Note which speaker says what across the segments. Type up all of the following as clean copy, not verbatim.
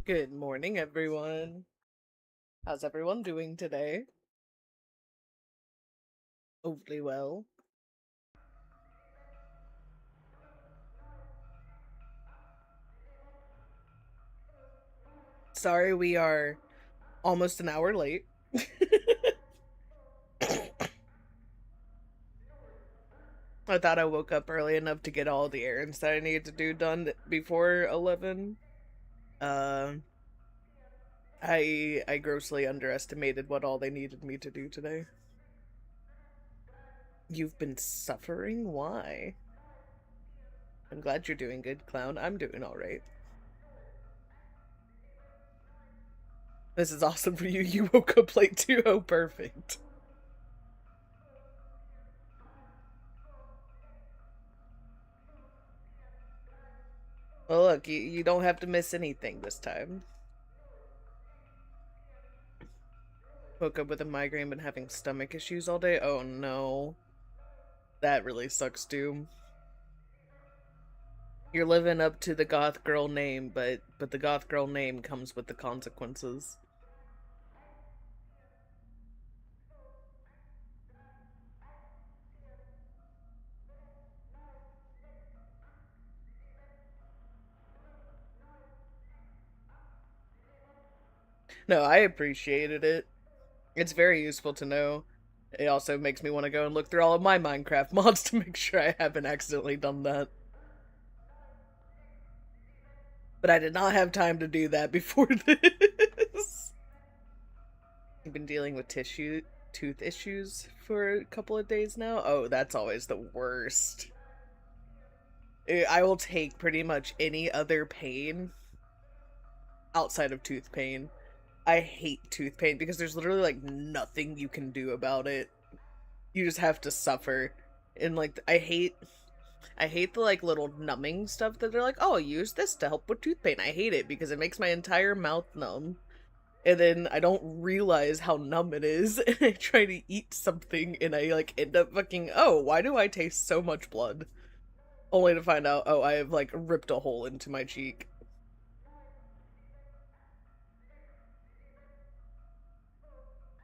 Speaker 1: Good morning, everyone. How's everyone doing today? Hopefully well. Sorry we are almost an hour late. I thought I woke up early enough to get all the errands that I needed to do done before 11. Uh, I grossly underestimated what all they needed me to do today. You've been suffering? Why? I'm glad you're doing good, Clown. I'm doing alright. This is awesome for you. You woke up late too. Oh, perfect. Well, look, you don't have to miss anything this time. Woke up with a migraine, been having stomach issues all day. Oh no. That really sucks, too. You're living up to the goth girl name, but the goth girl name comes with the consequences. No, I appreciated it. It's very useful to know. It also makes me want to go and look through all of my Minecraft mods to make sure I haven't accidentally done that. But I did not have time to do that before this. I've been dealing with tooth issues for a couple of days now. Oh, that's always the worst. I will take pretty much any other pain outside of tooth pain. I hate tooth pain because there's literally like nothing you can do about it. You just have to suffer. And like I hate the like little numbing stuff that they're like, "Oh, use this to help with tooth pain." I hate it because it makes my entire mouth numb. And then I don't realize how numb it is, and I try to eat something and I like end up fucking, "Oh, why do I taste so much blood?" Only to find out, "Oh, I have like ripped a hole into my cheek."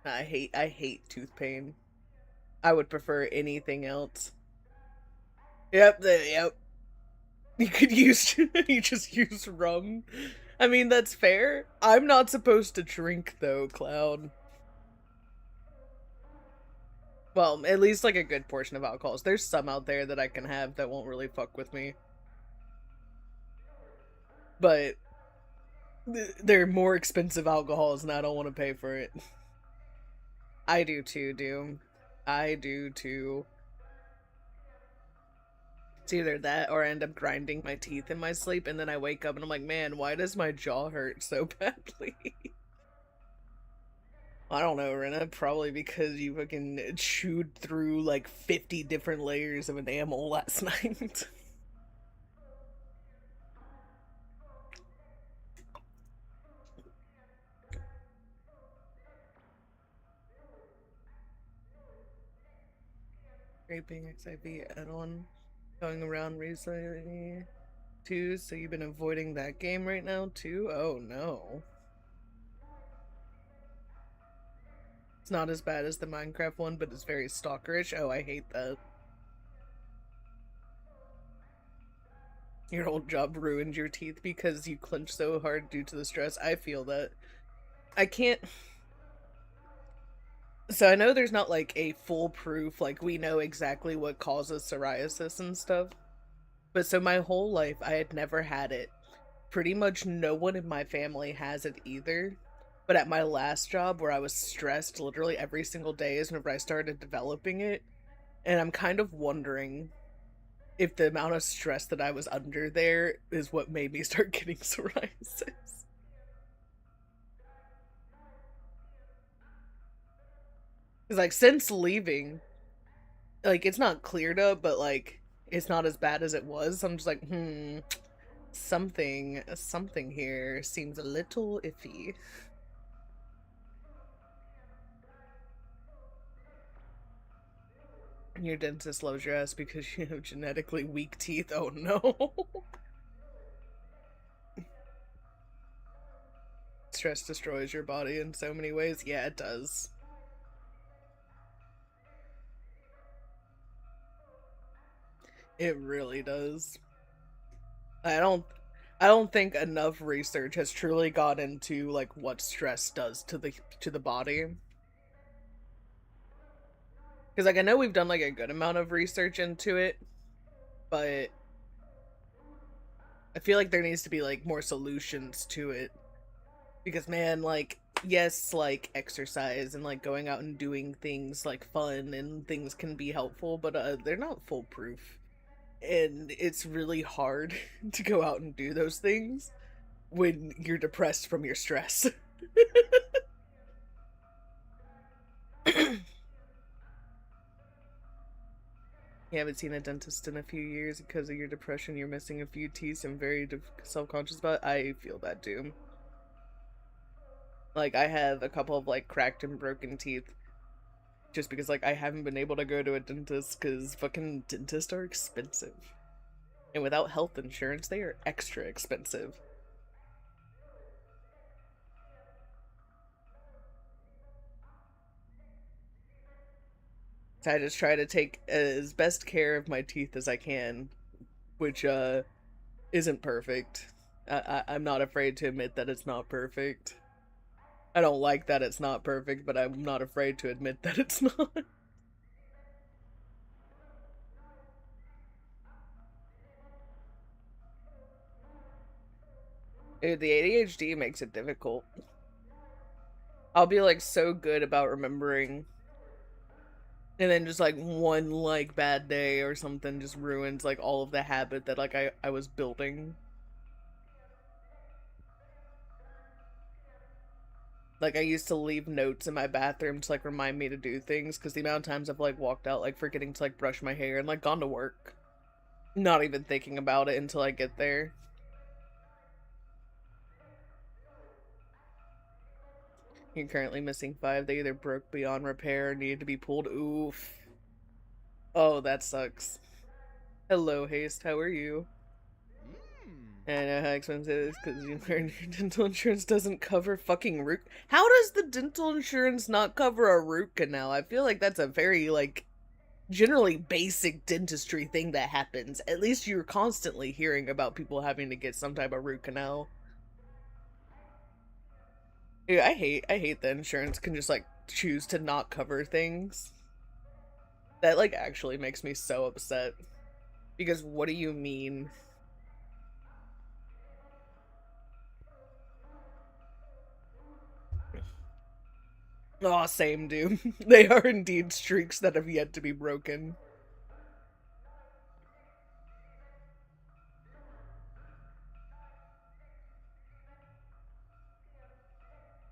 Speaker 1: I hate tooth pain. I would prefer anything else. Yep. You could use you just use rum. I mean, that's fair. I'm not supposed to drink though, Cloud. Well, at least like a good portion of alcohols. There's some out there that I can have that won't really fuck with me. But they're more expensive alcohols and I don't want to pay for it. I do too, Doom. I do too. It's either that or I end up grinding my teeth in my sleep and then I wake up and I'm like, man, why does my jaw hurt so badly? I don't know, Rena. Probably because you fucking chewed through like 50 different layers of enamel last night. Raping XIV add-on going around recently too, so you've been avoiding that game right now too? Oh no. It's not as bad as the Minecraft one, but it's very stalkerish. Oh, I hate that. Your old job ruined your teeth because you clenched so hard due to the stress. I feel that. I can't. So I know there's not like a foolproof, like we know exactly what causes psoriasis and stuff. But so my whole life I had never had it. Pretty much no one in my family has it either. But at my last job where I was stressed literally every single day is whenever I started developing it. And I'm kind of wondering if the amount of stress that I was under there is what made me start getting psoriasis. Because, like, since leaving, like, it's not cleared up, but, like, it's not as bad as it was. I'm just like, something here seems a little iffy. Your dentist loves your ass because you have genetically weak teeth. Oh no. stress destroys your body in so many ways. Yeah, it does. It really does. I don't I don't think enough research has truly got into like what stress does to the body. Because like I know we've done like a good amount of research into it, but I feel like there needs to be like more solutions to it. Because man, like yes, like exercise and like going out and doing things like fun and things can be helpful, but they're not foolproof. And it's really hard to go out and do those things when you're depressed from your stress. You haven't seen a dentist in a few years because of your depression. You're missing a few teeth and very self-conscious about it. I feel that too. Like I have a couple of like cracked and broken teeth just because like I haven't been able to go to a dentist because fucking dentists are expensive. And without health insurance, they are extra expensive. So I just try to take as best care of my teeth as I can, which isn't perfect. I'm not afraid to admit that it's not perfect. I don't like that it's not perfect, but I'm not afraid to admit that it's not. Dude, the ADHD makes it difficult. I'll be like so good about remembering, and then just like one like bad day or something just ruins like all of the habit that like I was building. Like I used to leave notes in my bathroom to like remind me to do things because the amount of times I've like walked out like forgetting to like brush my hair and like gone to work, not even thinking about it until I get there. You're currently missing 5. They either broke beyond repair or needed to be pulled. Oof. Oh, that sucks. Hello, Haste. How are you? I know how expensive it is because your dental insurance doesn't cover fucking root. How does the dental insurance not cover a root canal? I feel like that's a very, like, generally basic dentistry thing that happens. At least you're constantly hearing about people having to get some type of root canal. Yeah, I hate that insurance can just, like, choose to not cover things. That, like, actually makes me so upset. Because what do you mean? Aw, same, dude. They are indeed streaks that have yet to be broken.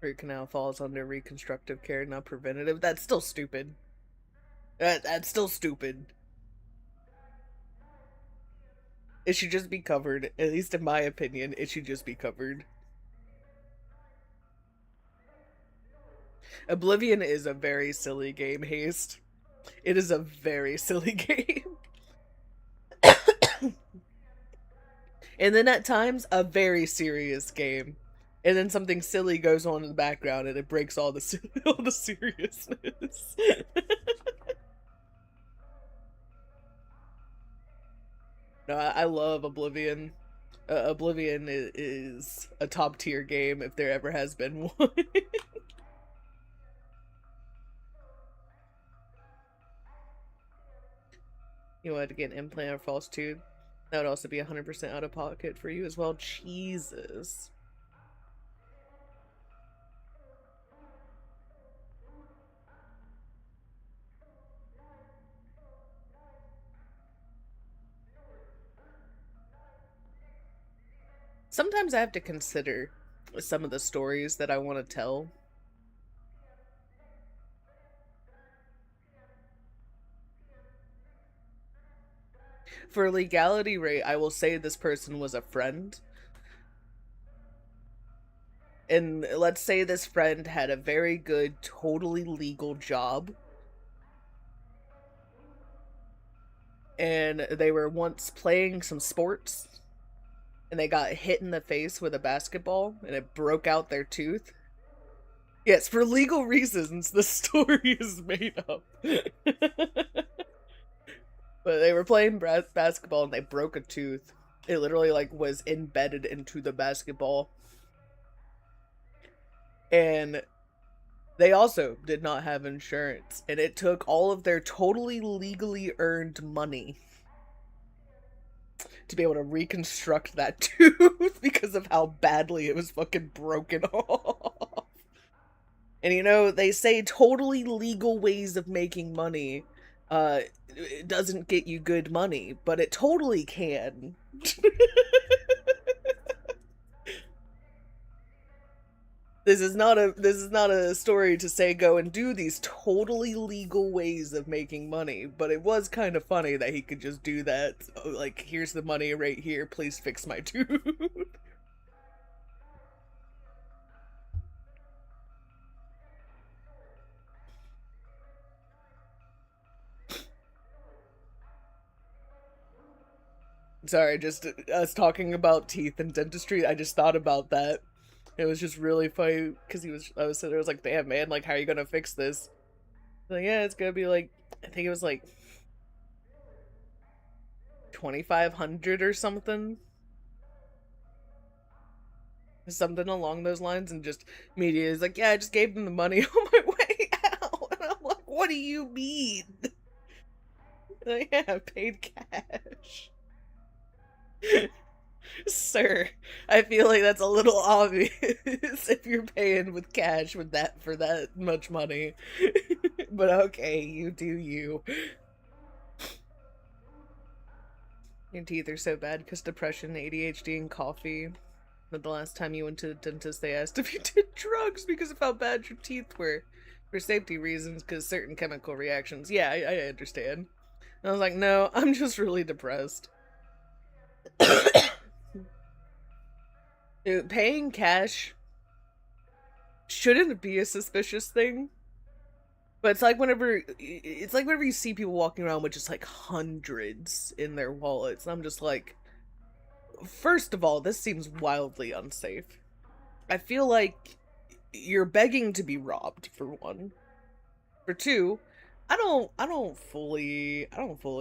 Speaker 1: Root canal falls under reconstructive care, not preventative. That's still stupid. That's still stupid. It should just be covered. At least in my opinion, it should just be covered. Oblivion is a very silly game, Haste. It is a very silly game. And then at times, a very serious game. And then something silly goes on in the background and it breaks all the all the seriousness. No, I love Oblivion. Oblivion is a top tier game if there ever has been one. You wanted to get an implant or false tooth? That would also be 100% out of pocket for you as well. Jesus. Sometimes I have to consider some of the stories that I want to tell. For legality rate, I will say this person was a friend. And let's say this friend had a very good, totally legal job. And they were once playing some sports. and they got hit in the face with a basketball and it broke out their tooth. Yes, for legal reasons, the story is made up. But they were playing basketball and they broke a tooth. It literally like was embedded into the basketball. And they also did not have insurance, and it took all of their totally legally earned money to be able to reconstruct that tooth because of how badly it was fucking broken off. And you know, they say totally legal ways of making money it doesn't get you good money, but it totally can. This is not a story to say go and do these totally legal ways of making money, but it was kind of funny that he could just do that. Like, here's the money right here, please fix my tooth. Sorry, just us talking about teeth and dentistry, I just thought about that. It was just really funny because I was sitting there, I was like, damn man, like, how are you gonna fix this? Like, yeah, it's gonna be like, I think it was like 2,500 or something along those lines. And just media is like, yeah, I just gave them the money on my way out. And I'm like, what do you mean? Like, yeah, I paid cash. Sir, I feel like that's a little obvious if you're paying with cash with that for that much money. But okay, you do you. Your teeth are so bad because depression, ADHD, and coffee. But the last time you went to the dentist, they asked if you did drugs because of how bad your teeth were. For safety reasons, because certain chemical reactions. Yeah, I understand. And I was like, no, I'm just really depressed. Dude, paying cash shouldn't be a suspicious thing. But it's like whenever you see people walking around with just like hundreds in their wallets, and I'm just like, first of all, this seems wildly unsafe. I feel like you're begging to be robbed, for one. For two, I don't fully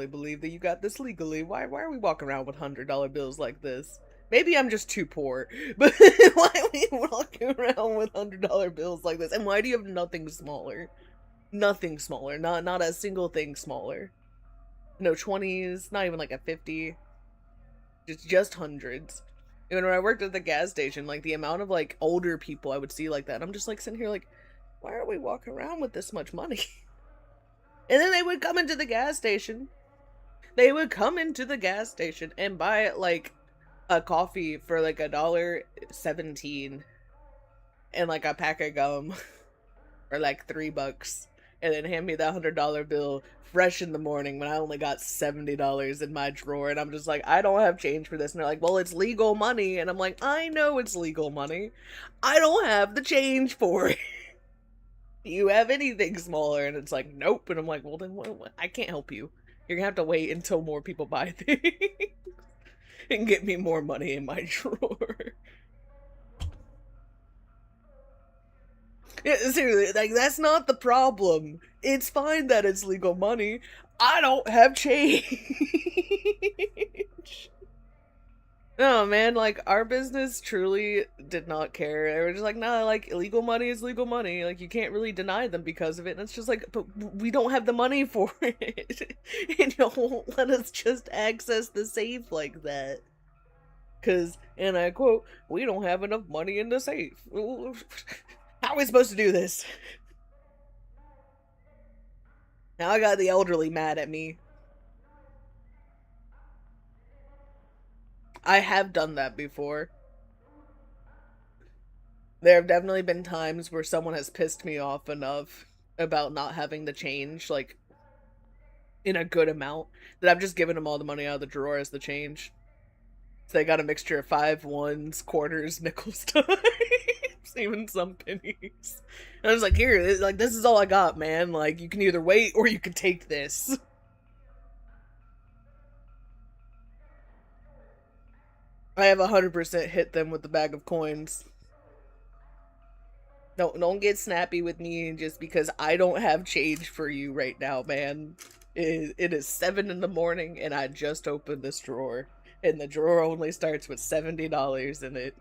Speaker 1: believe that you got this legally. Why are we walking around with $100 bills like this? Maybe I'm just too poor, but why are we walking around with $100 bills like this? And why do you have nothing smaller? Nothing smaller. Not a single thing smaller. No 20s, not even like a 50. Just hundreds. Even when I worked at the gas station, like the amount of like older people I would see like that, I'm just like sitting here like, why are we walking around with this much money? And then they would come into the gas station. They would come into the gas station and buy like a coffee for like $1.17 and like a pack of gum for like $3, and then hand me that $100 bill fresh in the morning when I only got $70 in my drawer. And I'm just like, I don't have change for this. And they're like, well, it's legal money. And I'm like, I know it's legal money. I don't have the change for it. Do you have anything smaller? And it's like, nope. And I'm like, well, then what? I can't help you. You're gonna have to wait until more people buy things and get me more money in my drawer. Yeah, seriously, like, that's not the problem. It's fine that it's legal money. I don't have change. No, man, like, our business truly did not care. They were just like, nah, like, illegal money is legal money. Like, you can't really deny them because of it. And it's just like, but we don't have the money for it. And you won't let us just access the safe like that. Because, and I quote, we don't have enough money in the safe. How are we supposed to do this? Now I got the elderly mad at me. I have done that before. There have definitely been times where someone has pissed me off enough about not having the change, like, in a good amount, that I've just given them all the money out of the drawer as the change. So they got a mixture of 5 ones, quarters, nickels, dimes, even some pennies. And I was like, here, like, this is all I got, man. Like, you can either wait or you can take this. I have 100% hit them with the bag of coins. Don't get snappy with me just because I don't have change for you right now, man. It is 7 in the morning and I just opened this drawer. And the drawer only starts with $70 in it.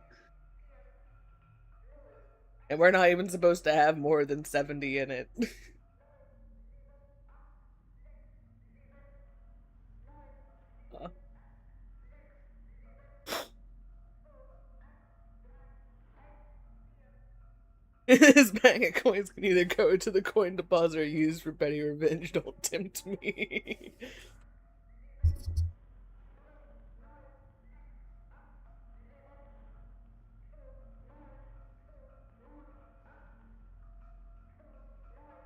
Speaker 1: And we're not even supposed to have more than 70 in it. His bag of coins can either go to the coin deposit or used for petty revenge. Don't tempt me.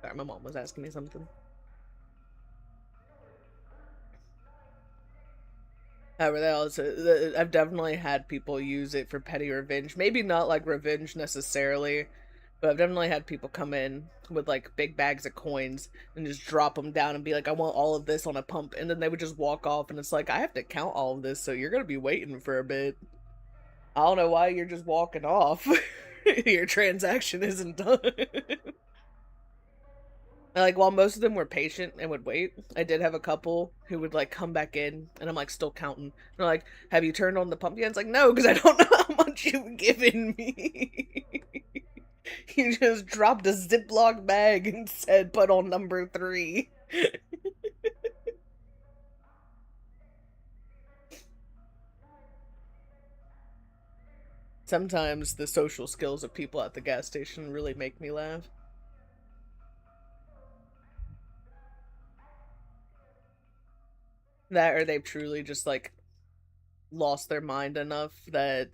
Speaker 1: Sorry, my mom was asking me something. I've definitely had people use it for petty revenge. Maybe not like revenge necessarily, but I've definitely had people come in with like big bags of coins and just drop them down and be like, I want all of this on a pump. And then they would just walk off and it's like, I have to count all of this, so you're going to be waiting for a bit. I don't know why you're just walking off. Your transaction isn't done. Like, while most of them were patient and would wait, I did have a couple who would, like, come back in, and I'm, like, still counting. They're like, have you turned on the pump yet? It's like, no, because I don't know how much you've given me. You just dropped a Ziploc bag and said, put on number 3. Sometimes the social skills of people at the gas station really make me laugh. That or they've truly just, like, lost their mind enough that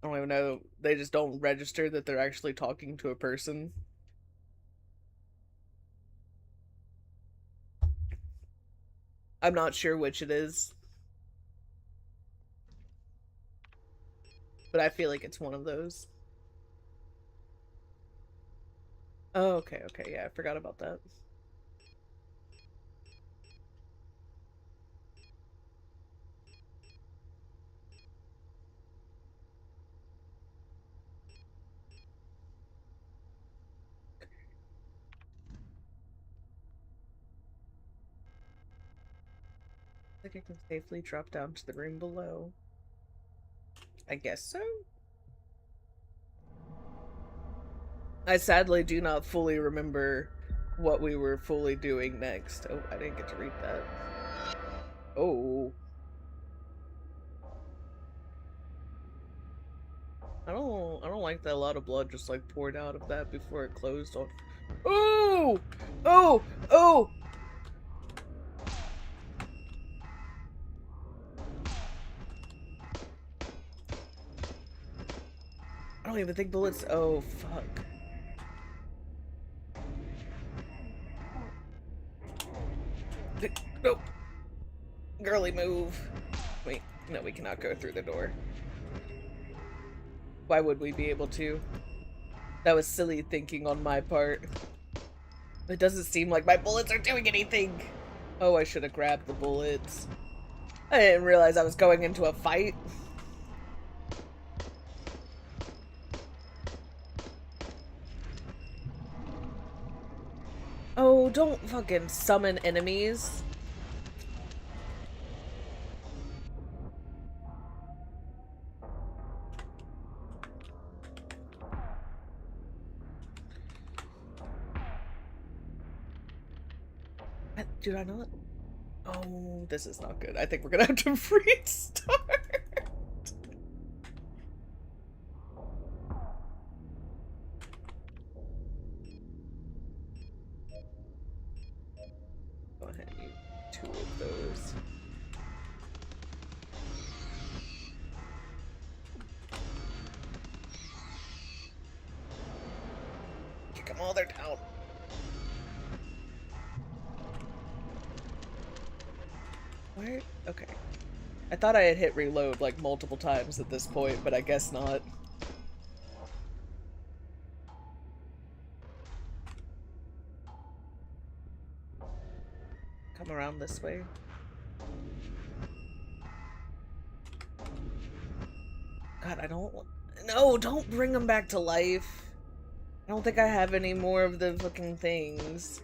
Speaker 1: I don't even know, they just don't register that they're actually talking to a person. I'm not sure which it is, but I feel like it's one of those. Oh, okay, okay, yeah, I forgot about that. I think I can safely drop down to the room below. I guess so? I sadly do not fully remember what we were fully doing next. Oh, I didn't get to read that. Oh. I don't like that a lot of blood just like poured out of that before it closed on. Oh! Oh! Oh! I don't even think bullets. Oh, fuck. Nope. Girly move. Wait, no, we cannot go through the door. Why would we be able to? That was silly thinking on my part. It doesn't seem like my bullets are doing anything. Oh, I should have grabbed the bullets. I didn't realize I was going into a fight. Oh, don't fucking summon enemies. Dude, I know it. Oh, this is not good. I think we're gonna have to restart. Go ahead and use 2 of those. Kick them all, they're down. Where? Okay. I thought I had hit reload like multiple times at this point, but I guess not. Come around this way. God, I don't... No, don't bring them back to life. I don't think I have any more of the fucking things.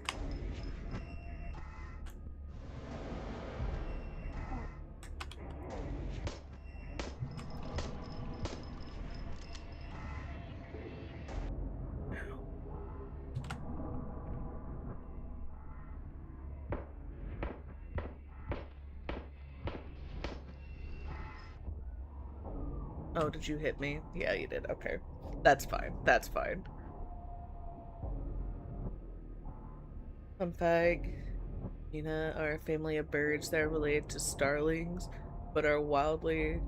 Speaker 1: Oh, did you hit me? Yeah, you did. Okay. That's fine. That's fine. Fag. Nina are a family of birds that are related to starlings, but are widely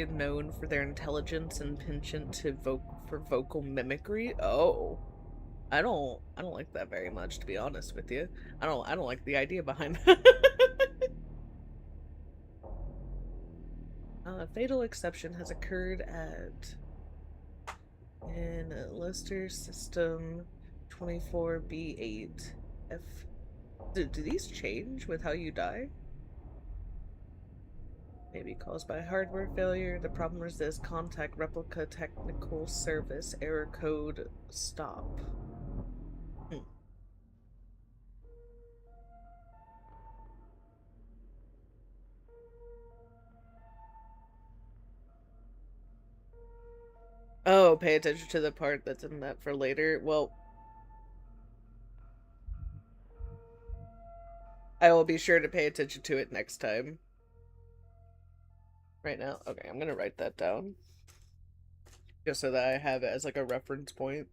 Speaker 1: known for their intelligence and penchant to for vocal mimicry. Oh. I don't like that very much, to be honest with you. I don't like the idea behind that. A fatal exception has occurred in Lister System 24B8. Do these change with how you die? Maybe caused by hardware failure. The problem is this: contact replica technical service error code stop. Oh, pay attention to the part that's in that for later. Well, I will be sure to pay attention to it next time. Right now? Okay, I'm gonna write that down. Just so that I have it as like a reference point.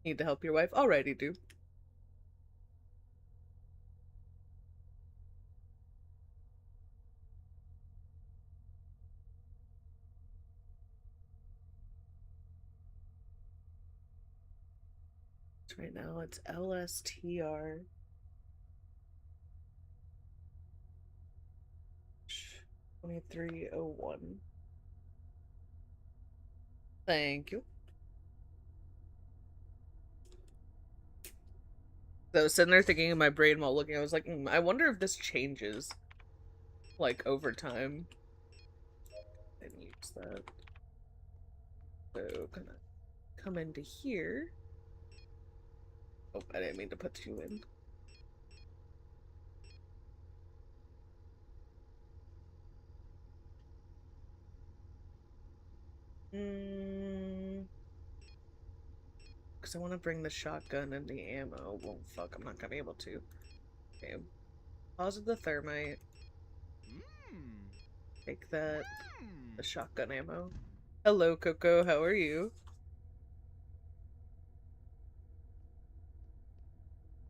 Speaker 1: Need to help your wife? Alrighty, do. Right now it's LSTR 2301. Thank you. So I was sitting there thinking in my brain while looking, I was like, I wonder if this changes, like, over time. And use that. So, gonna come into here. Oh, I didn't mean to put you in. Because I want to bring the shotgun and the ammo. Well, fuck, I'm not gonna be able to. Okay. Pause the thermite. Take that. The shotgun ammo. Hello, Coco. How are you?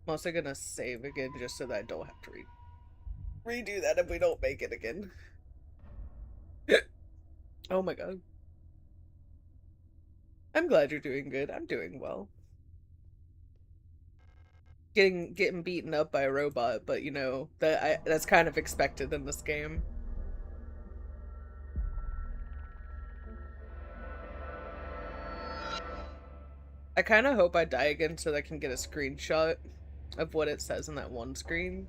Speaker 1: I'm also gonna save again just so that I don't have to redo that if we don't make it again. Oh my god. I'm glad you're doing good. I'm doing well. Getting beaten up by a robot, but you know, that's kind of expected in this game. I kind of hope I die again so that I can get a screenshot of what it says in that one screen.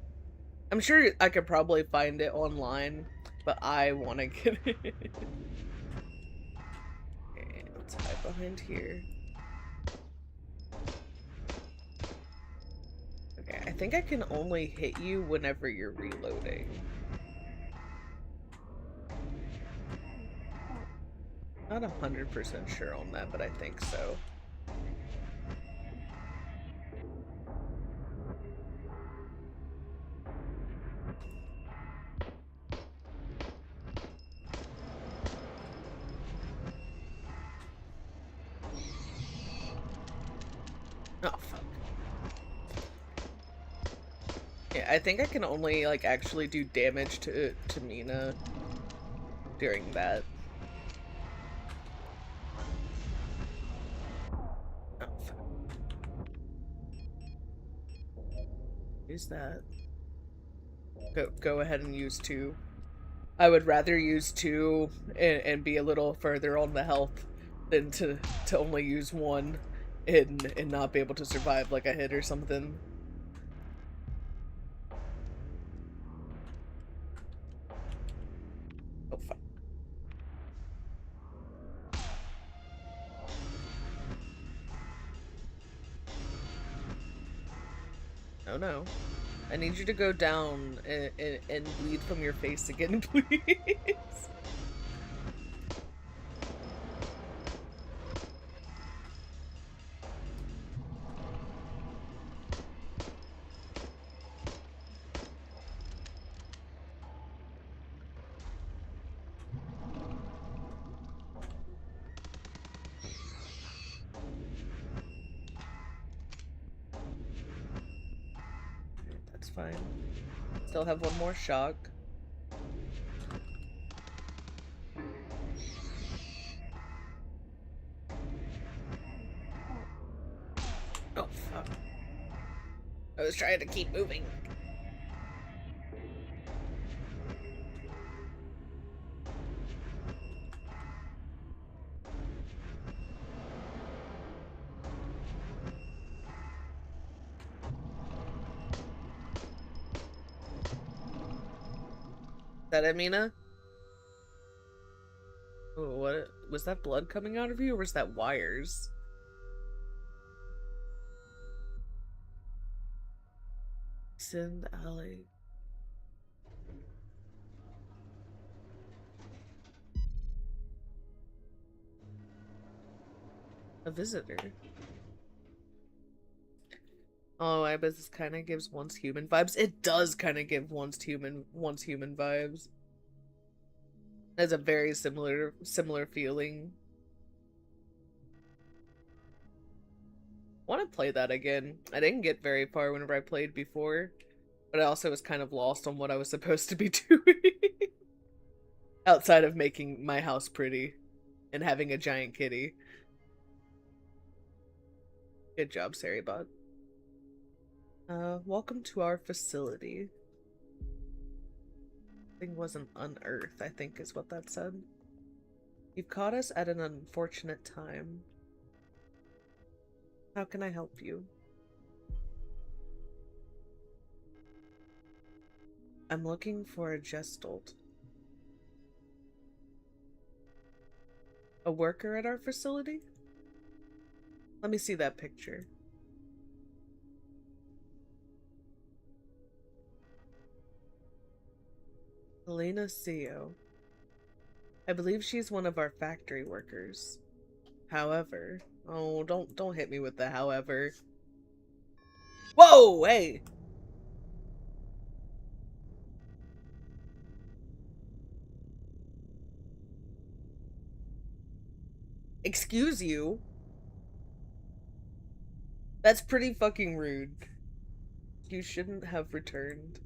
Speaker 1: I'm sure I could probably find it online, but I want to get it. Okay, let's hide behind here. Okay, I think I can only hit you whenever you're reloading. Not 100% sure on that, but I think so. Oh, fuck. Yeah, I think I can only, like, actually do damage to Mina during that. Oh, fuck. Use that. Go ahead and use 2. I would rather use 2 and be a little further on the health than to only use 1 and not be able to survive like a hit or something. No, no. I need you to go down and bleed from your face again, please. That's fine. Still have one more shock. Oh, fuck. I was trying to keep moving. Is that Amina? Oh, what? Was that blood coming out of you, or was that wires? Send alley. A visitor. Oh, I bet this kind of gives once human vibes. It does kind of give once human vibes. It has a very similar feeling. Want to play that again. I didn't get very far whenever I played before, but I also was kind of lost on what I was supposed to be doing. Outside of making my house pretty and having a giant kitty. Good job, Saribot. Welcome to our facility. Thing wasn't unearthed, I think is what that said. You've caught us at an unfortunate time. How can I help you? I'm looking for a gestalt. A worker at our facility? Let me see that picture. Elena Seo. I believe she's one of our factory workers. However... Oh, don't hit me with the however. Whoa, hey! Excuse you? That's pretty fucking rude. You shouldn't have returned.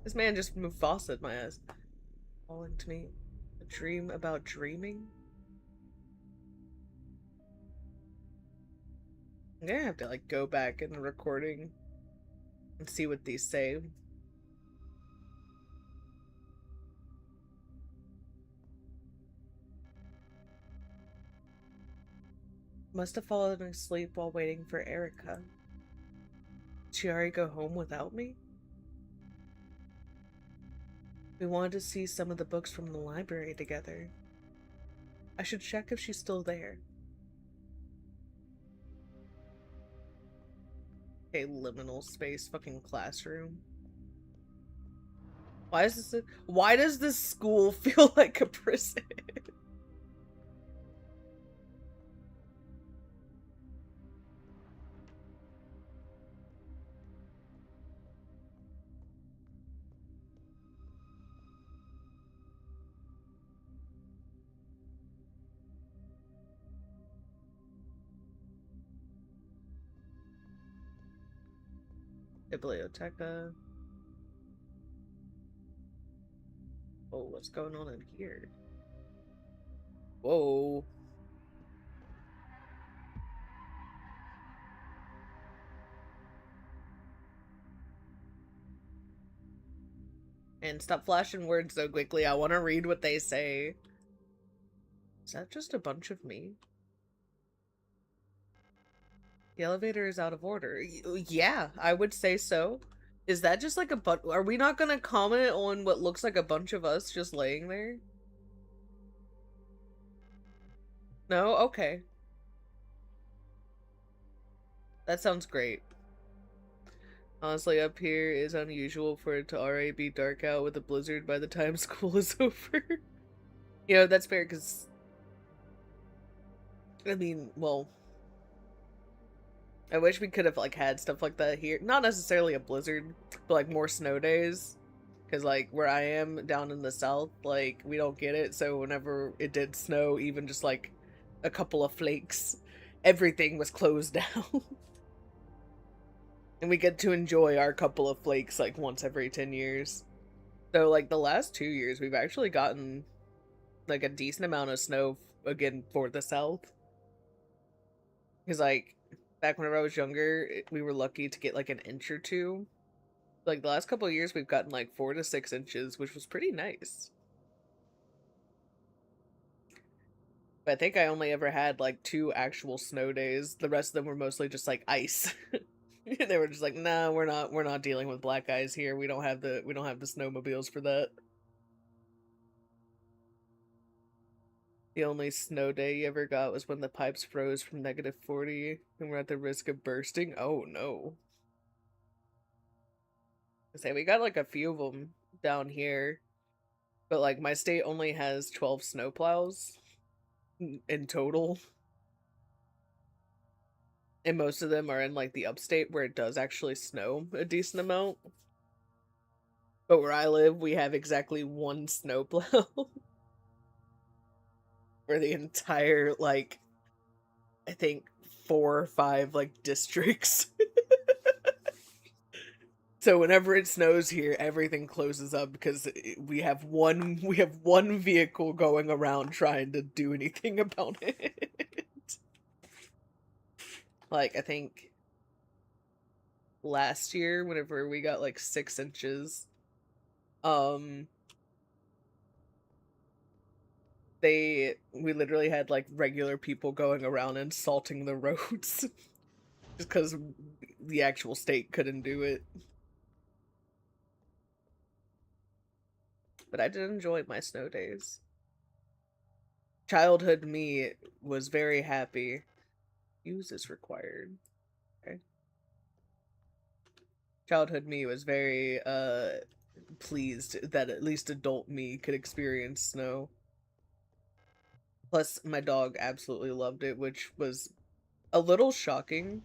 Speaker 1: This man just Mufasa'd my ass. Calling to me. A dream about dreaming? I'm gonna have to, like, go back in the recording and see what these say. Must have fallen asleep while waiting for Erica. Did she already go home without me? We wanted to see some of the books from the library together. I should check if she's still there. Okay, liminal space, fucking classroom. Why does this school feel like a prison? Biblioteca. Oh, what's going on in here? Whoa. And stop flashing words so quickly. I want to read what they say. Is that just a bunch of me? The elevator is out of order. Yeah, I would say so. Is that just like a are we not gonna comment on what looks like a bunch of us just laying there? No? Okay. That sounds great. Honestly, up here is unusual for it to already be dark out with a blizzard by the time school is over. You know, that's fair, because, I mean, well, I wish we could have, like, had stuff like that here. Not necessarily a blizzard, but, like, more snow days. Because, like, where I am down in the south, like, we don't get it, so whenever it did snow, even just, like, a couple of flakes, everything was closed down. And we get to enjoy our couple of flakes, like, once every 10 years. So, like, the last 2 years, we've actually gotten, like, a decent amount of snow, again, for the south. Because, like, back whenever I was younger, we were lucky to get, like, an inch or two. Like, the last couple of years, we've gotten, like, 4 to 6 inches, which was pretty nice. But I think I only ever had, like, 2 actual snow days. The rest of them were mostly just, like, ice. They were just like, nah, we're not dealing with black ice here. We don't have the snowmobiles for that. The only snow day you ever got was when the pipes froze from -40 and we're at the risk of bursting. Oh no. I say we got like a few of them down here, but like my state only has 12 snowplows in total. And most of them are in like the upstate where it does actually snow a decent amount. But where I live, we have exactly 1 snowplow for the entire, like, I think 4 or 5 like districts. So whenever it snows here, everything closes up because we have one vehicle going around trying to do anything about it. Like, I think last year, whenever we got like 6 inches, um we literally had like regular people going around and salting the roads just because the actual state couldn't do it. But I did enjoy my snow days. Childhood me was very happy. Use is required. Okay. Childhood me was very pleased that at least adult me could experience snow. Plus my dog absolutely loved it, which was a little shocking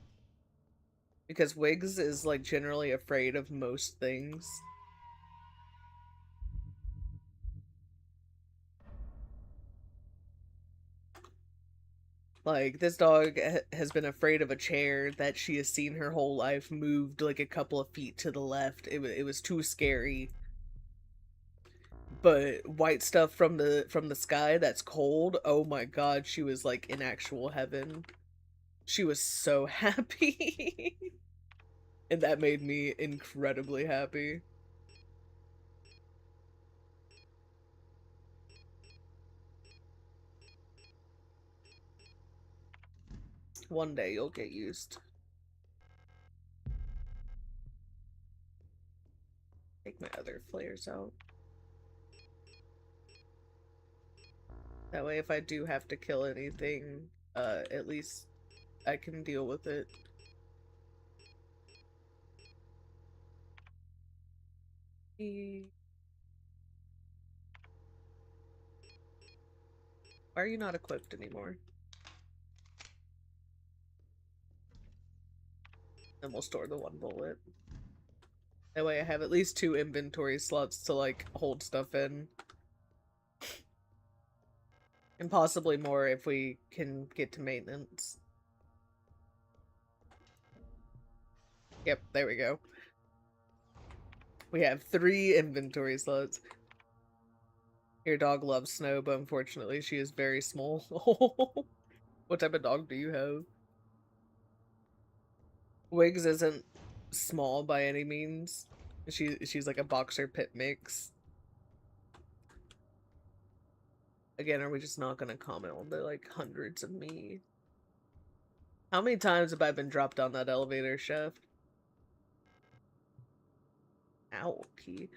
Speaker 1: because Wiggs is like generally afraid of most things. Like, this dog has been afraid of a chair that she has seen her whole life moved like a couple of feet to the left. It was too scary. But white stuff from the sky that's cold, oh my god, she was like in actual heaven. She was so happy. And that made me incredibly happy. One day you'll get used. Take my other flares out. That way if I do have to kill anything, at least I can deal with it. Why are you not equipped anymore? And we'll store the 1 bullet. That way I have at least 2 inventory slots to, like, hold stuff in. And possibly more if we can get to maintenance. Yep, there we go. We have 3 inventory slots. Your dog loves snow, but unfortunately she is very small. What type of dog do you have? Wiggs isn't small by any means. She's like a boxer pit mix. Again, are we just not gonna comment on the like hundreds of me? How many times have I been dropped down that elevator shaft? Ow, key.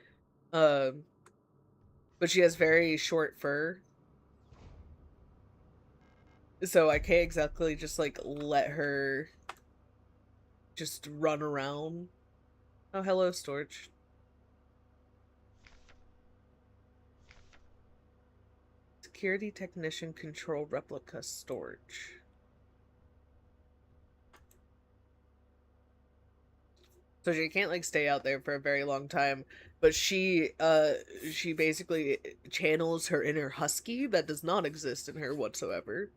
Speaker 1: But she has very short fur. So I can't exactly just like let her just run around. Oh, hello, Storch. Security technician control replica storage. So she can't like stay out there for a very long time, but she basically channels her inner husky that does not exist in her whatsoever.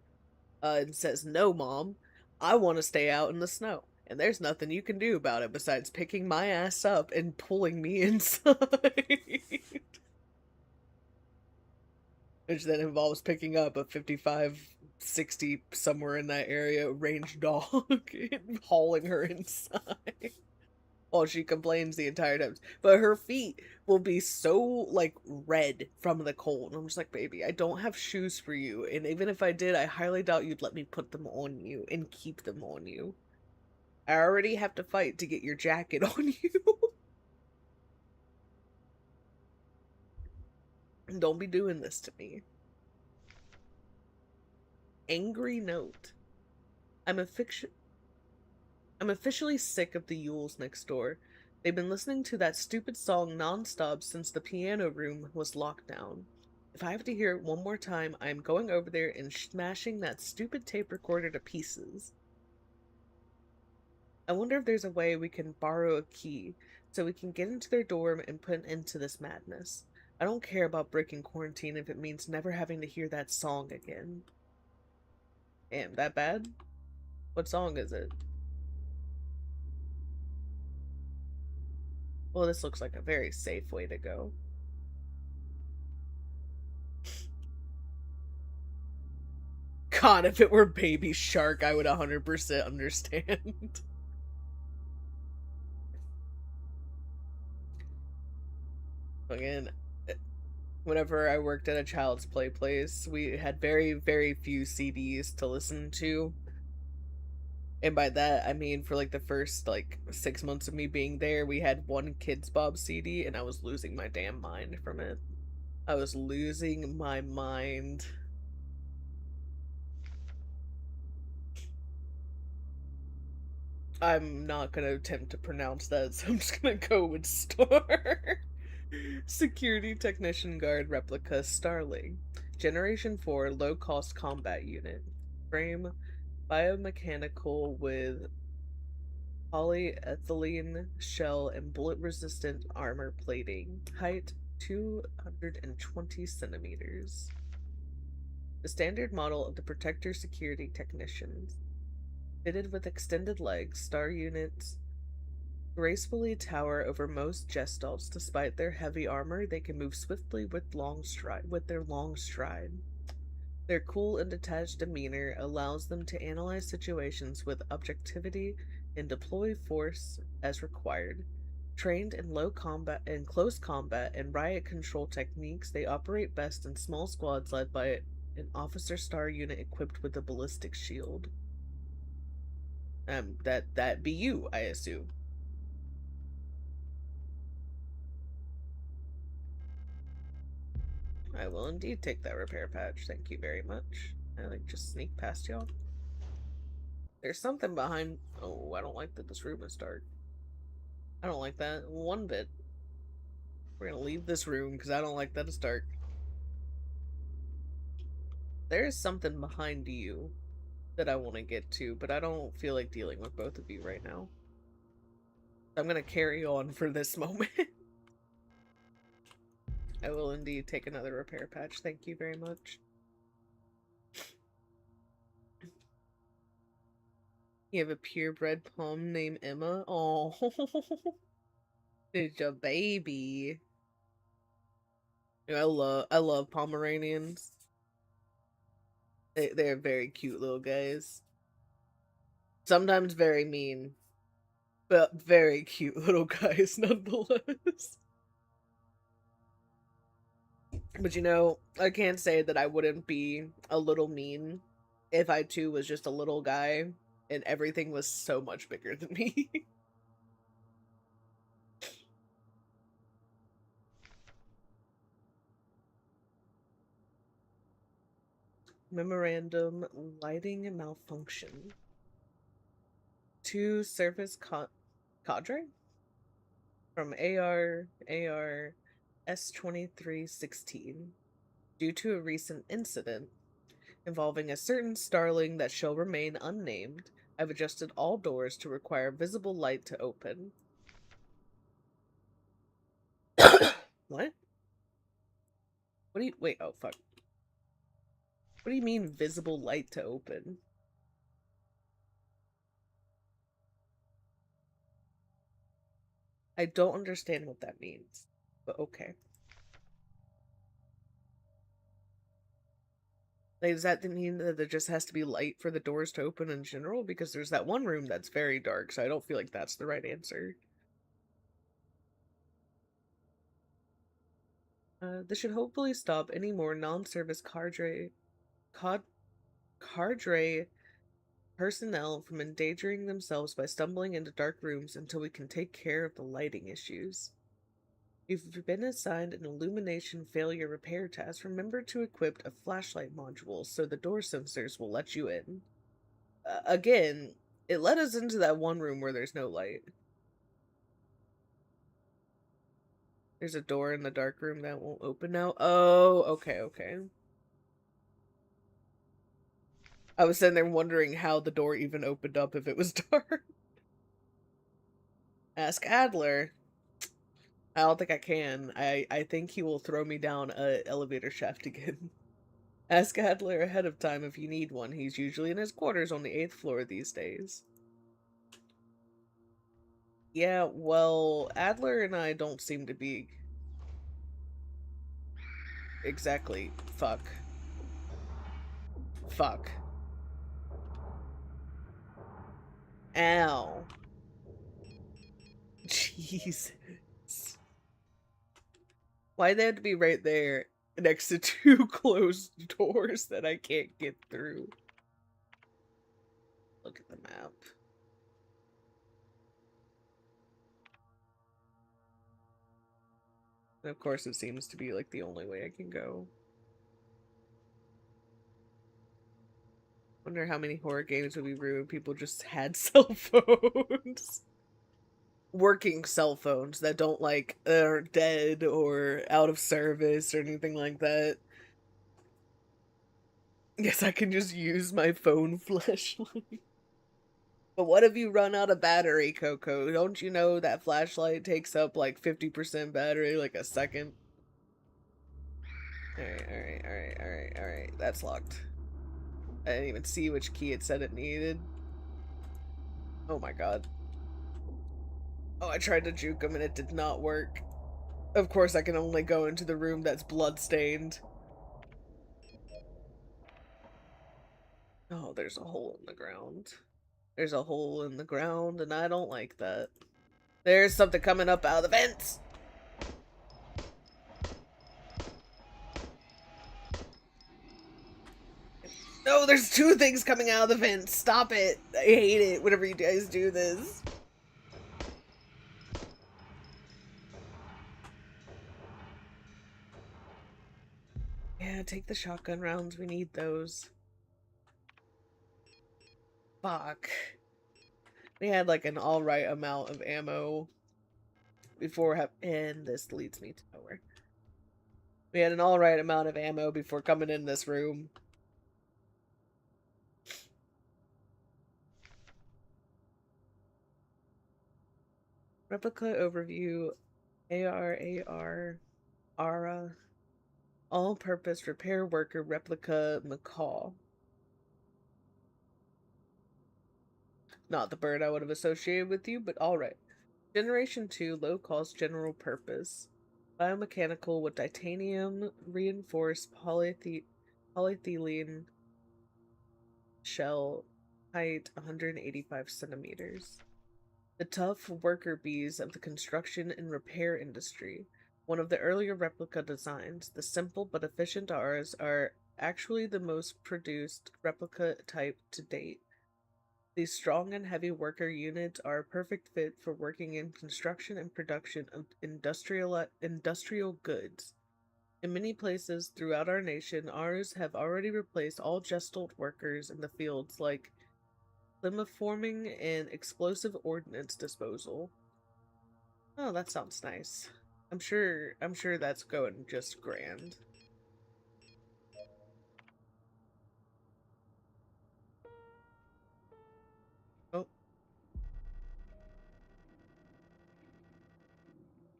Speaker 1: And says, "No, Mom, I want to stay out in the snow, and there's nothing you can do about it besides picking my ass up and pulling me inside." Which then involves picking up a 55, 60, somewhere in that area, range dog and hauling her inside while she complains the entire time. But her feet will be so, like, red from the cold. I'm just like, baby, I don't have shoes for you. And even if I did, I highly doubt you'd let me put them on you and keep them on you. I already have to fight to get your jacket on you. Don't be doing this to me. Angry note. I'm officially sick of the Yules next door. They've been listening to that stupid song nonstop since the piano room was locked down. If I have to hear it one more time, I am going over there and smashing that stupid tape recorder to pieces. I wonder if there's a way we can borrow a key so we can get into their dorm and put an end to this madness. I don't care about breaking quarantine if it means never having to hear that song again. Damn, that bad? What song is it? Well, this looks like a very safe way to go. God, if it were Baby Shark, I would 100% understand. Again, whenever I worked at a child's play place, we had very, very few CDs to listen to. And by that, I mean for like the first like 6 months of me being there, we had one Kids Bob CD, and I was losing my damn mind from it. I was losing my mind. I'm not gonna attempt to pronounce that, so I'm just gonna go with Star. Security Technician Guard Replica Starling. Generation 4 Low Cost Combat Unit. Frame biomechanical with polyethylene shell and bullet resistant armor plating. Height 220 centimeters. The standard model of the Protector Security Technicians. Fitted with extended legs, Star units gracefully tower over most gestalts. Despite their heavy armor, they can move swiftly with their long stride. Their cool and detached demeanor allows them to analyze situations with objectivity and deploy force as required. Trained in close combat and riot control techniques, they operate best in small squads led by an officer star unit equipped with a ballistic shield. That be you, I assume. I will indeed take that repair patch. Thank you very much. I like just sneak past y'all. There's something behind. Oh, I don't like that this room is dark. I don't like that one bit. We're gonna leave this room because I don't like that it's dark. There is something behind you that I want to get to, but I don't feel like dealing with both of you right now. I'm gonna carry on for this moment. I will indeed take another repair patch. Thank you very much. You have a purebred pom named Emma? Oh, it's a baby. I love Pomeranians. They're very cute little guys. Sometimes very mean, but very cute little guys nonetheless. But you know, I can't say that I wouldn't be a little mean if I too was just a little guy and everything was so much bigger than me. Memorandum: lighting malfunction. to surface cadre from AR S2316 due to a recent incident involving a certain starling that shall remain unnamed. I've adjusted all doors to require visible light to open. What? What do you wait, oh fuck. What do you mean visible light to open? I don't understand what that means, but okay. Like, does that mean that there just has to be light for the doors to open in general? Because there's that one room that's very dark, so I don't feel like that's the right answer. This should hopefully stop any more non-service cadre personnel from endangering themselves by stumbling into dark rooms until we can take care of the lighting issues. If you've been assigned an illumination failure repair task, remember to equip a flashlight module so the door sensors will let you in. Again, it let us into that one room where there's no light. There's a door in the dark room that won't open now. Oh, okay. I was sitting there wondering how the door even opened up if it was dark. Ask Adler. I don't think I can. I think he will throw me down a elevator shaft again. Ask Adler ahead of time if you need one. He's usually in his quarters on the 8th floor these days. Yeah, well, Adler and I don't seem to be exactly. Fuck. Ow. Jesus. Why'd they have to be right there next to two closed doors that I can't get through? Look at the map. And of course it seems to be like the only way I can go. Wonder how many horror games would be ruined people just had cell phones. Working cell phones that don't like are dead or out of service or anything like that. Yes, I can just use my phone flashlight. But what if you run out of battery, Coco? Don't you know that flashlight takes up like 50% battery, like a second? Alright. That's locked. I didn't even see which key it said it needed. Oh my god. Oh, I tried to juke him and it did not work. Of course, I can only go into the room that's bloodstained. Oh, there's a hole in the ground. There's a hole in the ground, and I don't like that. There's something coming up out of the vents! No, there's two things coming out of the vents! Stop it! I hate it whenever you guys do this. Yeah, take the shotgun rounds. We need those. Fuck. We had like an alright amount of ammo before and this leads me to nowhere. We had an alright amount of ammo before coming in this room. Replica overview. ARA. All-purpose repair worker replica McCall. Not the bird I would have associated with you, but alright. Generation 2, low-cost general purpose. Biomechanical with titanium reinforced polyethylene shell, height 185 centimeters. The tough worker bees of the construction and repair industry. One of the earlier replica designs, the simple but efficient Rs are actually the most produced replica type to date. These strong and heavy worker units are a perfect fit for working in construction and production of industrial goods. In many places throughout our nation, Rs have already replaced all gestalt workers in the fields like Limaforming and explosive ordnance disposal. Oh, that sounds nice. I'm sure that's going just grand. Oh.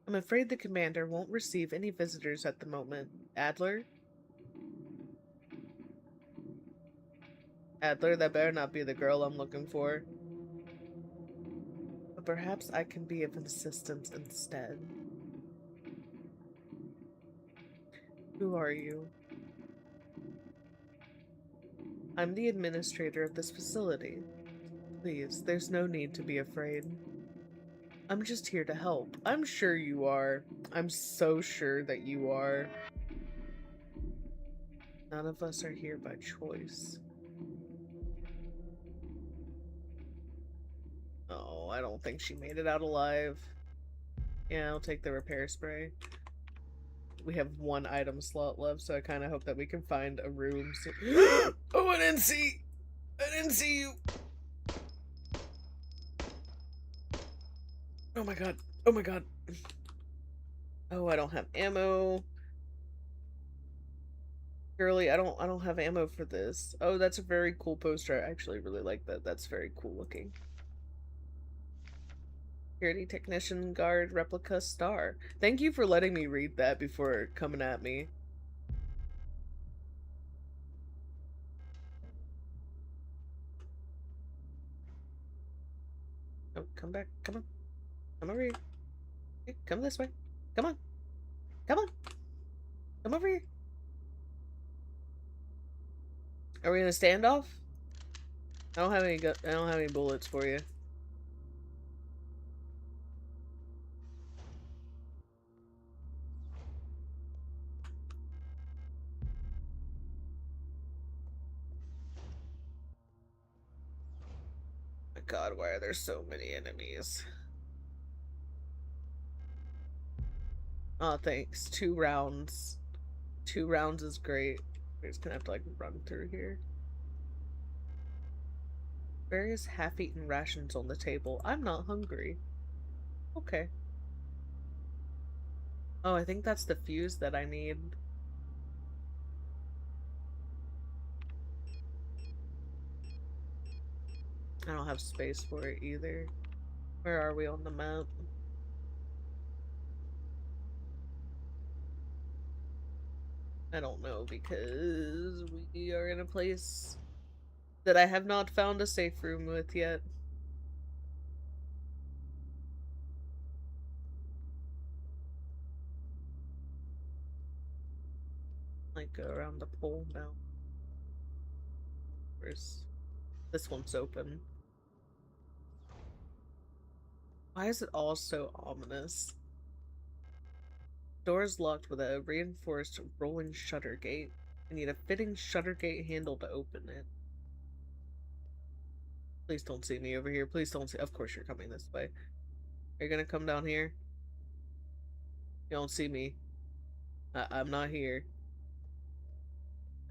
Speaker 1: I'm afraid the commander won't receive any visitors at the moment. Adler? Adler, that better not be the girl I'm looking for. But perhaps I can be of assistance instead. Who are you? I'm the administrator of this facility. Please, there's no need to be afraid. I'm just here to help. I'm sure you are. I'm so sure that you are. None of us are here by choice. Oh, I don't think she made it out alive. Yeah, I'll take the repair spray. We have one item slot left, so I kind of hope that we can find a room. So oh, I didn't see you. Oh my god. Oh my god. Oh, I don't have ammo. Girly, I don't have ammo for this. Oh, that's a very cool poster. I actually really like that. That's very cool looking. Security technician guard replica star. Thank you for letting me read that before coming at me. Oh, come back. Come on. Come over here. Hey, come this way. Come on. Come on. Come over here. Are we gonna stand off? I don't have any bullets for you. My god, why are there so many enemies? Oh, thanks. 2 rounds. 2 rounds is great. We're just gonna have to like run through here. Various half-eaten rations on the table. I'm not hungry. Okay. Oh, I think that's the fuse that I need. I don't have space for it either. Where are we on the map? I don't know because we are in a place that I have not found a safe room with yet. Like go around the pole now. Where's this one's open? Why is it all so ominous? Door's locked with a reinforced rolling shutter gate. I need a fitting shutter gate handle to open it. Please don't see me over here. Please don't see. Of course you're coming this way. Are you gonna come down here? You don't see me. I'm not here.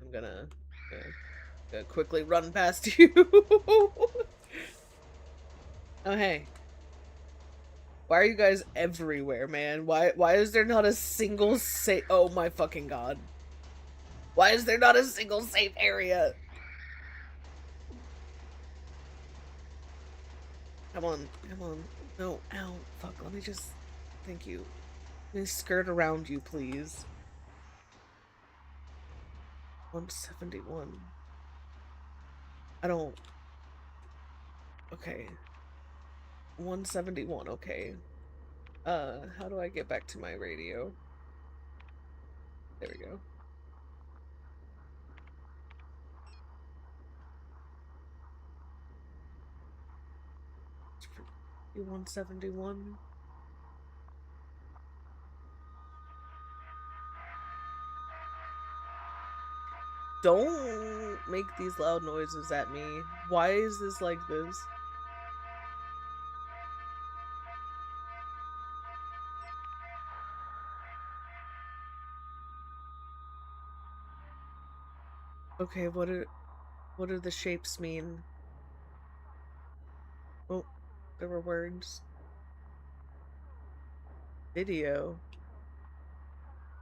Speaker 1: I'm gonna quickly run past you. Oh hey. Why are you guys everywhere, man? Why is there not a single safe? Oh my fucking god. Why is there not a single safe area? Come on, come on. No, ow, fuck, let me just... Thank you. Let me skirt around you, please. 171. I don't... Okay. 171, okay. How do I get back to my radio? There we go. 171. Don't make these loud noises at me. Why is this like this? Okay, what do the shapes mean? Oh, there were words. Video.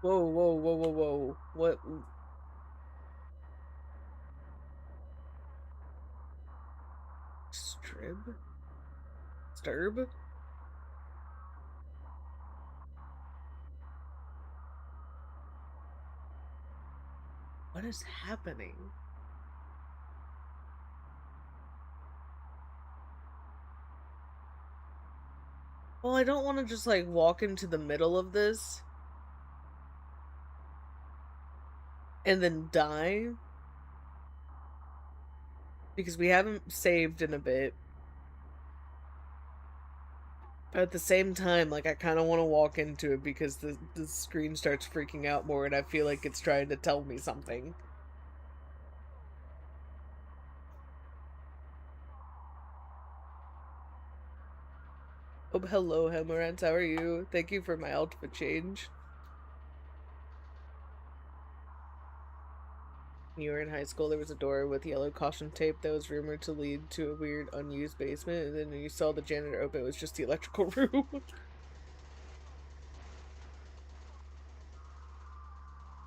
Speaker 1: Whoa, whoa, whoa, whoa, whoa. What? Strib? Sturb? What is happening? Well, I don't want to just like walk into the middle of this and then die because we haven't saved in a bit. But at the same time, like I kind of want to walk into it because the screen starts freaking out more and I feel like it's trying to tell me something. Oh, hello, Hemarance. How are you? Thank you for my outfit change. When you were in high school, there was a door with yellow caution tape that was rumored to lead to a weird, unused basement, and then when you saw the janitor open, it was just the electrical room.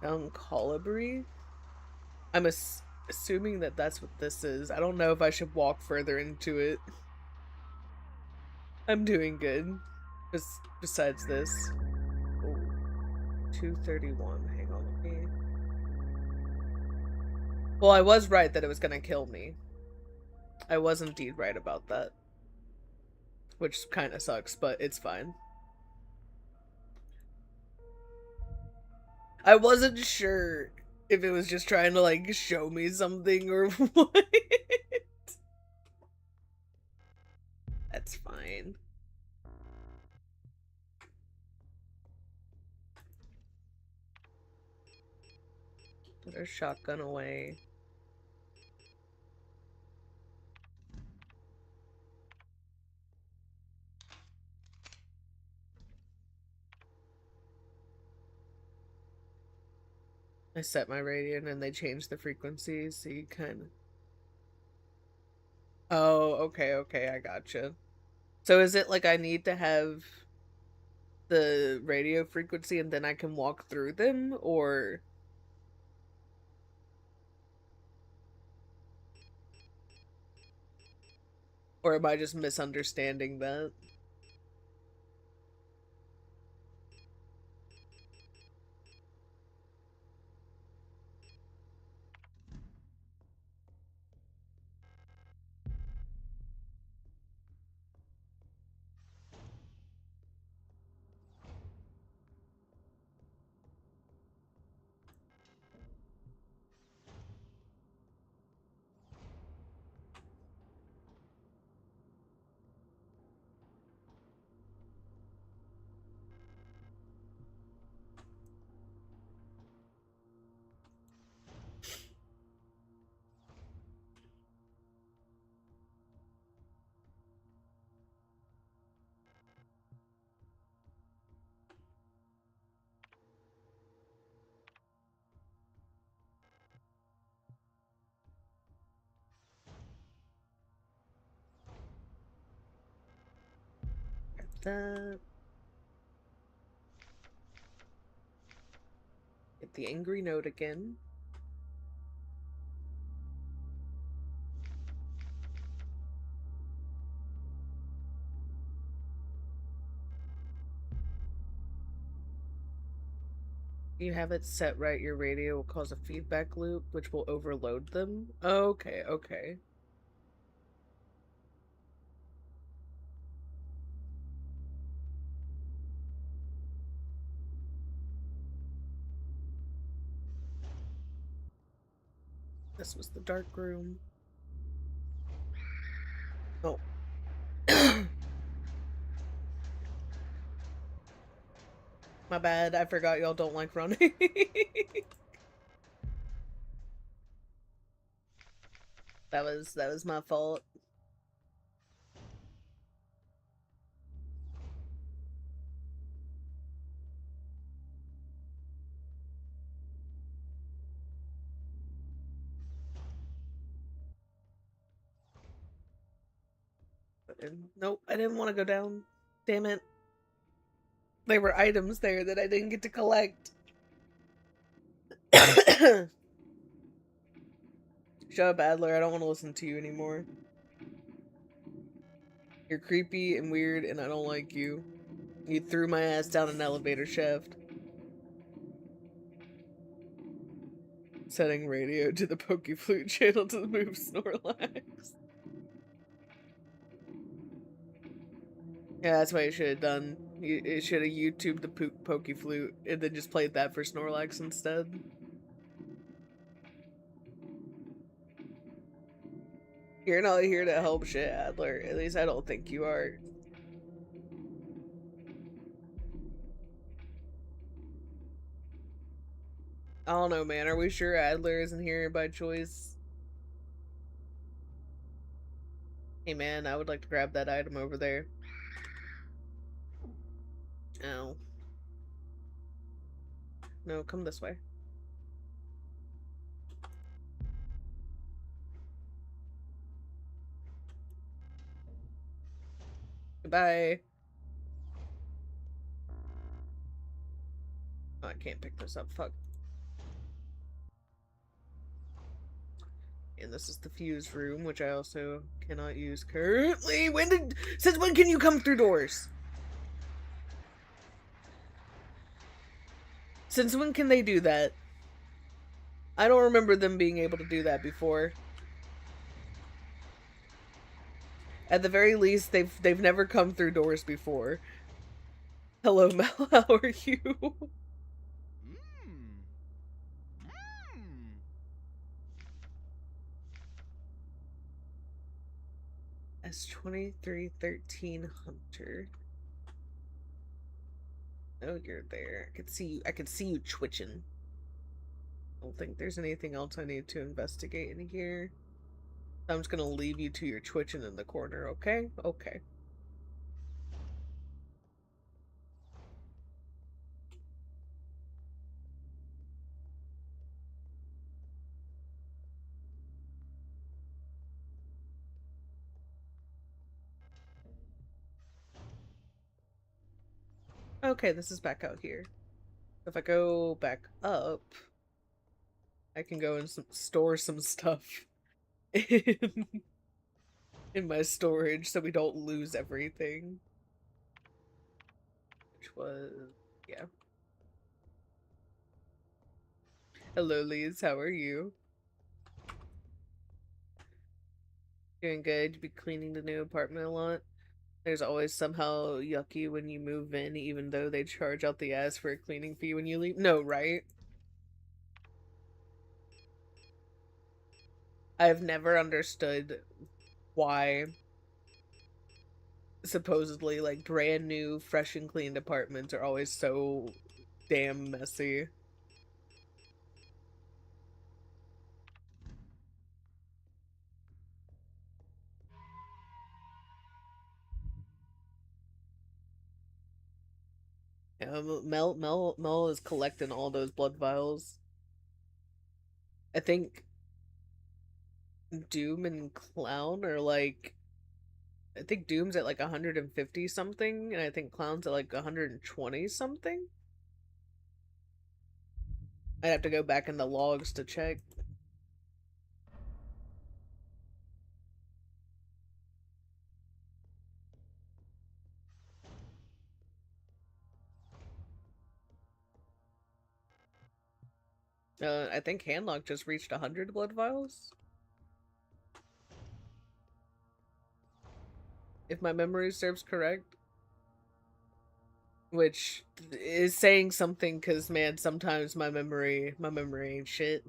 Speaker 1: Colibri? I'm assuming that that's what this is. I don't know if I should walk further into it. I'm doing good. Besides this. Oh, 231. Hang on, let me... Well, I was right that it was gonna kill me. I was indeed right about that. Which kind of sucks, but it's fine. I wasn't sure if it was just trying to, like, show me something or what. That's fine. Put our shotgun away. I set my radio and they changed the frequency, so you kind of... Oh, okay, okay, I gotcha. So is it like I need to have the radio frequency and then I can walk through them, or... Or am I just misunderstanding that? That... Get the angry note again. You have it set right, your radio will cause a feedback loop, which will overload them. Okay, okay. This was the dark room. Oh. My bad, I forgot y'all don't like running. That was my fault. And nope, I didn't want to go down. Damn it. There were items there that I didn't get to collect. Shut up, Adler. I don't want to listen to you anymore. You're creepy and weird, and I don't like you. You threw my ass down an elevator shaft. Setting radio to the Pokeflute channel to move Snorlax. Yeah, that's what you should have done. You should have YouTubed the Pokeflute and then just played that for Snorlax instead. You're not here to help shit, Adler. At least I don't think you are. I don't know, man. Are we sure Adler isn't here by choice? Hey, man, I would like to grab that item over there. Oh. No, come this way. Goodbye. Oh, I can't pick this up. Fuck. And this is the fuse room, which I also cannot use currently. Since when can you come through doors? Since when can they do that? I don't remember them being able to do that before. At the very least, they've never come through doors before. Hello, Mel. How are you? S2313 Hunter. Oh, you're there. I could see you. I could see you twitching. I don't think there's anything else I need to investigate in here. I'm just gonna leave you to your twitching in the corner, okay? Okay. Okay, this is back out here. If I go back up, I can go and store some stuff in, in my storage so we don't lose everything. Which was, yeah. Hello, Liz. How are you? Doing good. You be cleaning the new apartment a lot? There's always somehow yucky when you move in, even though they charge out the ass for a cleaning fee when you leave. No, right? I've never understood why supposedly like brand new, fresh and cleaned apartments are always so damn messy. Yeah, Mel is collecting all those blood vials. I think Doom and Clown are like, I think Doom's at like 150 something, and I think Clown's at like 120 something. I'd have to go back in the logs to check. I think Handlock just reached 100 blood vials. If my memory serves correct. Which is saying something because, man, sometimes my memory ain't shit.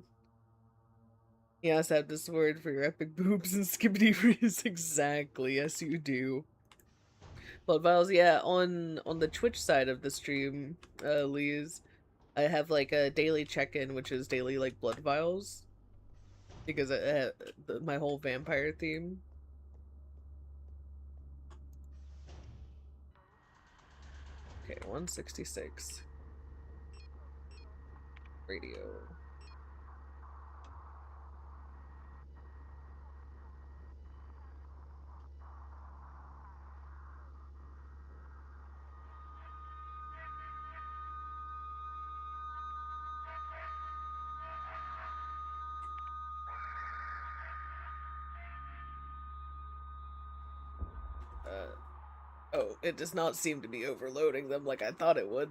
Speaker 1: Yes, I have this word for your epic boobs and skibbity freeze. Exactly, yes you do. Blood vials, yeah, on the Twitch side of the stream, Lee's, I have like a daily check-in, which is daily like blood vials. Because my whole vampire theme. Okay, 166. Radio. Oh, it does not seem to be overloading them like I thought it would.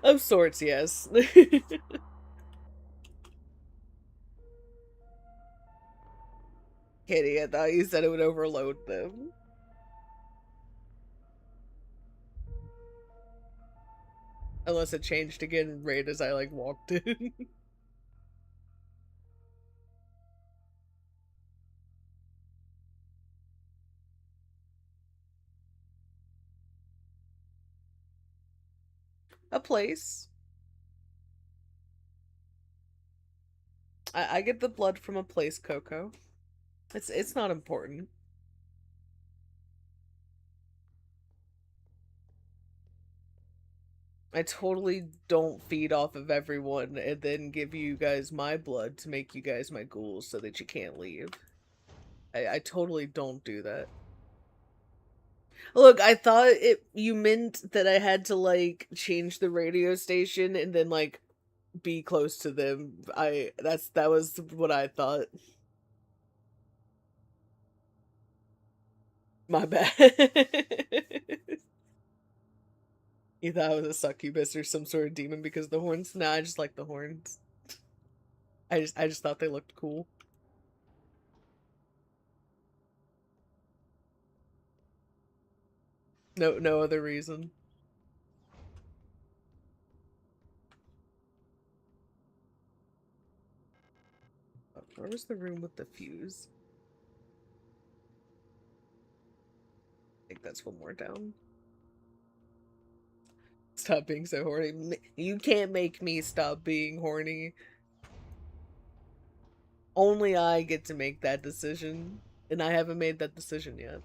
Speaker 1: Of sorts, yes. Kitty, I thought you said it would overload them. Unless it changed again right as I, like, walked in. A place. I get the blood from a place, Coco. It's not important. I totally don't feed off of everyone and then give you guys my blood to make you guys my ghouls so that you can't leave. I totally don't do that. Look, I thought you meant that I had to, like, change the radio station and then, like, be close to them. That was what I thought. My bad. You thought I was a succubus or some sort of demon because of the horns? Nah, I just like the horns. I just thought they looked cool. No other reason. Where was the room with the fuse? I think that's one more down. Stop being so horny. You can't make me stop being horny. Only I get to make that decision. And I haven't made that decision yet.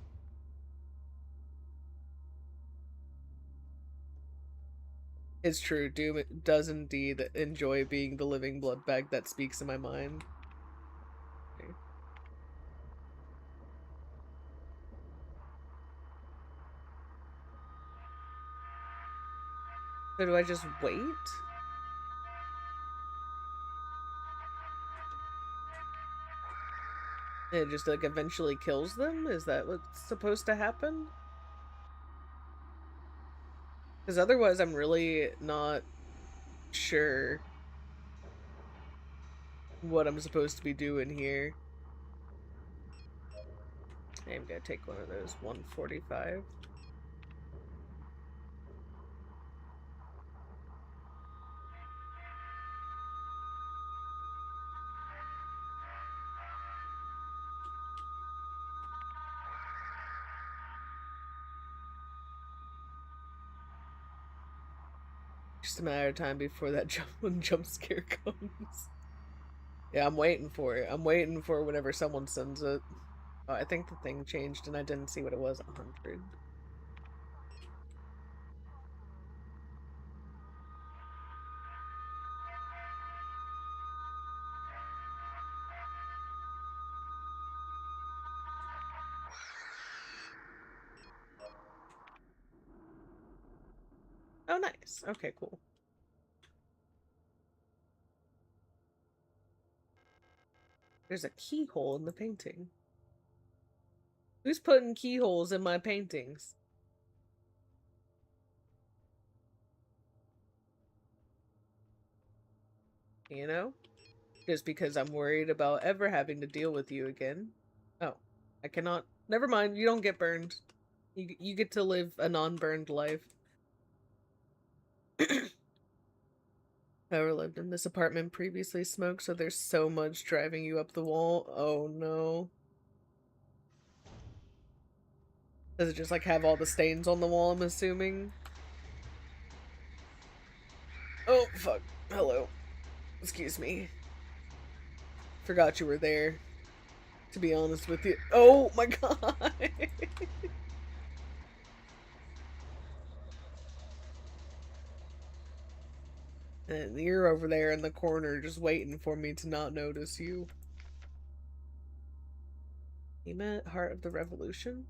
Speaker 1: It's true, Doom does indeed enjoy being the living blood bag that speaks in my mind. Okay. So do I just wait? And it just, like, eventually kills them? Is that what's supposed to happen? Because otherwise I'm really not sure what I'm supposed to be doing here. I'm gonna take one of those 145. Just a matter of time before that jump scare comes. Yeah, I'm waiting for it. I'm waiting for whenever someone sends it. Oh, I think the thing changed and I didn't see what it was. 100. Oh, nice. Okay, cool. There's a keyhole in the painting. Who's putting keyholes in my paintings? You know? Just because I'm worried about ever having to deal with you again. Oh, I cannot. Never mind, you don't get burned. You get to live a non-burned life. Whoever lived in this apartment previously smoked, so there's so much driving you up the wall. Oh no. Does it just, like, have all the stains on the wall, I'm assuming? Oh, fuck. Hello. Excuse me. Forgot you were there. To be honest with you. Oh my god! And you're over there in the corner just waiting for me to not notice you. You met Heart of the Revolution?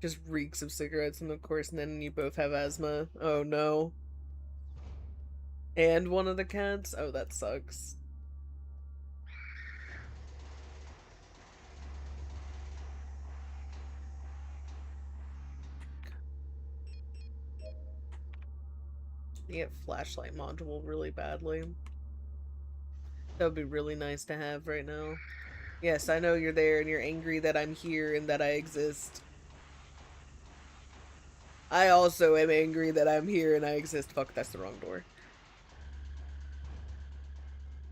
Speaker 1: Just reeks of cigarettes, and of course then you both have asthma. Oh no. And one of the cats? Oh, that sucks. You get flashlight module really badly. That would be really nice to have right now. Yes, I know you're there and you're angry that I'm here and that I exist. I also am angry that I'm here and I exist. Fuck, that's the wrong door.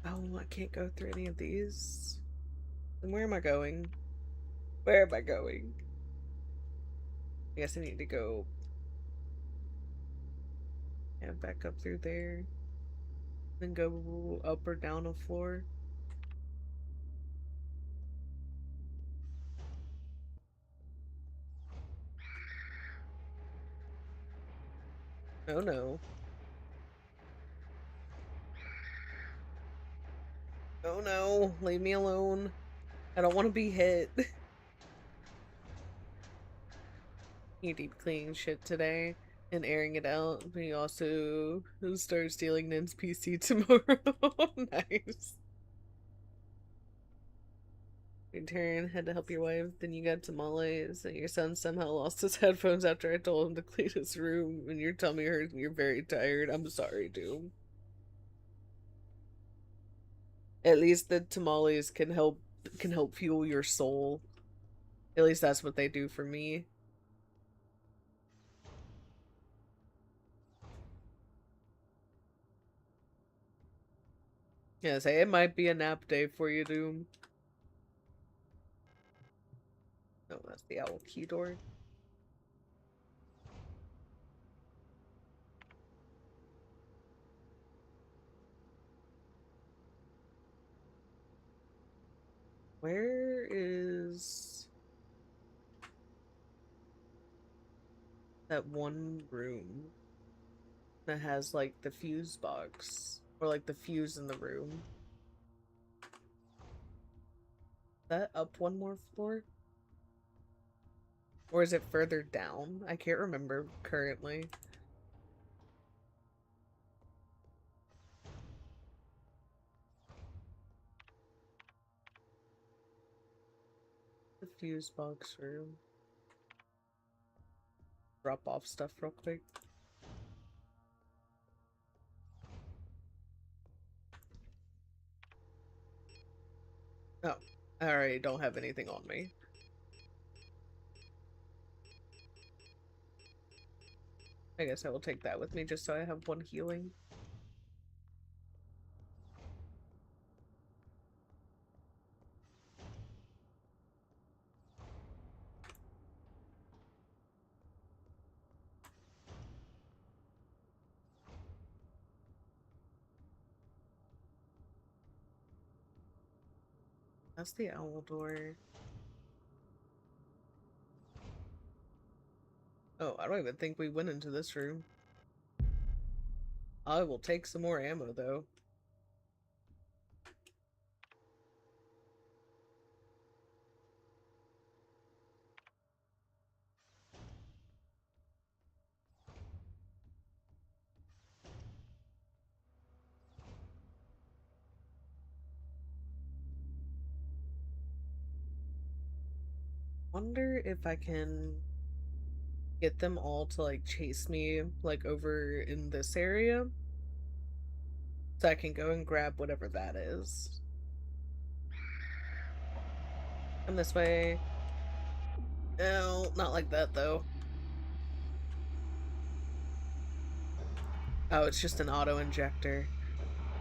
Speaker 1: Oh, I can't go through any of these. Then where am I going? Where am I going? I guess I need to go and back up through there. Then go up or down a floor. Oh no. Oh no, leave me alone. I don't want to be hit. You deep cleaning shit today and airing it out, but you also start stealing Nin's PC tomorrow. Nice. Your turn, had to help your wife, then you got tamales, and your son somehow lost his headphones after I told him to clean his room, and your tummy hurts and you're very tired. I'm sorry, Doom. At least the tamales can help fuel your soul. At least that's what they do for me. Yeah, say it might be a nap day for you, Doom. No, that's the owl key door. Where is that one room that has like the fuse box? Or like the fuse in the room? That up one more floor? Or is it further down? I can't remember currently. The fuse box room. Drop off stuff real quick. Oh, I already don't have anything on me. I guess I will take that with me just so I have one healing. That's the owl door. Oh, I don't even think we went into this room. I will take some more ammo though. Wonder if I can get them all to like chase me like over in this area so I can go and grab whatever that is. Come this way. No, not like that though. Oh, it's just an auto injector.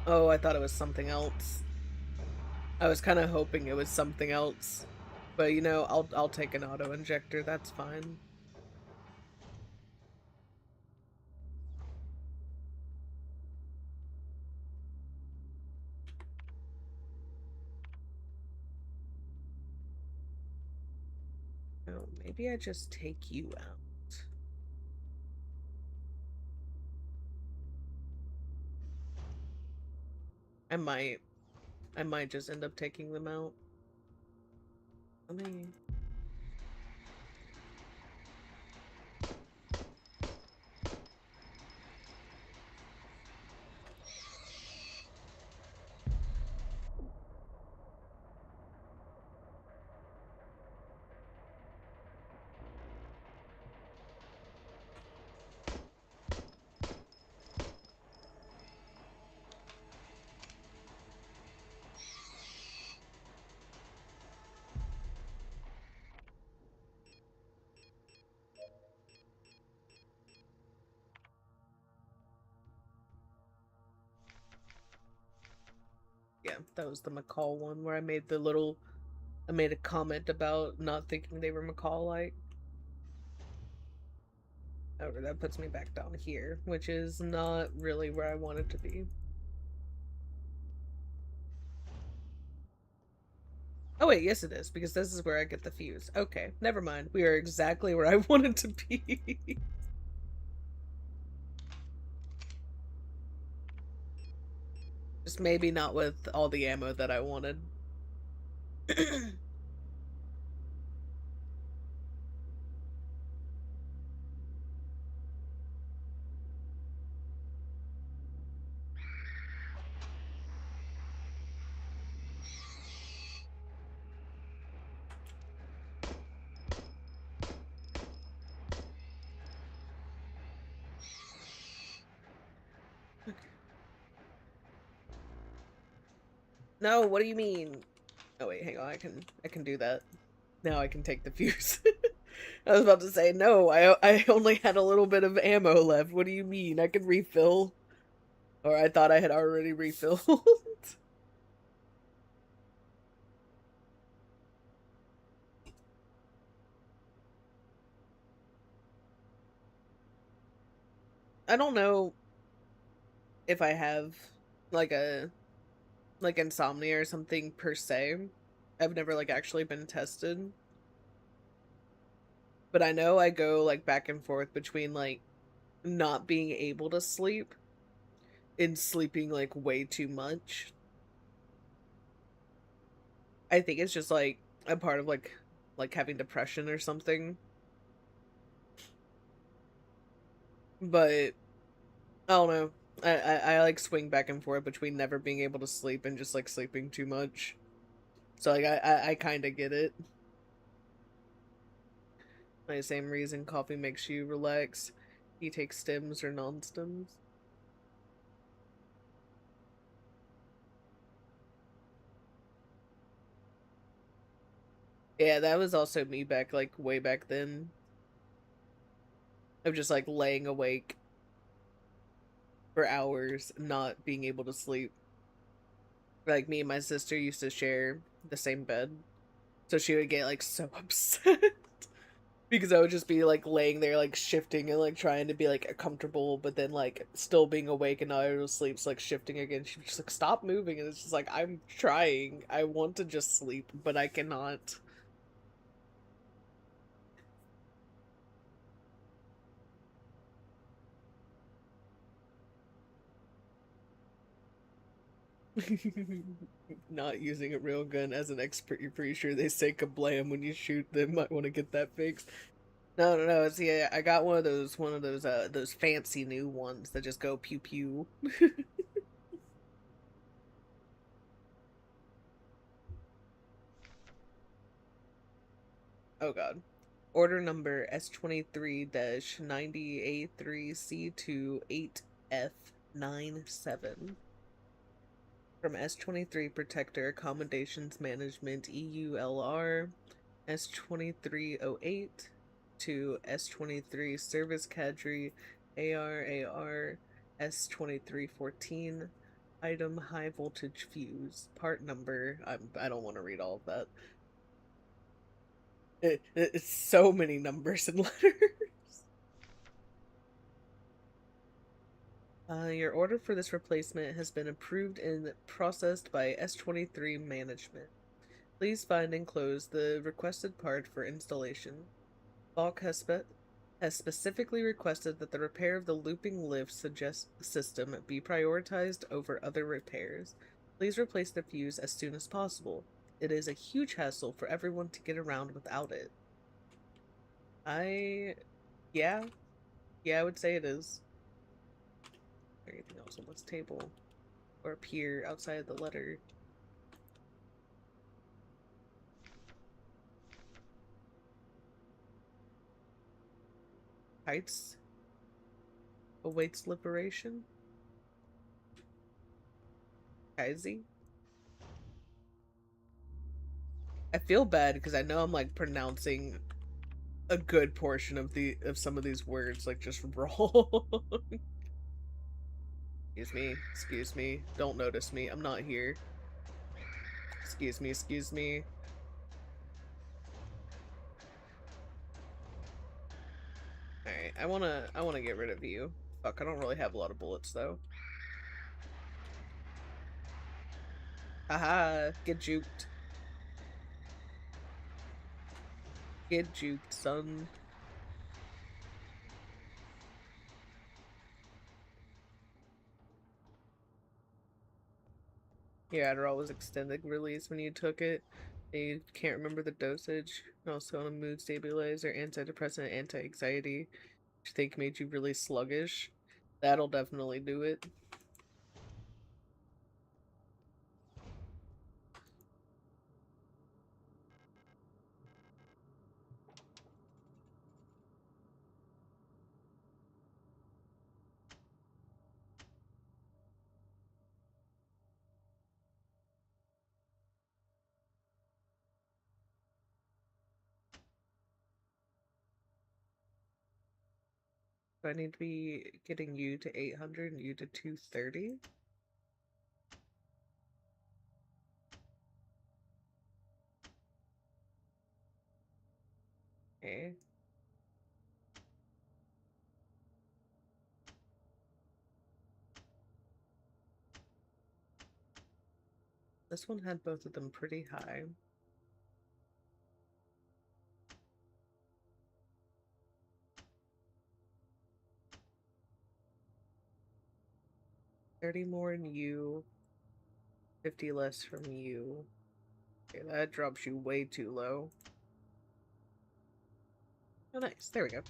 Speaker 1: Oh, I thought it was something else. I was kind of hoping it was something else. But you know, I'll take an auto injector. That's fine. Oh, maybe I just take you out. I might. I might just end up taking them out. Let me. that was the McCall one where I made a comment about not thinking they were McCall-like. Oh, that puts me back down here, which is not really where I wanted to be. Oh wait, yes it is, because this is where I get the fuse. Okay, never mind. We are exactly where I wanted to be. Just maybe not with all the ammo that I wanted. No, what do you mean? Oh wait, hang on, I can do that. Now I can take the fuse. I was about to say, no, I only had a little bit of ammo left. What do you mean? I can refill. Or I thought I had already refilled. I don't know if I have like insomnia or something per se. I've never like actually been tested. But I know I go like back and forth between like not being able to sleep and sleeping like way too much. I think it's just like a part of like having depression or something. But I don't know. I like swing back and forth between never being able to sleep and just like sleeping too much. So like I kind of get it. Like the same reason coffee makes you relax. You take stems or non-stems. Yeah, that was also me back like way back then. Of just like laying awake for hours, not being able to sleep. Like me and my sister used to share the same bed. So she would get like so upset because I would just be like laying there like shifting and like trying to be like comfortable, but then like still being awake and not able to sleep, so like shifting again. She was just like, stop moving, and it's just like, I'm trying. I want to just sleep, but I cannot. Not using a real gun. As an expert, you're pretty sure they say kablam when you shoot them. Might want to get that fixed. No, no, no. It's, yeah, I got those fancy new ones that just go pew pew. Oh god. Order number S23-90A3C28F97 from S23 Protector Accommodations Management EULR S2308 to S23 Service Cadre ARAR S2314 item high voltage fuse part number. I don't want to read all of that. It's so many numbers and letters. Your order for this replacement has been approved and processed by S23 management. Please find enclosed the requested part for installation. Falk has specifically requested that the repair of the looping lift system be prioritized over other repairs. Please replace the fuse as soon as possible. It is a huge hassle for everyone to get around without it. Yeah, I would say it is. Anything else on this table? Or up here, outside of the letter? Heights awaits liberation? Kaisi? I feel bad because I know I'm like pronouncing a good portion of some of these words like just wrong. Excuse me, don't notice me. I'm not here. Excuse me, excuse me. Alright, I wanna get rid of you. Fuck, I don't really have a lot of bullets though. Haha, get juked. Get juked, son. Your Adderall was extended release when you took it. You can't remember the dosage. Also on a mood stabilizer, antidepressant, anti-anxiety, which I think made you really sluggish. That'll definitely do it. Do I need to be getting you to 800 and you to 230? Okay. This one had both of them pretty high. $30 more in you, 50 less from you. Okay, that drops you way too low. Oh, nice. There we go.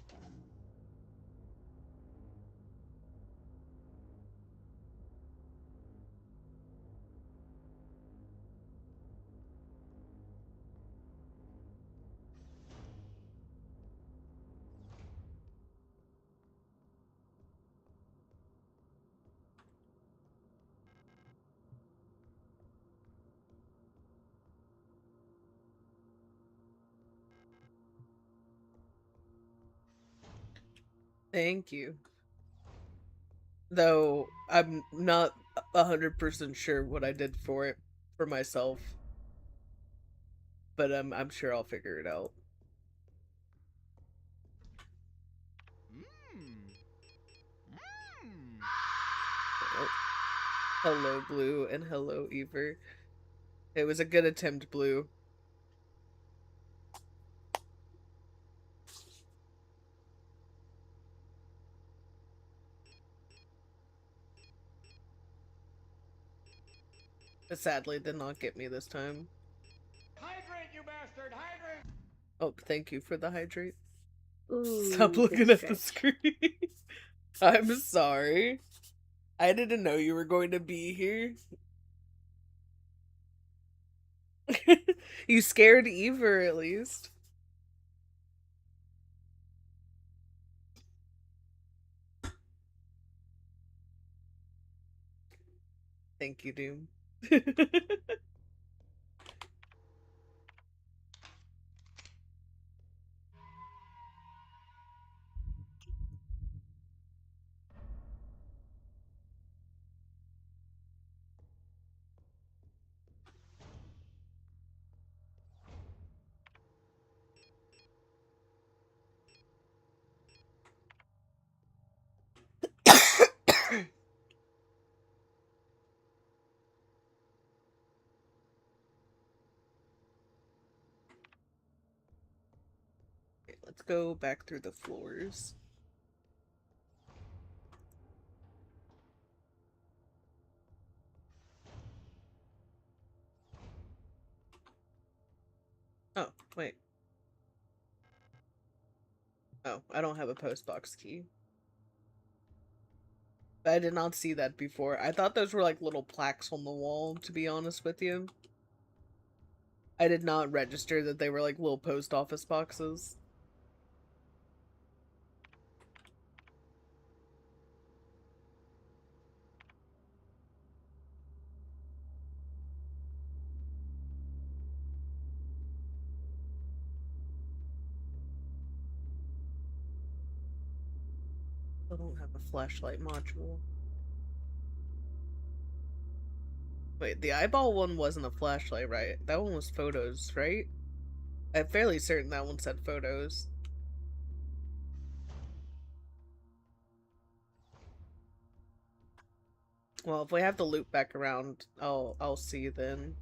Speaker 1: Thank you. Though I'm not 100% sure what I did for it for myself, but I'm sure I'll figure it out. Oh. Hello, Blue, and hello, Ever. It was a good attempt, Blue. But sadly did not get me this time.
Speaker 2: Hydrate, you bastard! Hydrate!
Speaker 1: Oh, thank you for the hydrate.
Speaker 3: Ooh,
Speaker 1: Stop looking
Speaker 3: good
Speaker 1: at the screen. I'm sorry. I didn't know you were going to be here. You scared Ever, at least. Thank you, Doom. Okay, let's go back through the floors. Oh, wait. Oh, I don't have a postbox key. But I did not see that before. I thought those were like little plaques on the wall, to be honest with you. I did not register that they were like little post office boxes. I don't have a flashlight module. Wait, the eyeball one wasn't a flashlight, right? That one was photos, right? I'm fairly certain that one said photos. Well, if we have to loop back around, I'll see then.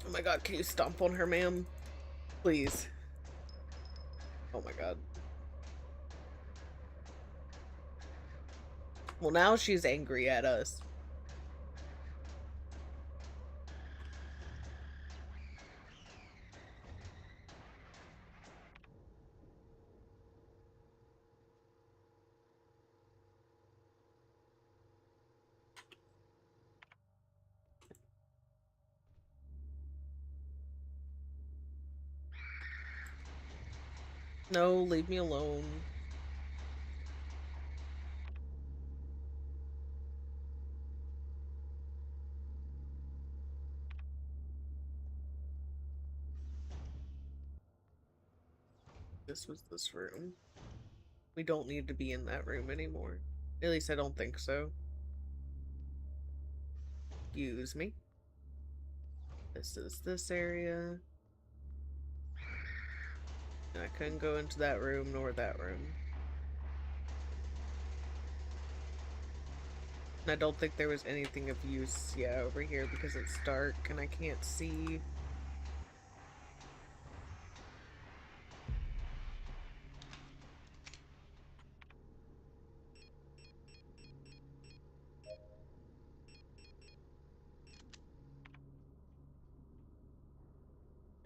Speaker 1: Oh my god, can you stomp on her, ma'am? Please. Oh my god. Well, now she's angry at us. No, leave me alone. This was this room. We don't need to be in that room anymore. At least I don't think so. Excuse me. This is this area. And I couldn't go into that room nor that room. And I don't think there was anything of use, yeah, over here because it's dark and I can't see.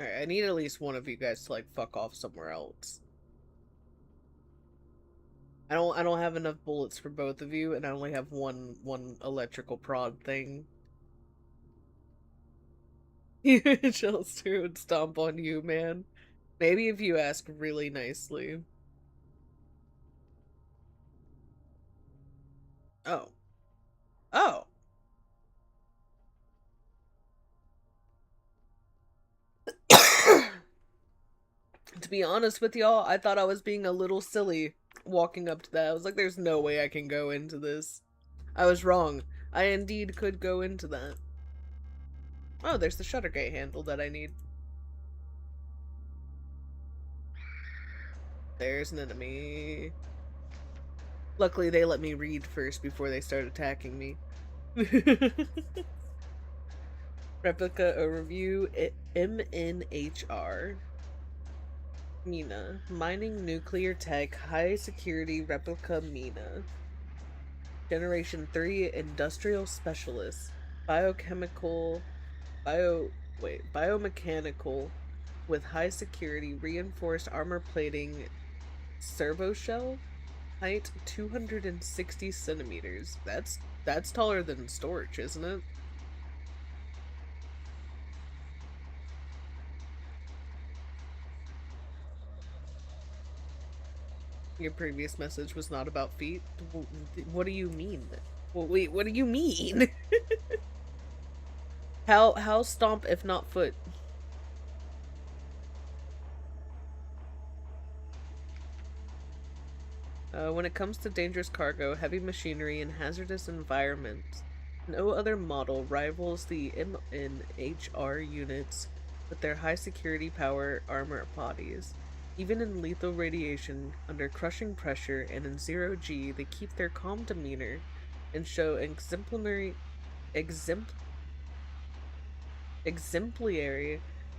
Speaker 1: Alright, I need at least one of you guys to like fuck off somewhere else. I don't have enough bullets for both of you, and I only have one electrical prod thing. Chills too and stomp on you, man. Maybe if you ask really nicely. Oh. Oh. To be honest with y'all, I thought I was being a little silly walking up to that. I was like, there's no way I can go into this. I was wrong. I indeed could go into that. Oh, there's the shutter gate handle that I need. There's an enemy. Luckily, they let me read first before they start attacking me. Replica overview, MNHR. Mina. Mining nuclear tech, high security replica Mina. Generation 3 industrial specialist. Biomechanical with high security reinforced armor plating servo shell. Height 260 centimeters. That's taller than Storch, isn't it? Your previous message was not about feet? What do you mean? Well, wait, what do you mean? How stomp if not foot? When it comes to dangerous cargo, heavy machinery, and hazardous environments, no other model rivals the MNHR units with their high security power armor bodies. Even in lethal radiation, under crushing pressure, and in zero-G, they keep their calm demeanor and show exemplary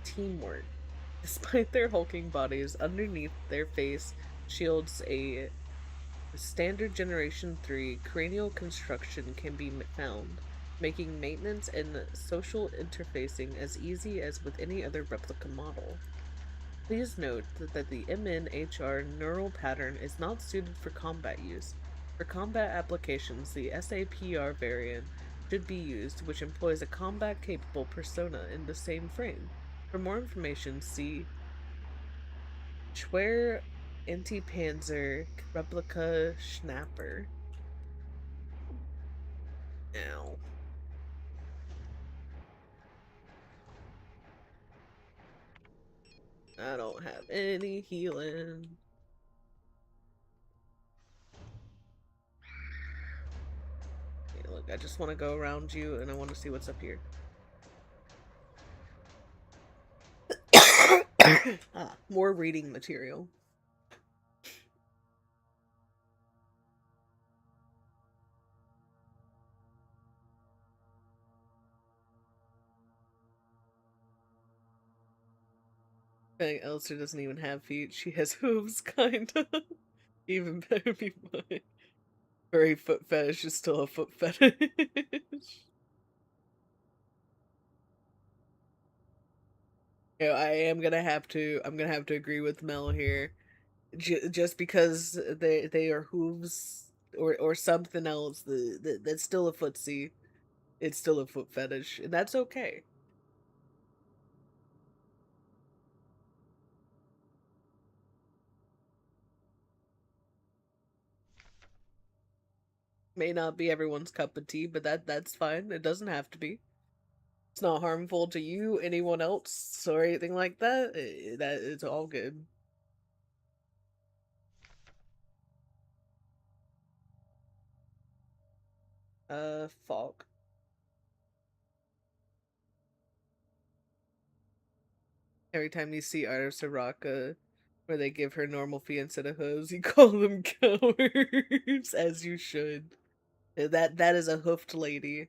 Speaker 1: teamwork. Despite their hulking bodies, underneath their face shields a standard Generation 3 cranial construction can be found. making maintenance and social interfacing as easy as with any other replica model. Please note that the MNHR neural pattern is not suited for combat use. For combat applications, the SAPR variant should be used, which employs a combat-capable persona in the same frame. For more information, see Schwer Anti-Panzer Replica Schnapper. Ow. I don't have any healing. Hey, look, I just want to go around you and I want to see what's up here. More reading material. I think Elster doesn't even have feet. She has hooves, kinda. Even better be mine. Her foot fetish is still a foot fetish. You know, I'm gonna have to agree with Mel here. Just because they are hooves or something else, that's still a footsie. It's still a foot fetish, and that's okay. May not be everyone's cup of tea, but that's fine. It doesn't have to be. It's not harmful to you, anyone else, or anything like that. That it's all good. Fog. Every time you see Art of Soraka, where they give her normal fee instead of hooves, you call them cowards, as you should. That is a hoofed lady.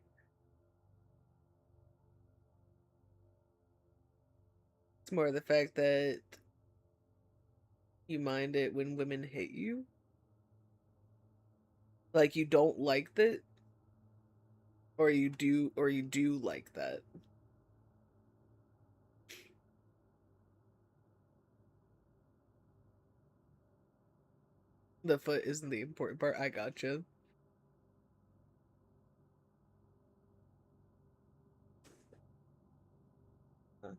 Speaker 1: It's more the fact that you mind it when women hit you. Like you don't like that, or you do like that. The foot isn't the important part. I gotcha. Huh.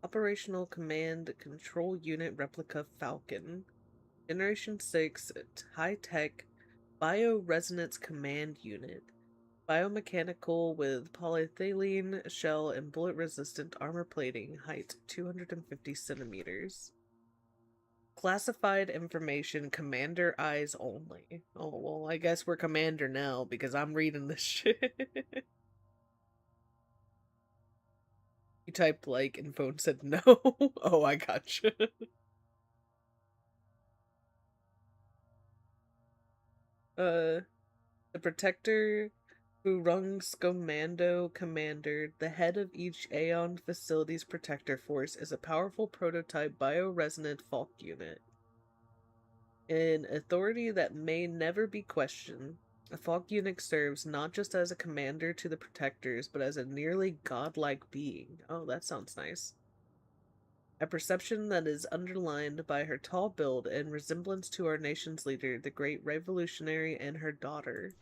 Speaker 1: Operational Command Control Unit Replica Falcon. Generation 6 high-tech bioresonance command unit. Biomechanical with polyethylene shell and bullet-resistant armor plating. Height 250 centimeters. Classified information, commander eyes only. Oh, well, I guess we're commander now because I'm reading this shit. You typed like and phone said no. Oh, I gotcha. The protector Urungskomando commander, the head of each Aeon facility's protector force, is a powerful prototype bioresonant Falk unit. An authority that may never be questioned, a Falk unit serves not just as a commander to the protectors, but as a nearly godlike being. Oh, that sounds nice. A perception that is underlined by her tall build and resemblance to our nation's leader, the great revolutionary, and her daughter.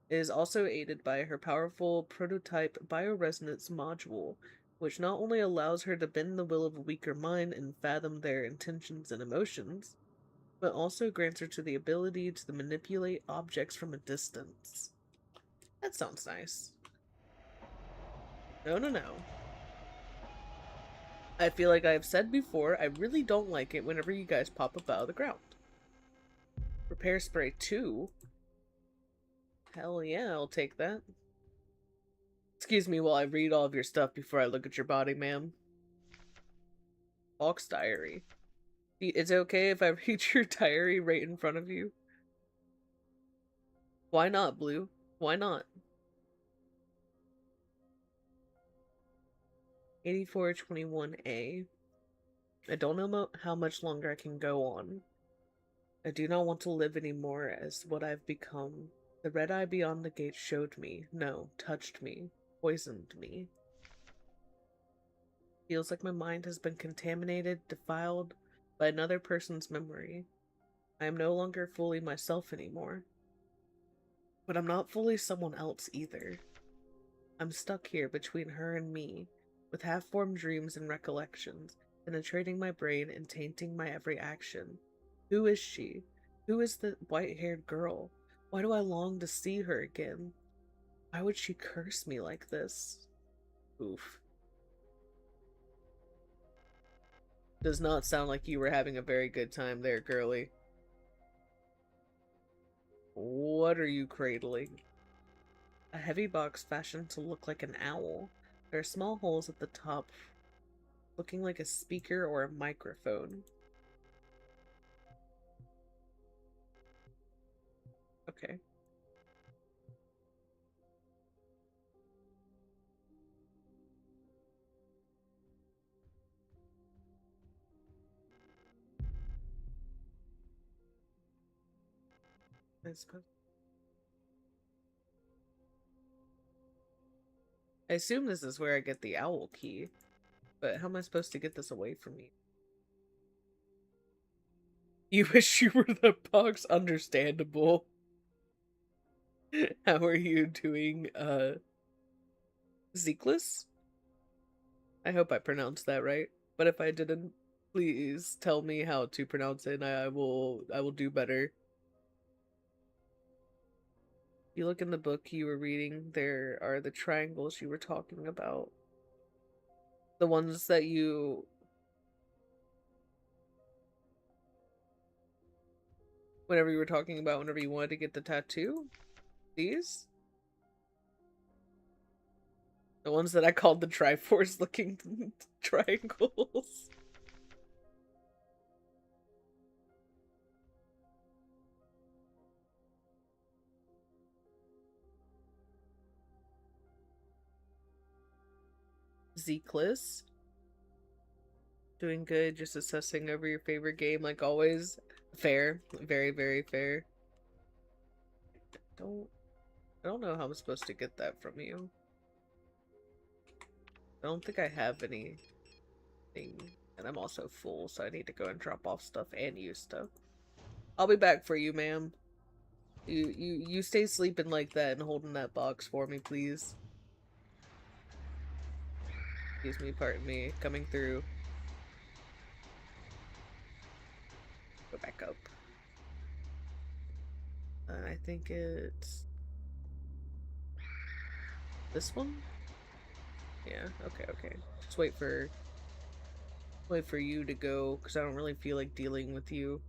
Speaker 1: It is also aided by her powerful prototype bioresonance module, which not only allows her to bend the will of a weaker mind and fathom their intentions and emotions, but also grants her the ability to manipulate objects from a distance. That sounds nice. No, no, no. I feel like I have said before, I really don't like it whenever you guys pop up out of the ground. Repair spray 2? Hell yeah, I'll take that. Excuse me while I read all of your stuff before I look at your body, ma'am. Hawk's diary. Is it okay if I read your diary right in front of you? Why not, Blue? Why not? 8421A. I don't know how much longer I can go on. I do not want to live anymore as what I've become. The red eye beyond the gate showed me, no, touched me, poisoned me. Feels like my mind has been contaminated, defiled by another person's memory. I am no longer fully myself anymore. But I'm not fully someone else either. I'm stuck here between her and me, with half-formed dreams and recollections, penetrating my brain and tainting my every action. Who is she? Who is the white-haired girl? Why do I long to see her again? Why would she curse me like this? Oof. Does not sound like you were having a very good time there, girly. What are you cradling? A heavy box fashioned to look like an owl. There are small holes at the top, looking like a speaker or a microphone. Okay. I suppose. I assume this is where I get the owl key, but how am I supposed to get this away from you? You wish you were the box. Understandable. How are you doing, SIGNALIS? I hope I pronounced that right. But if I didn't, please tell me how to pronounce it and I will do better. You look in the book you were reading, there are the triangles you were talking about. The ones that you... Whenever you were talking about whenever you wanted to get the tattoo? These? The ones that I called the Triforce looking triangles. SIGNALIS. Doing good, just assessing over your favorite game like always. Fair. Very, very fair. I don't know how I'm supposed to get that from you. I don't think I have anything. And I'm also full, so I need to go and drop off stuff and use stuff. I'll be back for you, ma'am. You stay sleeping like that and holding that box for me, please. Excuse me, pardon me. Coming through. Go back up. I think it's... this one? Yeah, okay. Just wait for you to go, because I don't really feel like dealing with you.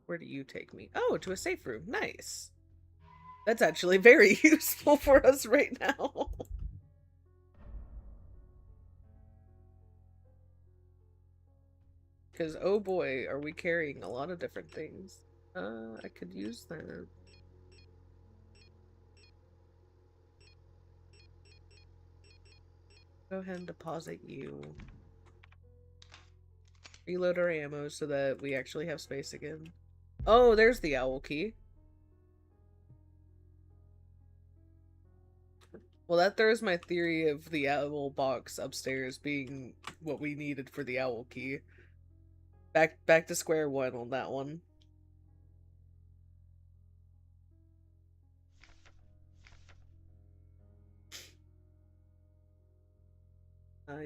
Speaker 1: Where do you take me? Oh, to a safe room. Nice. That's actually very useful for us right now. Because, oh boy, are we carrying a lot of different things. I could use that. Go ahead and deposit you. Reload our ammo so that we actually have space again. Oh, there's the owl key. Well, that throws my theory of the owl box upstairs being what we needed for the owl key. Back to square one on that one.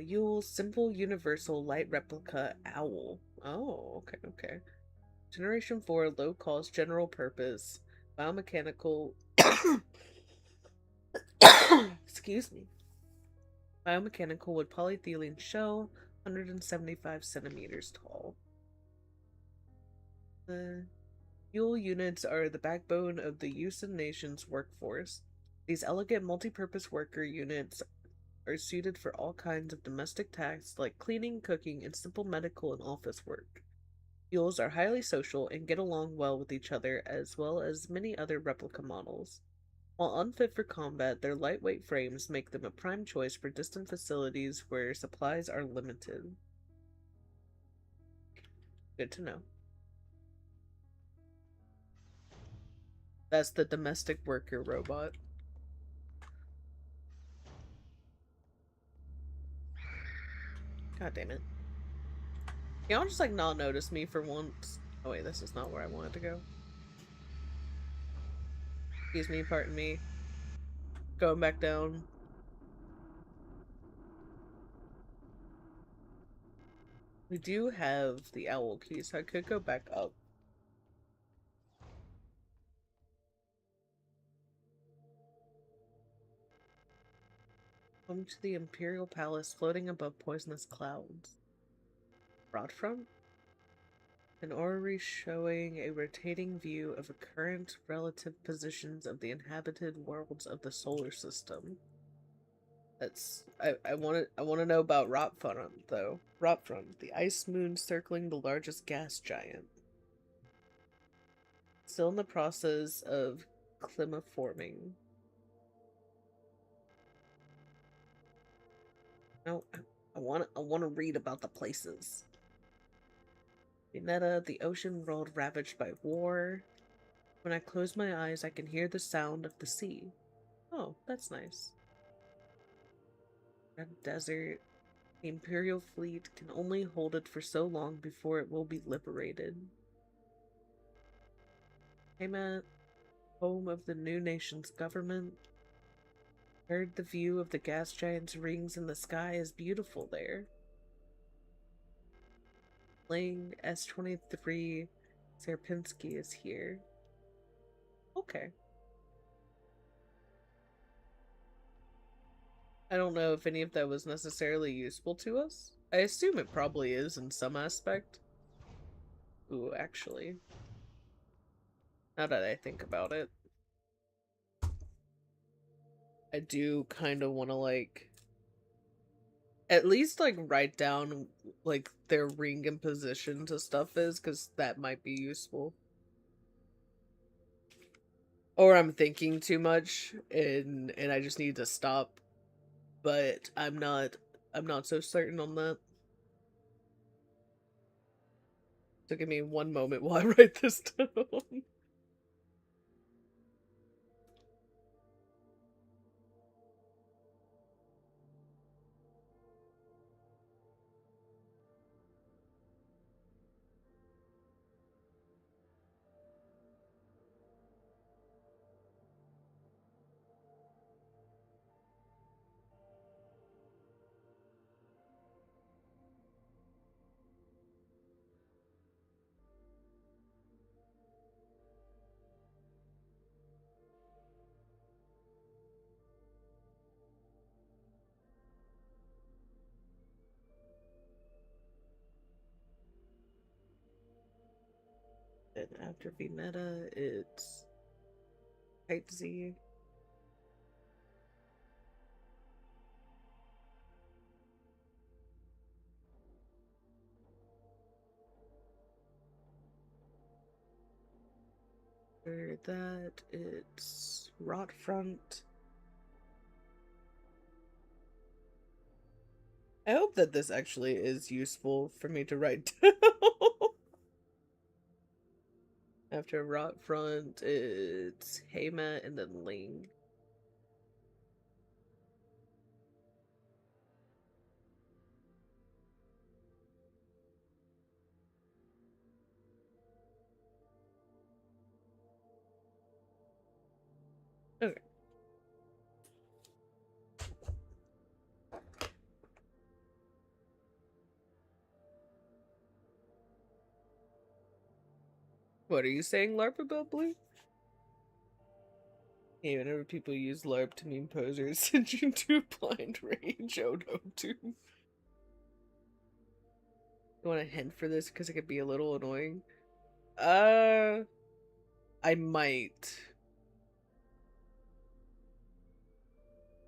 Speaker 1: Yule Simple Universal Light Replica Owl. Oh, okay. Generation 4, low cost, general purpose, biomechanical... Excuse me. Biomechanical wood polyethylene shell, 175 centimeters tall. The Yule units are the backbone of the Houston Nation's workforce. These elegant multi-purpose worker units are suited for all kinds of domestic tasks like cleaning, cooking, and simple medical and office work. Yules are highly social and get along well with each other, as well as many other replica models. While unfit for combat, their lightweight frames make them a prime choice for distant facilities where supplies are limited. Good to know. That's the domestic worker robot. God damn it. Y'all just like not notice me for once. Oh wait, this is not where I wanted to go. Excuse me, pardon me. Going back down. We do have the owl key, so I could go back up. Home to the Imperial Palace floating above poisonous clouds. Broadfront? An orrery showing a rotating view of the current relative positions of the inhabited worlds of the solar system. That's I wanna know about Rotfront though. Rotfront, the ice moon circling the largest gas giant. Still in the process of climaforming. No, I wanna read about the places. Vineta, the ocean world ravaged by war. When I close my eyes, I can hear the sound of the sea. Oh, that's nice. Red desert. The Imperial fleet can only hold it for so long before it will be liberated. Heimat, home of the new nation's government. Heard the view of the gas giant's rings in the sky is beautiful there. Ling S-23 Serpinski is here. Okay. I don't know if any of that was necessarily useful to us. I assume it probably is in some aspect. Ooh, actually. Now that I think about it. I do kind of want to, like, at least, like, write down, like, their ring and position to stuff is, because that might be useful. Or I'm thinking too much, and I just need to stop. But I'm not so certain on that. So give me one moment while I write this down. And after Vineta, it's Type Z. After that, it's Rotfront. I hope that this actually is useful for me to write down. After Rotfront, it's Heimat and then Ling. Okay. What are you saying, LARP about Blue? Yeah, whenever people use LARP to mean posers, send you to a blind rage. Oh no, too. You want a hint for this because it could be a little annoying? I might.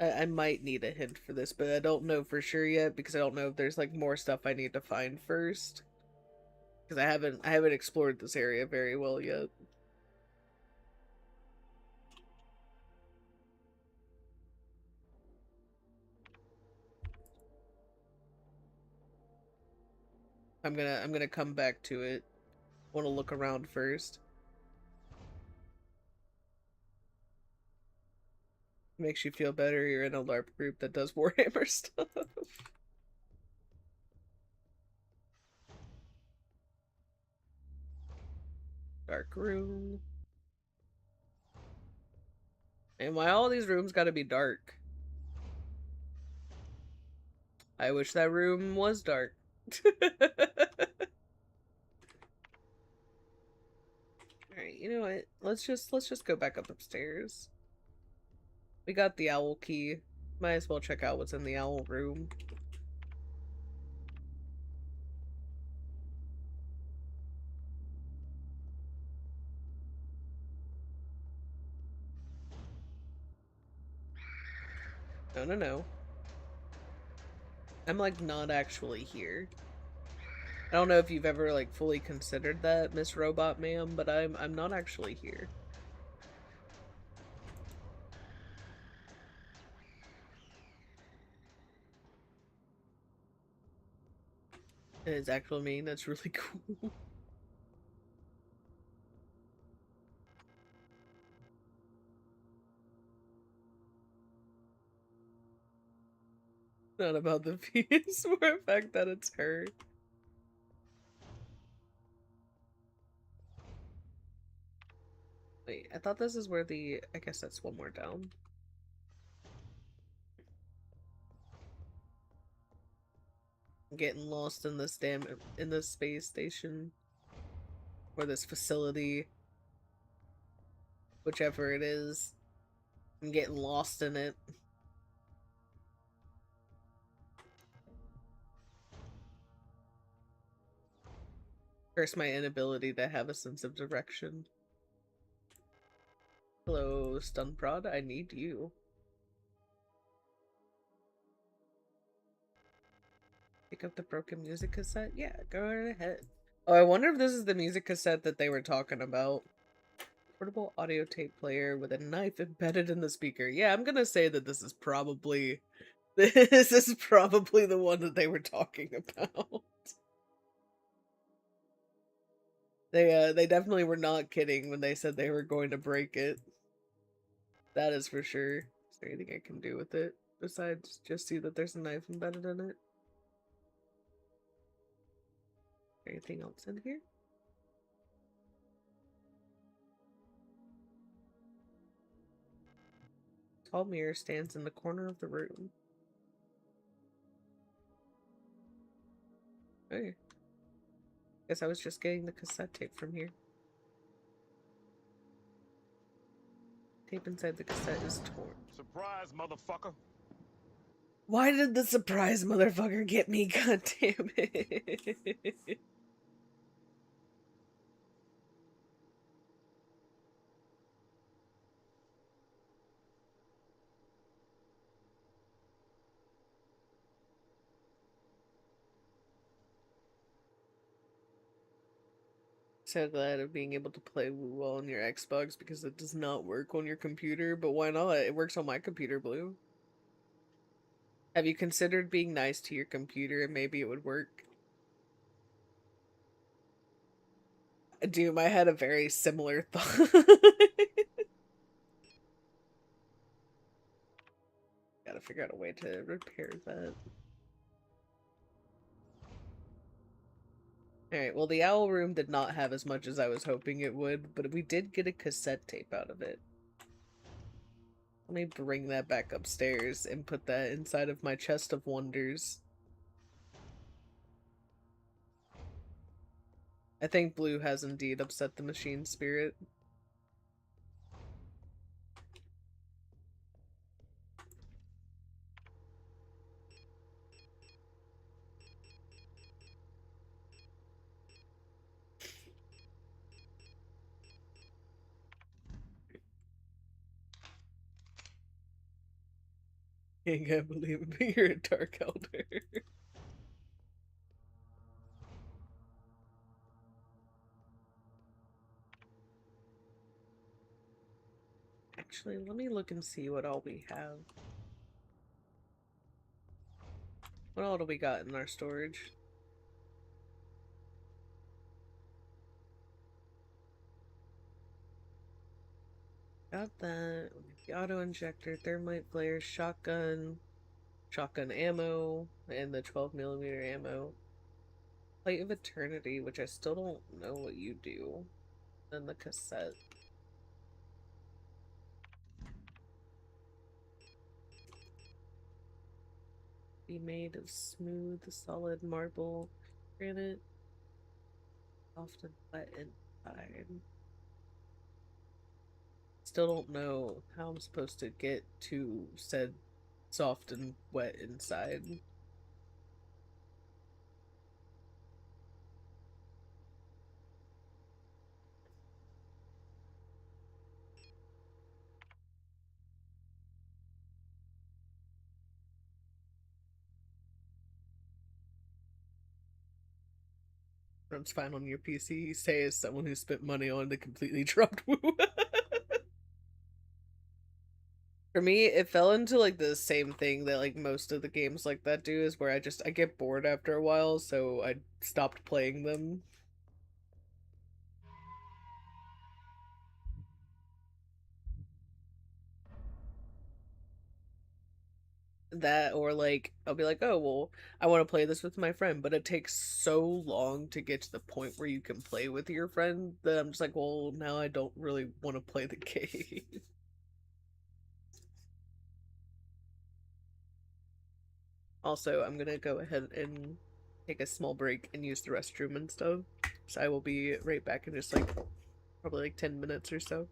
Speaker 1: I might need a hint for this, but I don't know for sure yet because I don't know if there's like more stuff I need to find first. Because I haven't explored this area very well yet. I'm gonna come back to it. Want to look around first. Makes you feel better. You're in a LARP group that does Warhammer stuff. Dark room. And why all these rooms gotta be dark? I wish that room was dark. Alright, you know what? Let's just go back up upstairs. We got the owl key. Might as well check out what's in the owl room. No, no, no. I'm like not actually here. I don't know if you've ever like fully considered that, Miss Robot Ma'am, but I'm not actually here. And his actual name, that's really cool. Not about the piece for a fact that it's her. Wait, I thought this is where the... I guess that's one more down. I'm getting lost in this in this space station. Or this facility. Whichever it is. I'm getting lost in it. Curse my inability to have a sense of direction. Hello, Stun Prod, I need you. Pick up the broken music cassette? Yeah, go right ahead. Oh, I wonder if this is the music cassette that they were talking about. Portable audio tape player with a knife embedded in the speaker. Yeah, I'm gonna say that this is probably... This is probably the one that they were talking about. They definitely were not kidding when they said they were going to break it. That is for sure. Is there anything I can do with it besides just see that there's a knife embedded in it? Anything else in here? Tall mirror stands in the corner of the room. Okay. Guess I was just getting the cassette tape from here. Tape inside the cassette is torn.
Speaker 2: Surprise, motherfucker.
Speaker 1: Why did the surprise motherfucker get me? God damn it. So glad of being able to play Woo well on your Xbox because it does not work on your computer, but why not? It works on my computer, Blue. Have you considered being nice to your computer and maybe it would work? Doom, I had a very similar thought. Gotta figure out a way to repair that. Alright, well the owl room did not have as much as I was hoping it would, but we did get a cassette tape out of it. Let me bring that back upstairs and put that inside of my chest of wonders. I think Blue has indeed upset the machine spirit. I can't believe it, but you're a Dark Elder. Actually, let me look and see what all we have. What all do we got in our storage? Got that. The auto injector, thermite flare, shotgun, shotgun ammo, and the 12mm ammo. Plate of Eternity, which I still don't know what you do. And the cassette. Be made of smooth, solid marble, granite, soft and wet inside. Still don't know how I'm supposed to get to said soft and wet inside. Runs fine on your PC. Say as someone who spent money on the completely dropped Woo. For me, it fell into like the same thing that like most of the games like that do, is where I get bored after a while, so I stopped playing them. That, or like I'll be like, oh well, I want to play this with my friend, but it takes so long to get to the point where you can play with your friend that I'm just like, well, now I don't really want to play the game. Also, I'm gonna go ahead and take a small break and use the restroom and stuff. So I will be right back in just like probably like 10 minutes or so.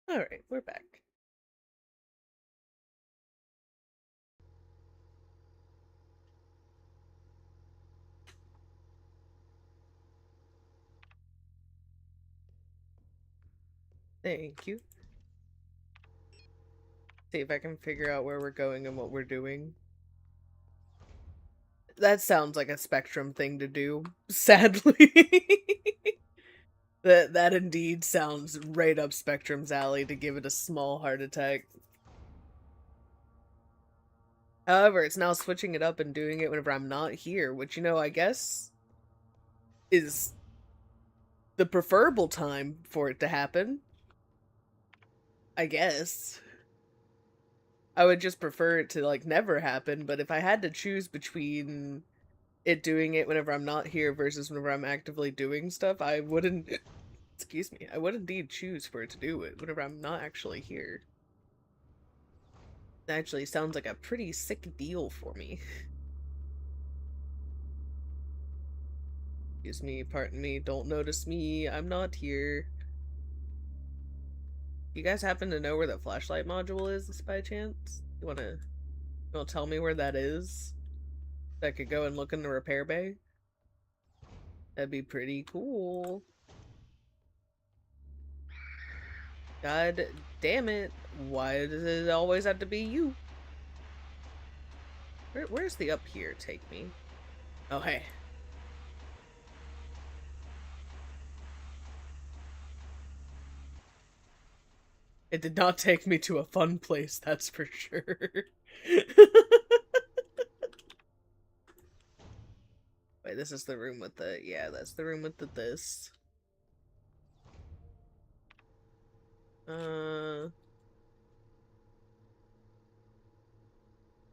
Speaker 1: Alright, we're back. Thank you. See if I can figure out where we're going and what we're doing. That sounds like a Spectrum thing to do, sadly. That indeed sounds right up Spectrum's alley to give it a small heart attack. However, it's now switching it up and doing it whenever I'm not here, which, you know, I guess is the preferable time for it to happen. I guess. I would just prefer it to, like, never happen, but if I had to choose between it doing it whenever I'm not here versus whenever I'm actively doing stuff, I wouldn't, excuse me, I would indeed choose for it to do it whenever I'm not actually here. That actually sounds like a pretty sick deal for me. Excuse me, pardon me, don't notice me, I'm not here. You guys happen to know where the flashlight module is by chance? You wanna tell me where that is? I could go and look in the repair bay? That'd be pretty cool. God damn it. Why does it always have to be you? Where's the up here take me? Oh, hey. It did not take me to a fun place, that's for sure. Wait, this is the room with the... Yeah, that's the room with the this. More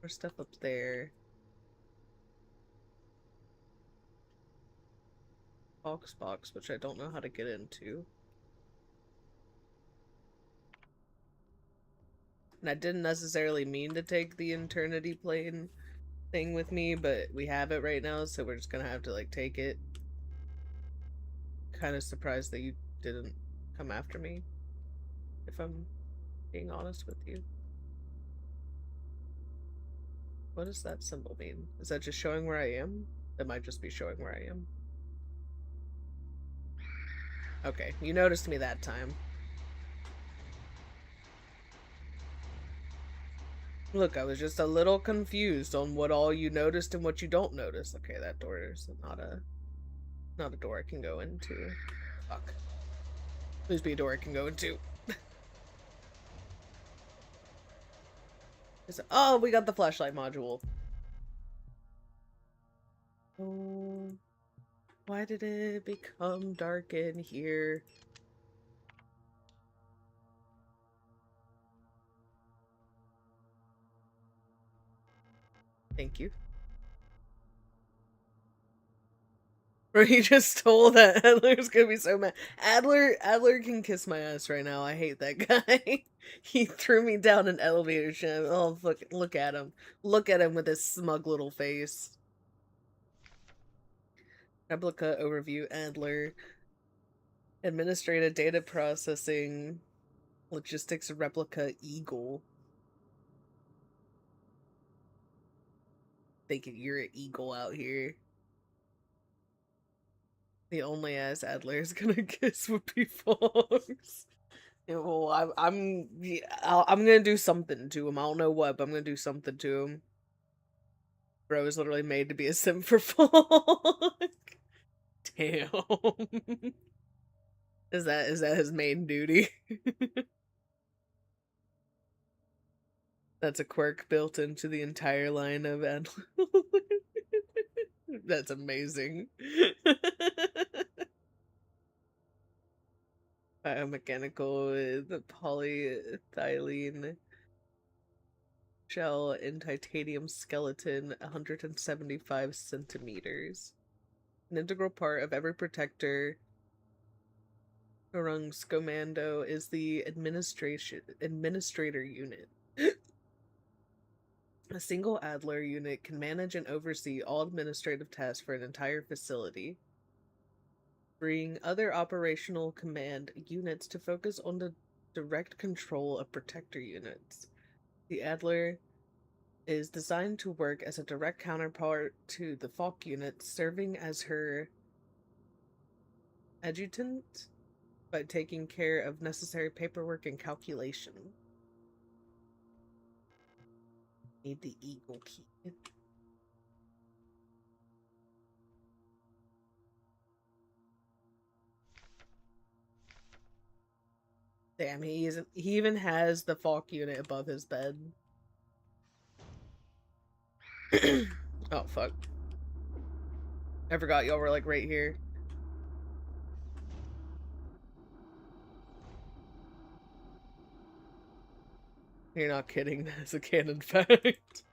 Speaker 1: stuff up there. Box, which I don't know how to get into. And I didn't necessarily mean to take the Eternity Plane thing with me, but we have it right now, so we're just gonna have to, like, take it. Kind of surprised that you didn't come after me, if I'm being honest with you. What does that symbol mean? Is that just showing where I am? That might just be showing where I am. Okay, you noticed me that time. Look, I was just a little confused on what all you noticed and what you don't notice. Okay, that door is not a door I can go into. Fuck. Please be a door I can go into. Oh, we got the flashlight module. Oh, why did it become dark in here? Thank you. Bro, he just told that Adler's gonna be so mad. Adler can kiss my ass right now. I hate that guy. He threw me down an elevator shaft. Oh, look at him. Look at him with his smug little face. Replica overview, Adler. Administrative data processing. Logistics replica, Eagle. Thinking you're an eagle out here. The only ass Adler is gonna kiss would be Fox. Yeah, well, I'm gonna do something to him. I don't know what, but I'm gonna do something to him. Bro is literally made to be a sim for Fox. Damn. Is that his main duty? That's a quirk built into the entire line of Adler. That's amazing. Biomechanical with polyethylene shell and titanium skeleton, 175 centimeters. An integral part of every protector. Orung's commando is the administrator unit. A single Adler unit can manage and oversee all administrative tasks for an entire facility, freeing other operational command units to focus on the direct control of protector units. The Adler is designed to work as a direct counterpart to the Falk unit, serving as her adjutant by taking care of necessary paperwork and calculation. Need the eagle key. Damn, he even has the Falk unit above his bed. Oh fuck. I forgot y'all were like right here. You're not kidding, that's a canon fact.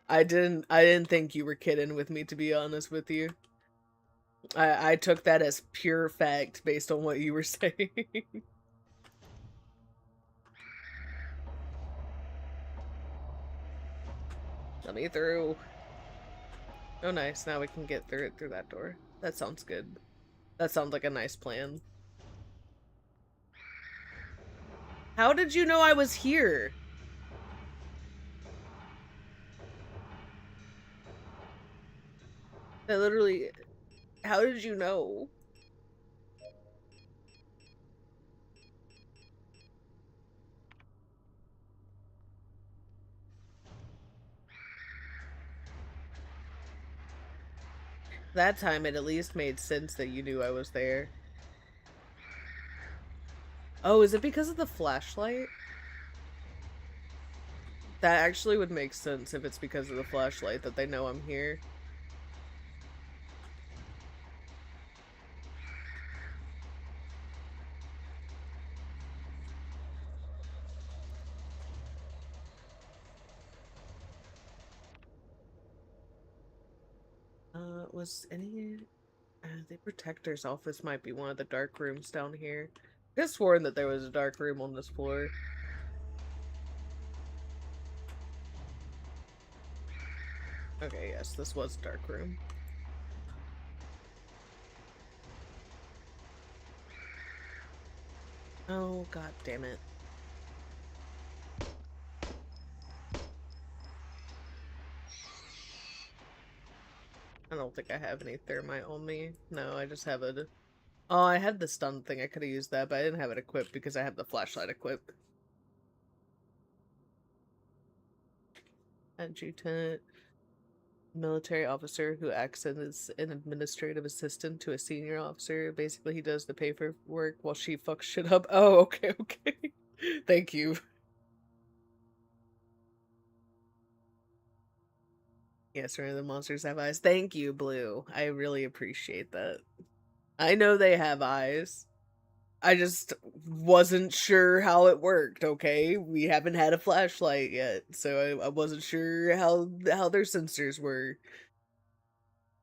Speaker 1: I didn't think you were kidding with me, to be honest with you. I took that as pure fact based on what you were saying. Let me through. Oh nice, now we can get through it through that door. That sounds good. That sounds like a nice plan. How did you know I was here? That literally... How did you know? That time it at least made sense that you knew I was there. Oh, is it because of the flashlight? That actually would make sense if it's because of the flashlight that they know I'm here. Was any... the protector's office might be one of the dark rooms down here. I could have sworn that there was a dark room on this floor. Okay, yes, this was a dark room. Oh, god damn it. I don't think I have any thermite on me. No, I just have a... Oh, I had the stun thing. I could have used that, but I didn't have it equipped because I have the flashlight equipped. Adjutant. Military officer who acts as an administrative assistant to a senior officer. Basically, he does the paperwork while she fucks shit up. Oh, okay, okay. Thank you. Yes, one of the monsters have eyes. Thank you, Blue. I really appreciate that. I know they have eyes. I just wasn't sure how it worked, okay? We haven't had a flashlight yet, so I wasn't sure how their sensors were.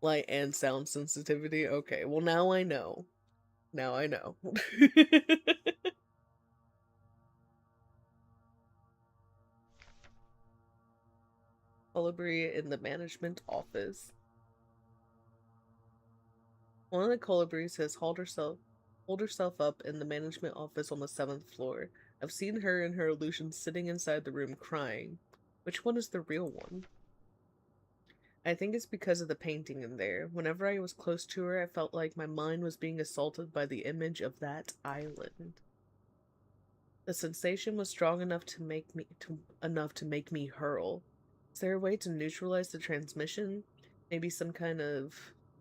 Speaker 1: Light and sound sensitivity. Okay, well now I know. Now I know. Colibri in the management office. One of the colibris has hauled herself up in the management office on the 7th floor. I've seen her and her illusion sitting inside the room crying. Which one is the real one? I think it's because of the painting in there. Whenever I was close to her, I felt like my mind was being assaulted by the image of that island. The sensation was strong enough to make me hurl. Is there a way to neutralize the transmission? Maybe some kind of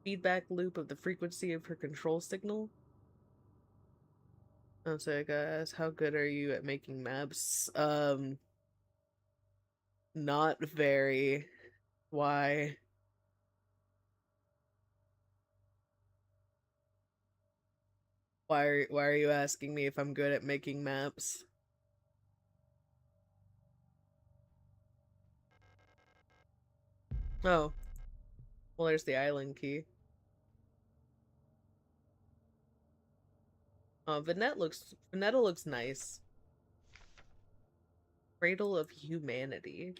Speaker 1: feedback loop of the frequency of her control signal? Oh, so I guess, how good are you at making maps? Not very. Why? Why are you asking me if I'm good at making maps? Oh. Well, there's the island key. Vanetta looks nice. Cradle of Humanity.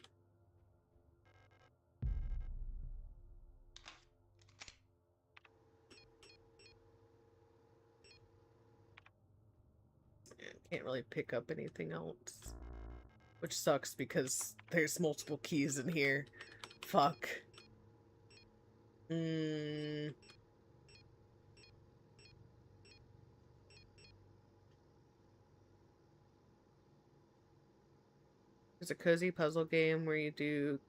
Speaker 1: Can't really pick up anything else. Which sucks because there's multiple keys in here. Fuck. There's a cozy puzzle game where you do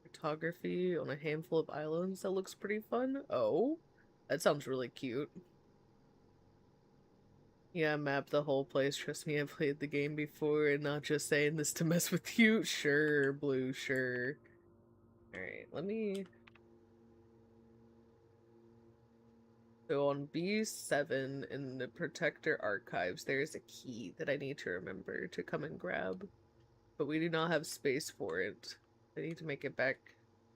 Speaker 1: photography on a handful of islands that looks pretty fun. Oh, that sounds really cute. Yeah, map the whole place. Trust me, I've played the game before and not just saying this to mess with you. Sure, Blue, sure. Alright, let me... So on B7 in the Protector Archives, there's a key that I need to remember to come and grab. But we do not have space for it. I need to make it back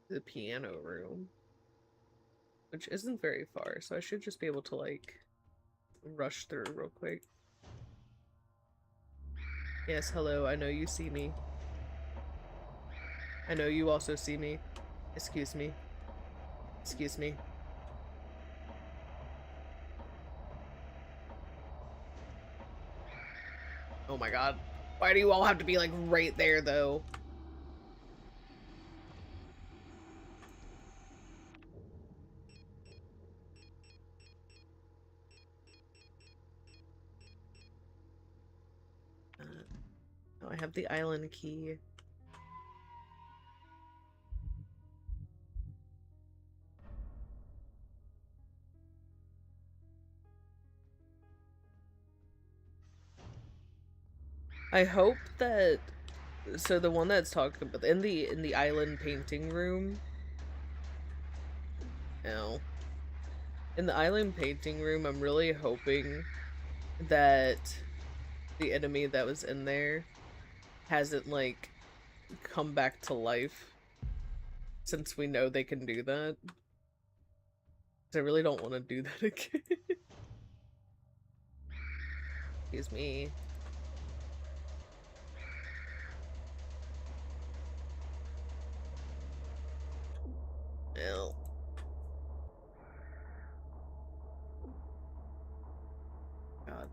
Speaker 1: to the piano room. Which isn't very far, so I should just be able to, like, rush through real quick. Yes, hello, I know you see me. I know you also see me. Excuse me. Excuse me. Oh my god. Why do you all have to be, like, right there, though? Oh, I have the island key. I hope that... So the one that's talking about... In the island painting room... No. In the island painting room, I'm really hoping that the enemy that was in there hasn't, like, come back to life. Since we know they can do that. I really don't want to do that again. Excuse me. Ew. God.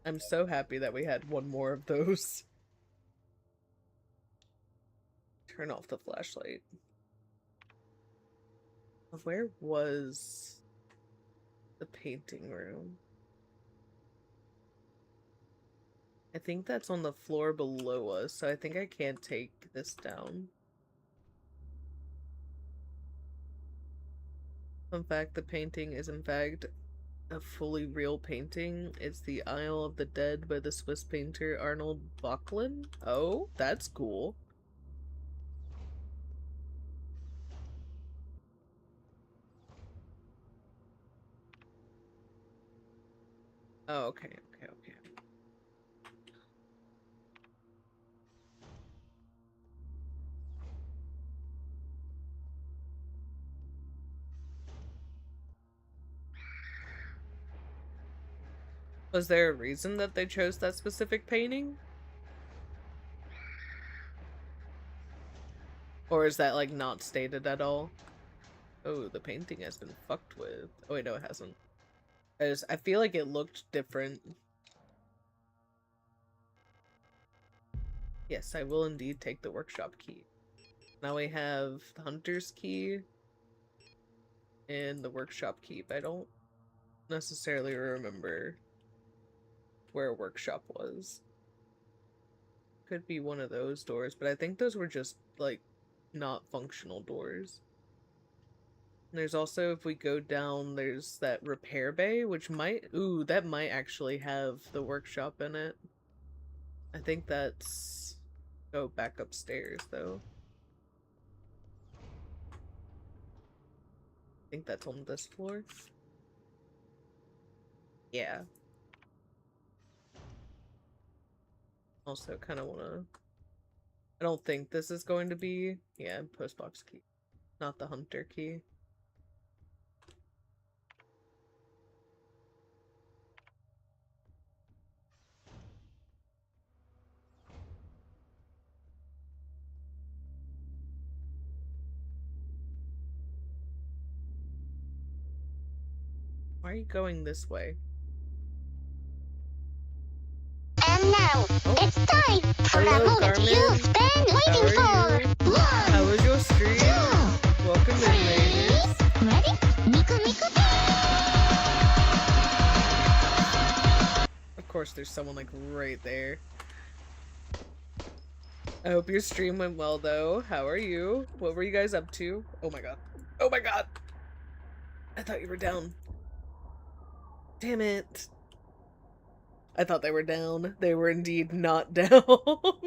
Speaker 1: I'm so happy that we had one more of those. Turn off the flashlight. Where was the painting room? I think that's on the floor below us, so I think I can't take this down. In fact, the painting is in fact a fully real painting. It's the Isle of the Dead by the Swiss painter Arnold Böcklin. Oh, that's cool. Oh, okay. Was there a reason that they chose that specific painting? Or is that, like, not stated at all? Oh, the painting has been fucked with. Oh wait, no it hasn't. I feel like it looked different. Yes, I will indeed take the workshop key. Now we have the hunter's key and the workshop key, but I don't necessarily remember where a workshop was. Could be one of those doors, but I think those were just, like, not functional doors. And there's also, if we go down, there's that repair bay, which might... Ooh, that might actually have the workshop in it. I think that's... Go back upstairs, though. I think that's on this floor. Yeah. Also, kind of want to... I don't think this is going to be... Yeah, postbox key. Not the hunter key. Why are you going this way?
Speaker 3: And now, it's time for
Speaker 1: Hello,
Speaker 3: the moment
Speaker 1: Carmen.
Speaker 3: you've been waiting for.
Speaker 1: How was your stream? Welcome in, ladies.
Speaker 3: Ready? Miku Miku.
Speaker 1: Of course, there's someone like right there. I hope your stream went well, though. How are you? What were you guys up to? Oh my god. Oh my god! I thought you were down. Damn it. I thought they were down. They were indeed not down. You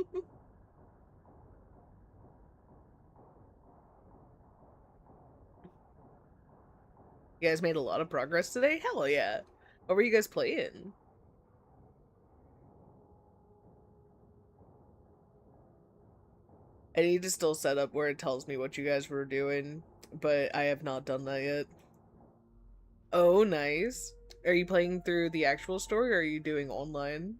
Speaker 1: guys made a lot of progress today? Hell yeah. What were you guys playing? I need to still set up where it tells me what you guys were doing, but I have not done that yet. Oh, nice. Are you playing through the actual story or are you doing online?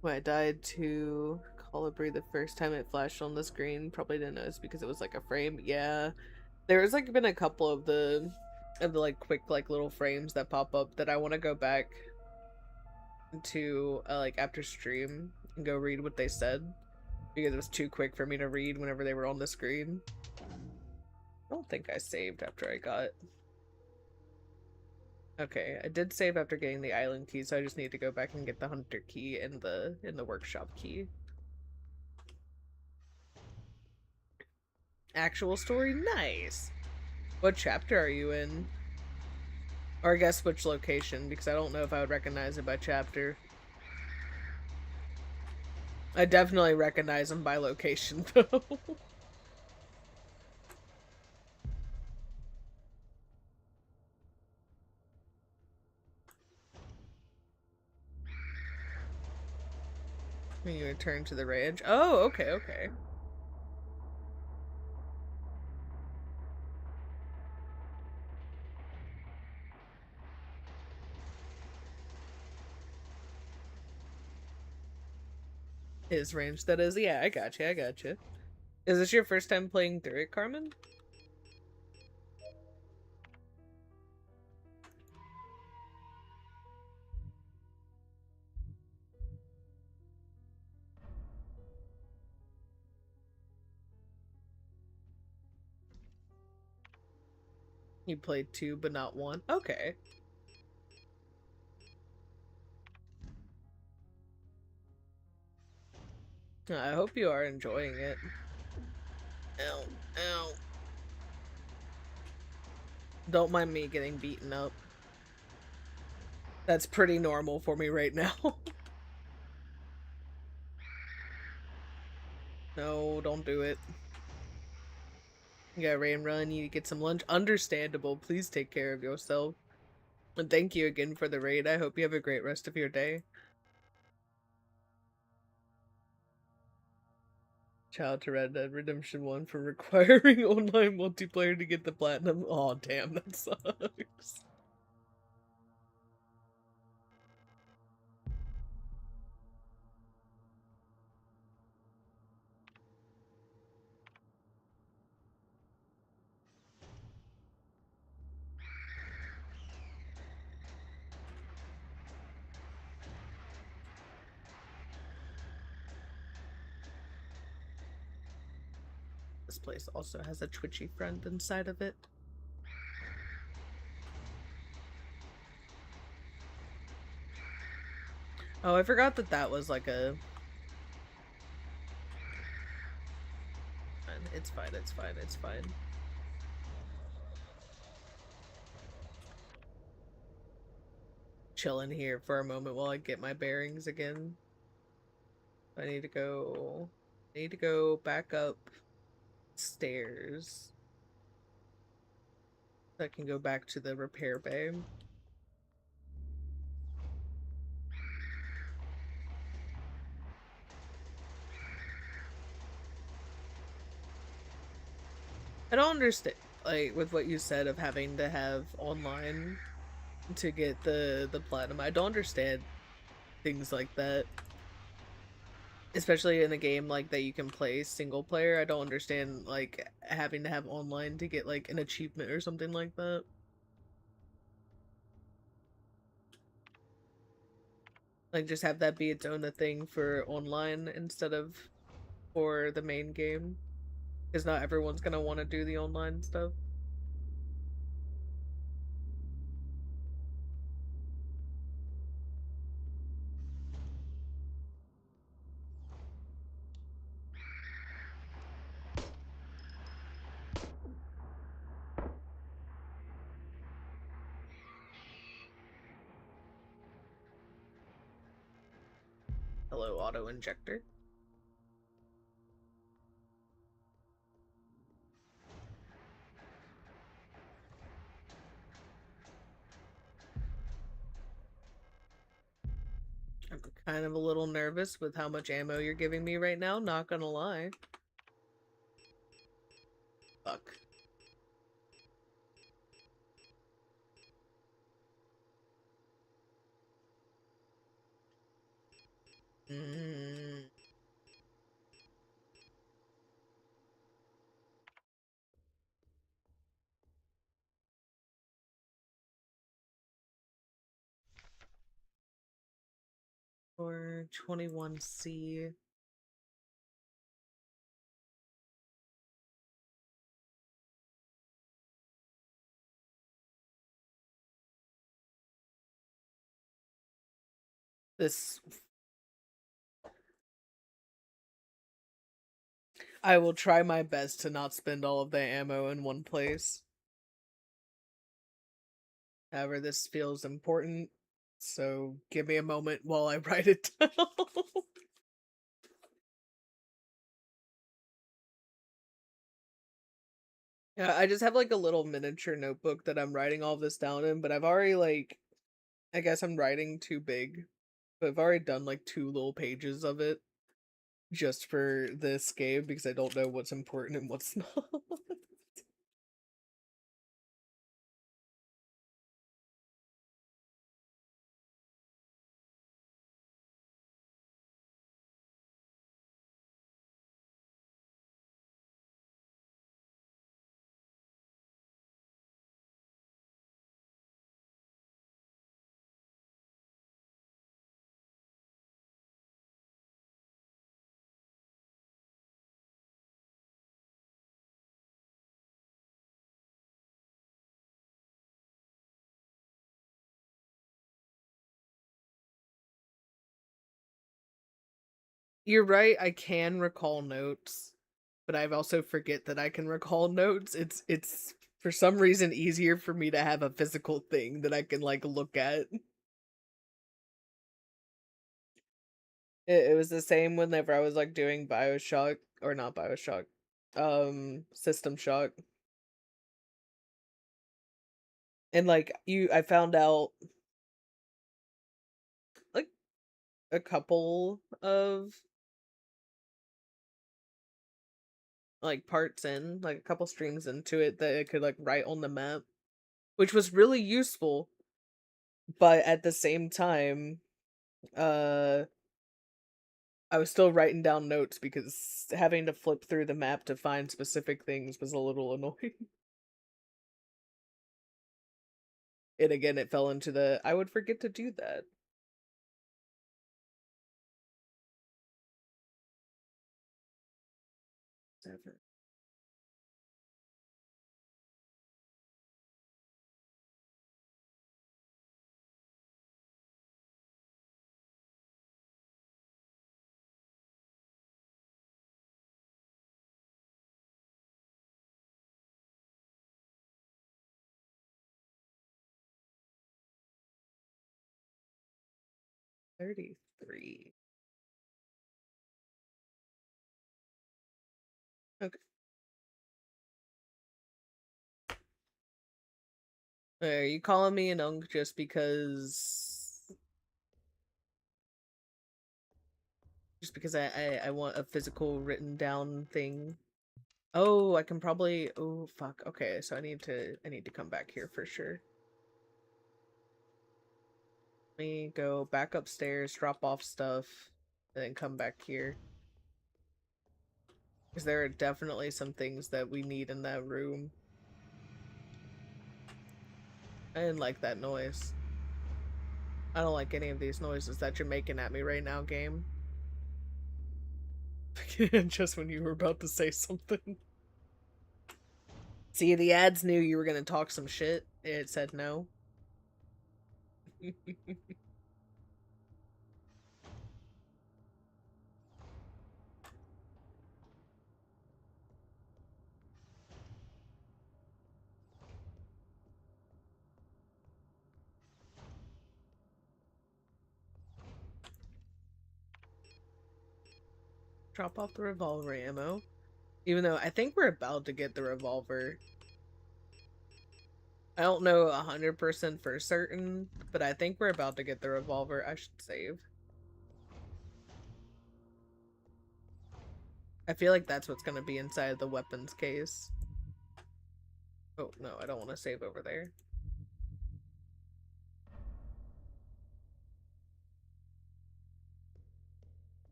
Speaker 1: When I died to Colibri the first time it flashed on the screen, probably didn't notice because it was like a frame. Yeah. There's like been a couple of the like quick like little frames that pop up that I want to go back to like after stream and go read what they said because it was too quick for me to read whenever they were on the screen. I don't think I saved after I got... Okay, I did save after getting the island key, so I just need to go back and get the hunter key and the workshop key. Actual story? Nice! What chapter are you in? Or I guess which location, because I don't know if I would recognize it by chapter. I definitely recognize them by location, though. When you return to the ranch. Oh, okay, okay. His range, that is. Yeah, I gotcha, I gotcha. Is this your first time playing through it, Carmen? You played 2, but not 1? Okay. I hope you are enjoying it. Ow, ow. Don't mind me getting beaten up. That's pretty normal for me right now. No, don't do it. You gotta rain run, you need to get some lunch. Understandable. Please take care of yourself. And thank you again for the raid. I hope you have a great rest of your day. Shout out to Red Dead Redemption 1 for requiring online multiplayer to get the platinum. Aw, damn, that sucks. This place also has a twitchy friend inside of it. Oh, I forgot that that was like a... It's fine, it's fine, it's fine. Chilling here for a moment while I get my bearings again. I need to go back up stairs. So I can go back to the repair bay. I don't understand, like, with what you said of having to have online to get the platinum. I don't understand things like that. Especially in a game like that you can play single player. I don't understand like having to have online to get like an achievement or something like that. Like just have that be its own a thing for online instead of for the main game. Because not everyone's gonna want to do the online stuff. Hello, auto injector. I'm kind of a little nervous with how much ammo you're giving me right now, not gonna lie. Fuck. Mm. Or 21C. This I will try my best to not spend all of the ammo in one place. However, this feels important, so give me a moment while I write it down. Yeah, I just have like a little miniature notebook that I'm writing all this down in, but I've already like I guess I'm writing too big. But I've already done like 2 little pages of it just for this game because I don't know what's important and what's not. You're right, I can recall notes, but I've also forget that I can recall notes. It's for some reason easier for me to have a physical thing that I can like look at. It was the same whenever I was like doing BioShock or not BioShock, System Shock. And like I found out like a couple of like parts in, like a couple streams into it that it could like write on the map, which was really useful. But at the same time, uh I was still writing down notes because having to flip through the map to find specific things was a little annoying. And again, it fell into the I would forget to do that. Seven. $33. Okay. Are you calling me an unk just because I want a physical written down thing? Oh, I can probably oh fuck. Okay, so I need to come back here for sure. Let me go back upstairs, drop off stuff. and then come back here. Because there are definitely some things that we need in that room. I didn't like that noise. I don't like any of these noises that you're making at me right now, game. Just when you were about to say something. See, the ads knew you were gonna talk some shit. It said no. Drop off the revolver ammo. Even though I think we're about to get the revolver. I don't know 100% for certain, but I think we're about to get the revolver. I should save. I feel like that's what's gonna be inside the weapons case. Oh, no, I don't want to save over there.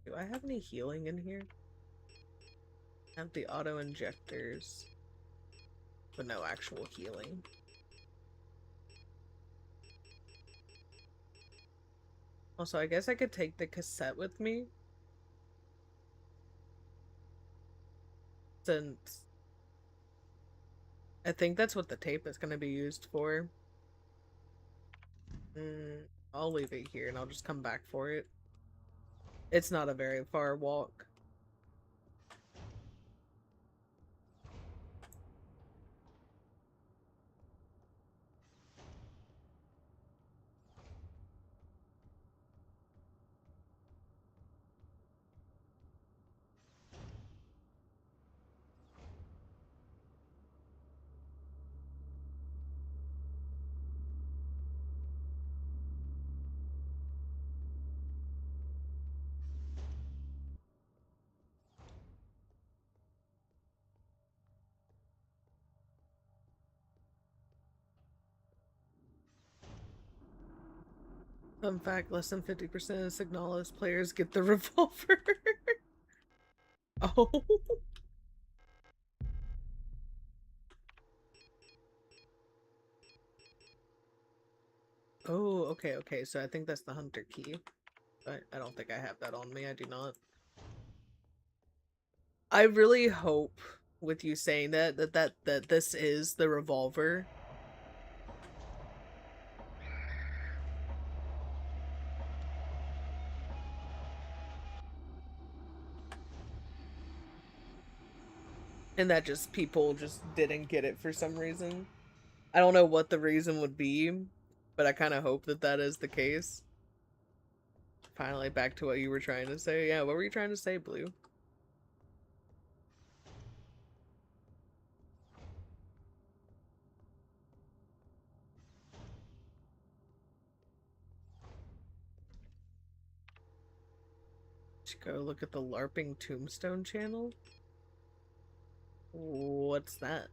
Speaker 1: Do I have any healing in here? I have the auto injectors, but no actual healing. Also, I guess I could take the cassette with me. Since I think that's what the tape is going to be used for. I'll leave it here and I'll just come back for it. It's not a very far walk. Fun fact, less than 50% of SIGNALIS players get the revolver. Oh. Oh, okay, so I think that's the hunter key. But I don't think I have that on me, I do not. I really hope, with you saying that this is the revolver. And that just people just didn't get it for some reason. I don't know what the reason would be, but I kind of hope that that is the case. Finally, back to what you were trying to say. Yeah, what were you trying to say, Blue? Should go look at the LARPing Tombstone channel. What's that?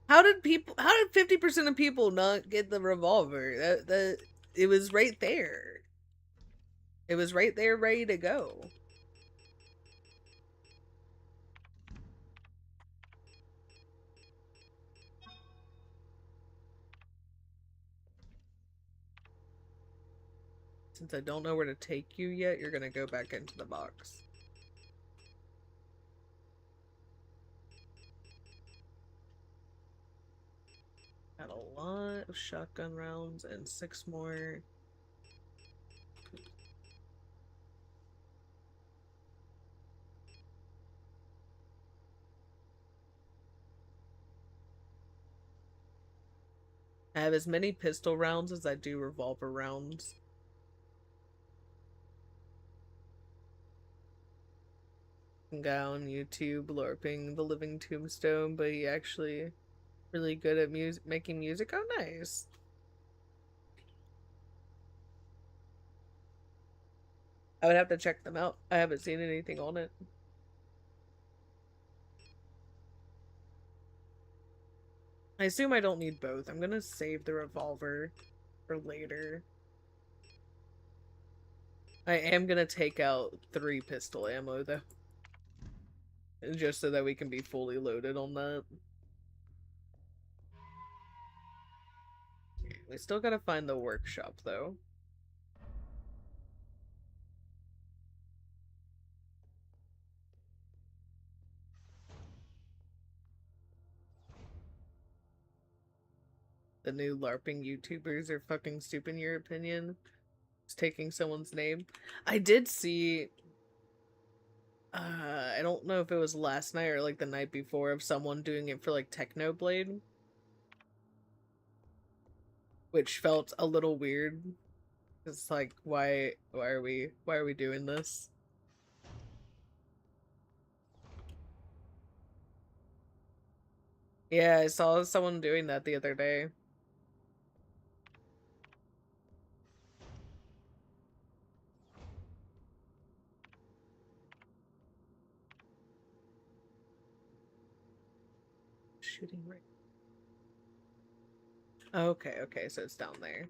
Speaker 1: How did 50% of people not get the revolver? It was right there. It was right there ready to go. Since I don't know where to take you yet, you're gonna go back into the box. Got a lot of shotgun rounds and 6 more. I have as many pistol rounds as I do revolver rounds. Guy on YouTube LARPing the living tombstone, but he actually really good at making music. Oh, nice. I would have to check them out. I haven't seen anything on it. I assume I don't need both. I'm gonna save the revolver for later. I am gonna take out 3 pistol ammo though. Just so that we can be fully loaded on that. We still gotta find the workshop though. The new LARPing YouTubers are fucking stupid in your opinion. It's taking someone's name. I did see I don't know if it was last night or like the night before of someone doing it for like Technoblade. Which felt a little weird. It's like why are we doing this? Yeah, I saw someone doing that the other day. Shooting right. Okay, okay, so it's down there.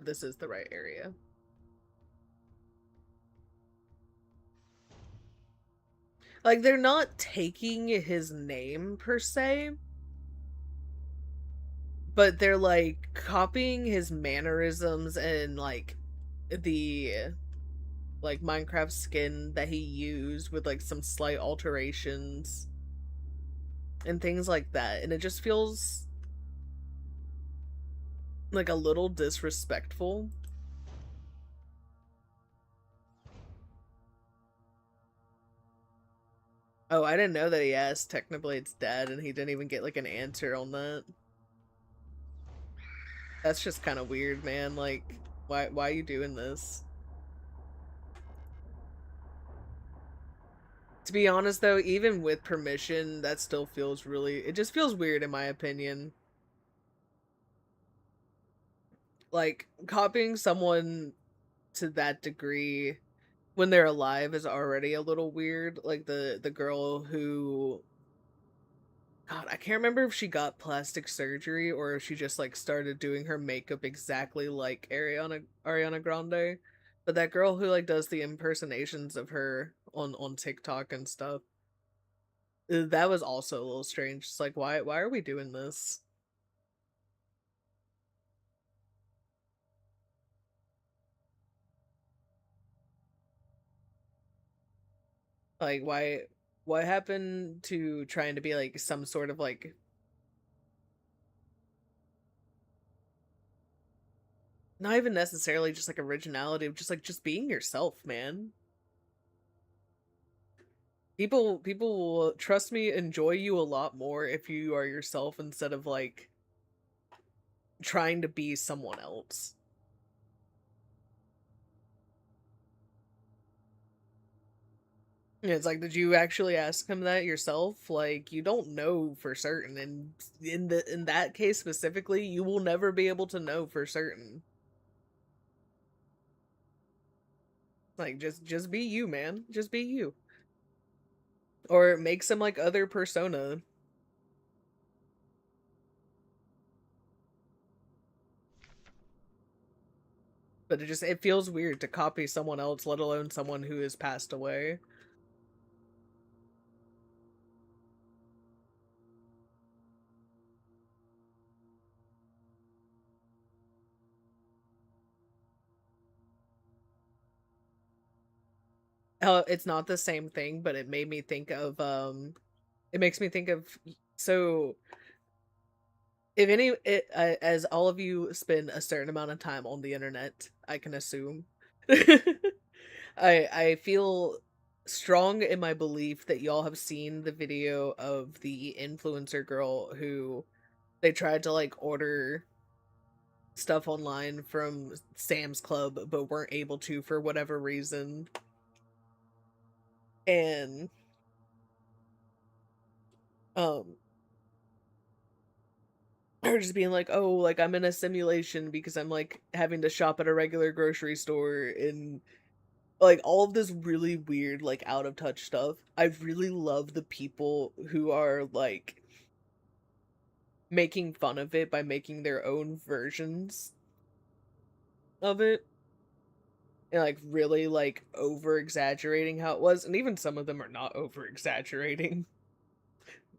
Speaker 1: This is the right area. Like, they're not taking his name per se, but they're like copying his mannerisms and like the like Minecraft skin that he used with like some slight alterations and things like that. And it just feels like a little disrespectful. Oh, I didn't know that he asked Technoblade's dead and he didn't even get like an answer on that. That's just kind of weird, man. Like, why are you doing this? To be honest though, even with permission, that still feels really, it just feels weird in my opinion. Like, copying someone to that degree when they're alive is already a little weird. Like the girl who, God, I can't remember if she got plastic surgery or if she just like started doing her makeup exactly like Ariana Grande. But that girl who like does the impersonations of her on TikTok and stuff, that was also a little strange. It's like why are we doing this? Like why what happened to trying to be like some sort of like not even necessarily just like originality, just like just being yourself, man. People will, trust me, enjoy you a lot more if you are yourself instead of like trying to be someone else. It's like, did you actually ask him that yourself? Like, you don't know for certain, and in that case specifically, you will never be able to know for certain. Like, just be you, man. Just be you. Or make some like other persona. But it feels weird to copy someone else, let alone someone who has passed away. It's not the same thing, but it made me think of it makes me think of, so if any it as all of you spend a certain amount of time on the internet, I can assume. I feel strong in my belief that y'all have seen the video of the influencer girl who they tried to like order stuff online from Sam's Club but weren't able to for whatever reason. And um or just being like, oh, like I'm in a simulation because I'm like having to shop at a regular grocery store and like all of this really weird, like out of touch stuff. I really love the people who are like making fun of it by making their own versions of it. And, like, really, like, over-exaggerating how it was, and even some of them are not over-exaggerating,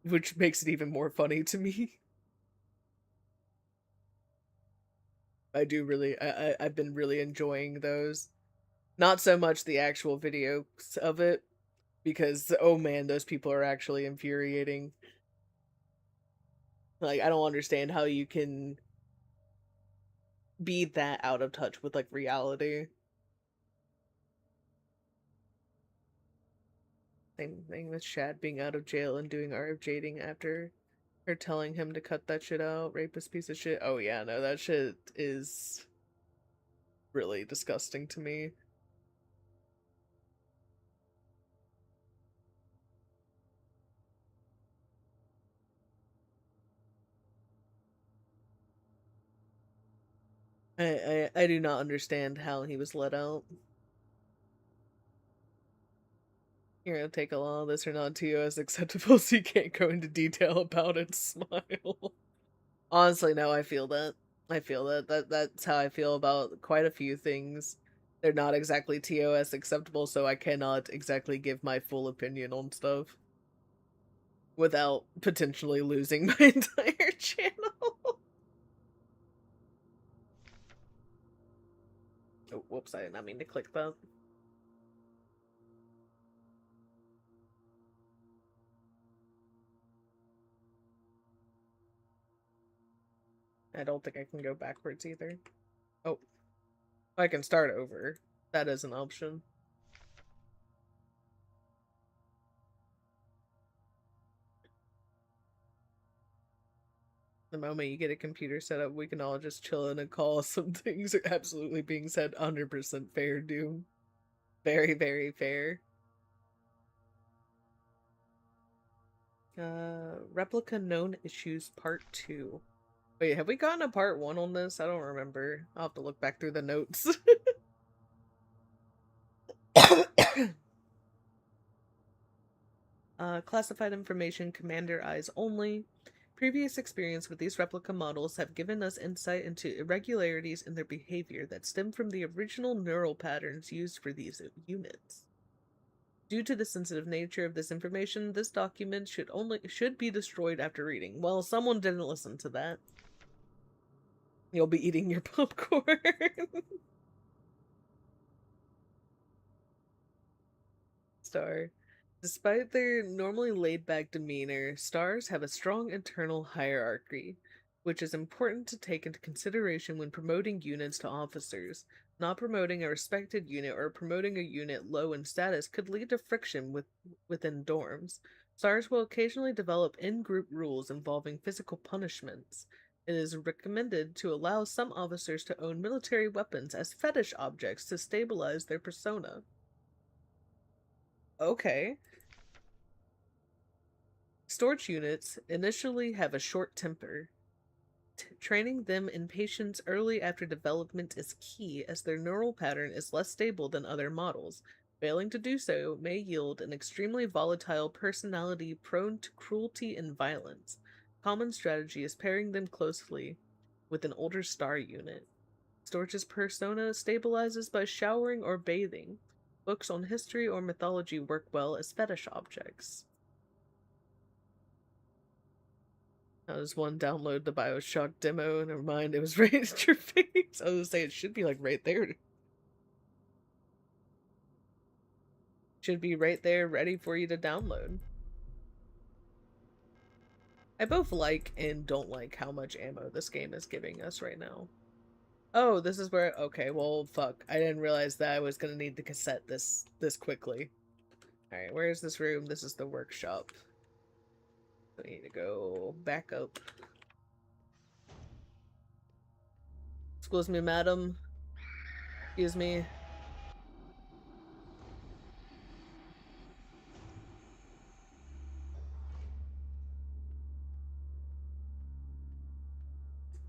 Speaker 1: which makes it even more funny to me. I do really I've been really enjoying those. Not so much the actual videos of it, because, oh man, those people are actually infuriating. Like, I don't understand how you can be that out of touch with, like, reality. Same thing with Shad being out of jail and doing RFJing after her telling him to cut that shit out. Rapist piece of shit. Oh yeah, no, that shit is really disgusting to me. I do not understand how he was let out. You're gonna take a lot of this or not to you as acceptable, so you can't go into detail about it. Smile. Honestly, no, I feel that. I feel that. That's how I feel about quite a few things. They're not exactly TOS acceptable, so I cannot exactly give my full opinion on stuff without potentially losing my entire channel. Oh, whoops, I did not mean to click that. I don't think I can go backwards either. Oh, I can start over. That is an option. The moment you get a computer set up, we can all just chill in a call. Some things are absolutely being said 100% fair, Doom. Very, very fair. Replica known issues part 2. Wait, have we gotten a part 1 on this? I don't remember. I'll have to look back through the notes. Classified information, commander eyes only. Previous experience with these replica models have given us insight into irregularities in their behavior that stem from the original neural patterns used for these units. Due to the sensitive nature of this information, this document should be destroyed after reading. Well, someone didn't listen to that. You'll be eating your popcorn. Star. Despite their normally laid-back demeanor, stars have a strong internal hierarchy, which is important to take into consideration when promoting units to officers. Not promoting a respected unit or promoting a unit low in status could lead to friction within dorms. Stars will occasionally develop in-group rules involving physical punishments. It is recommended to allow some officers to own military weapons as fetish objects to stabilize their persona. Okay. Storage units initially have a short temper. Training them in patience early after development is key, as their neural pattern is less stable than other models. Failing to do so may yield an extremely volatile personality prone to cruelty and violence. Common strategy is pairing them closely with an older star unit. Storage's persona stabilizes by showering or bathing. Books on history or mythology work well as fetish objects. I just want to download the BioShock demo. Never mind, it was right at your face. I was gonna say it should be like right there. Should be right there, ready for you to download. I both like and don't like how much ammo this game is giving us right now. Oh, this is where. Okay, well, fuck. I didn't realize that I was gonna need the cassette this quickly. All right, where is this room? This is the workshop. I need to go back up. Excuse me, madam. Excuse me.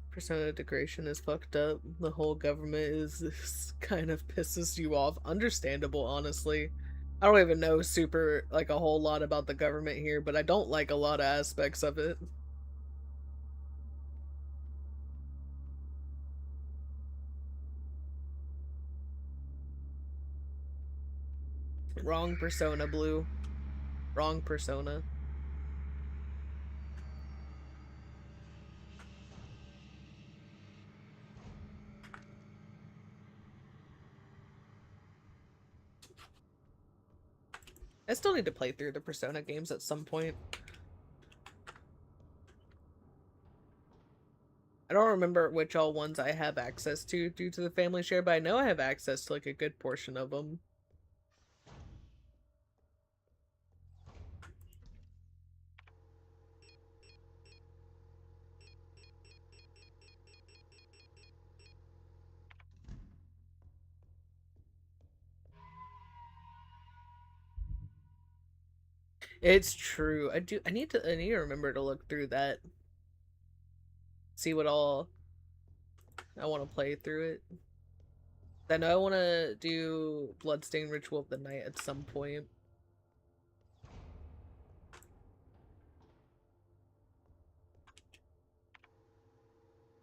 Speaker 1: Persona degradation is fucked up. The whole government is kind of pisses you off. Understandable, honestly. I don't even know super, like, a whole lot about the government here, but I don't like a lot of aspects of it. Wrong persona, Blue. Wrong persona. I still need to play through the Persona games at some point. I don't remember which all ones I have access to due to the family share, but I know I have access to like a good portion of them. It's true. I need to remember to look through that. See what all I want to play through it. I know I want to do Bloodstained Ritual of the Night at some point.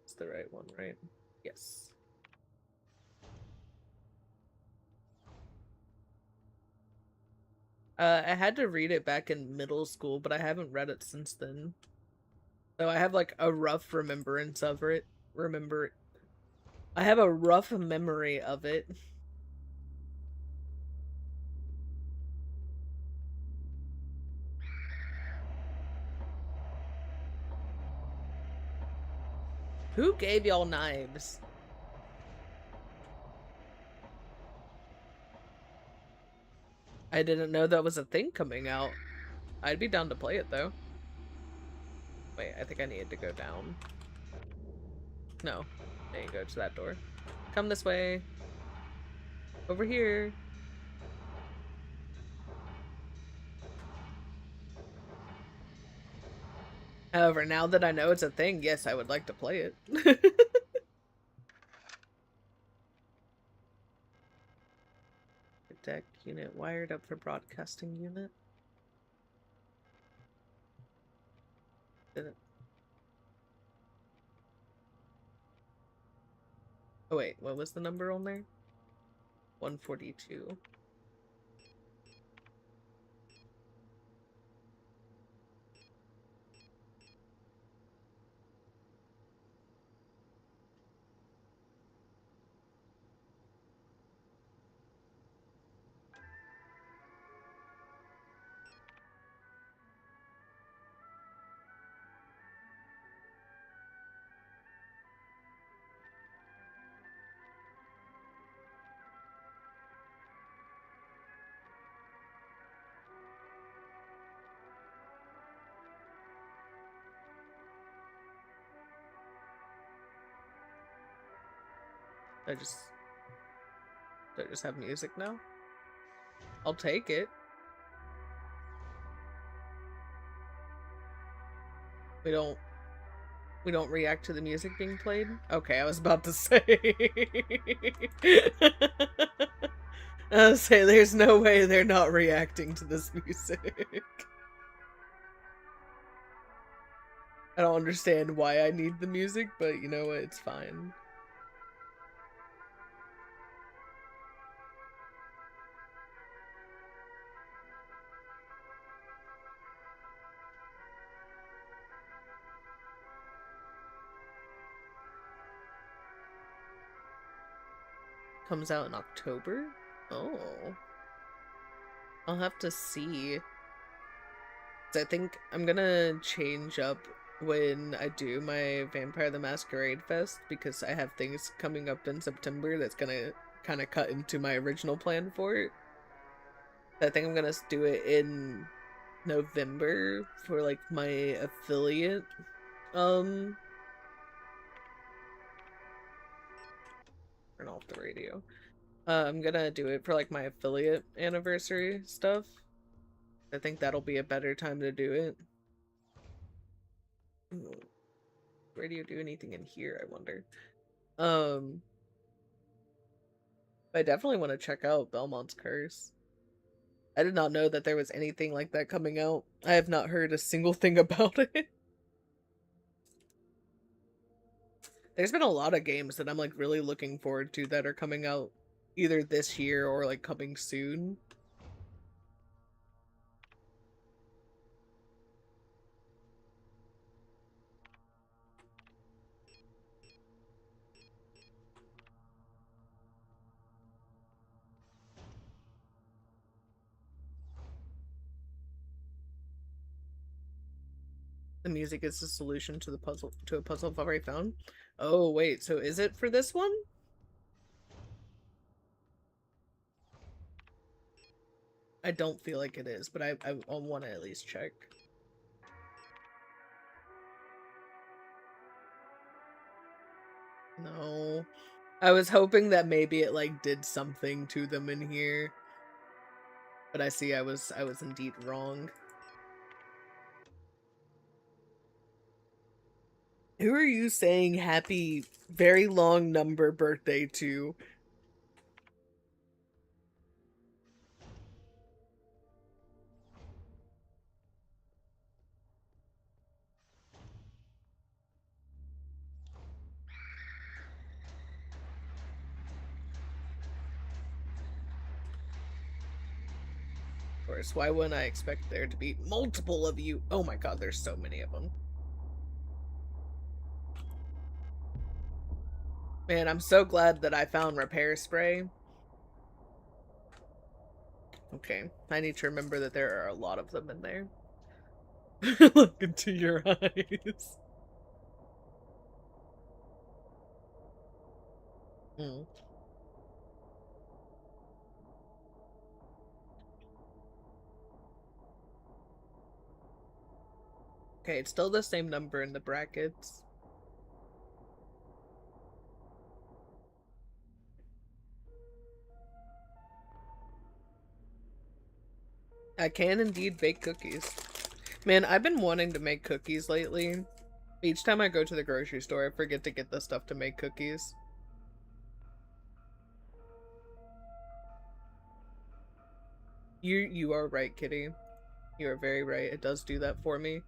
Speaker 1: It's the right one, right? Yes. I had to read it back in middle school, but I haven't read it since then. So I have like a rough remembrance of it. I have a rough memory of it. Who gave y'all knives? I didn't know that was a thing coming out. I'd be down to play it though. Wait, I think I needed to go down. No. There you go, to that door. Come this way. Over here. However, now that I know it's a thing, yes, I would like to play it. Deck unit wired up for broadcasting unit. Did it? Oh wait, what was the number on there? 142. I just Do I just have music now? I'll take it. We don't react to the music being played? Okay, I was about to say. I was say there's no way they're not reacting to this music. I don't understand why I need the music, but you know what, it's fine. Comes out in October? Oh. I'll have to see. I think I'm gonna change up when I do my Vampire the Masquerade Fest because I have things coming up in September that's gonna kind of cut into my original plan for it. I think I'm gonna do it in November for like my affiliate. Turn off the radio. I'm gonna do it for like my affiliate anniversary stuff. I think that'll be a better time to do it. Ooh. Radio do anything in here, I wonder. I definitely want to check out Belmont's Curse. I did not know that there was anything like that coming out. I have not heard a single thing about it. There's been a lot of games that I'm like really looking forward to that are coming out either this year or like coming soon. The music is the solution to a puzzle I've already found. Oh wait, so is it for this one? I don't feel like it is, but I want to at least check. No. I was hoping that maybe it like did something to them in here. But I see I was indeed wrong. Who are you saying happy very long number birthday to? Of course, why wouldn't I expect there to be multiple of you? Oh my god, there's so many of them. Man, I'm so glad that I found repair spray. Okay, I need to remember that there are a lot of them in there. Look into your eyes. Hmm. Okay, it's still the same number in the brackets. I can indeed bake cookies. Man, I've been wanting to make cookies lately. Each time I go to the grocery store, I forget to get the stuff to make cookies. You are right, Kitty. You are very right. It does do that for me.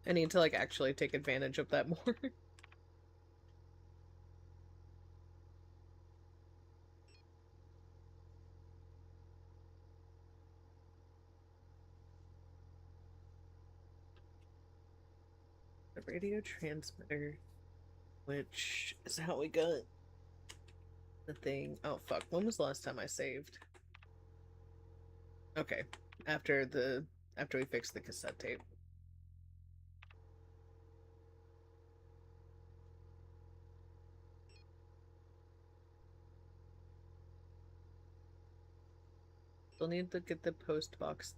Speaker 1: I need to like actually take advantage of that more. The radio transmitter, which is how we got the thing. Oh fuck, when was the last time I saved? Okay, after we fixed the cassette tape. Still need to get the post box.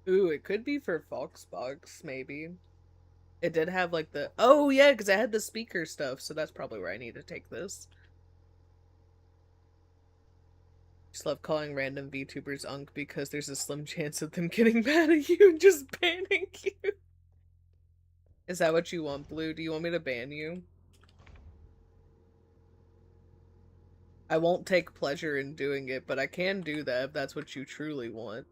Speaker 1: Ooh, it could be for Foxbox, maybe. It did have like the oh yeah, because I had the speaker stuff, so that's probably where I need to take this. Just love calling random VTubers unk because there's a slim chance of them getting mad at you and just banning you. Is that what you want, Blue? Do you want me to ban you? I won't take pleasure in doing it, but I can do that if that's what you truly want.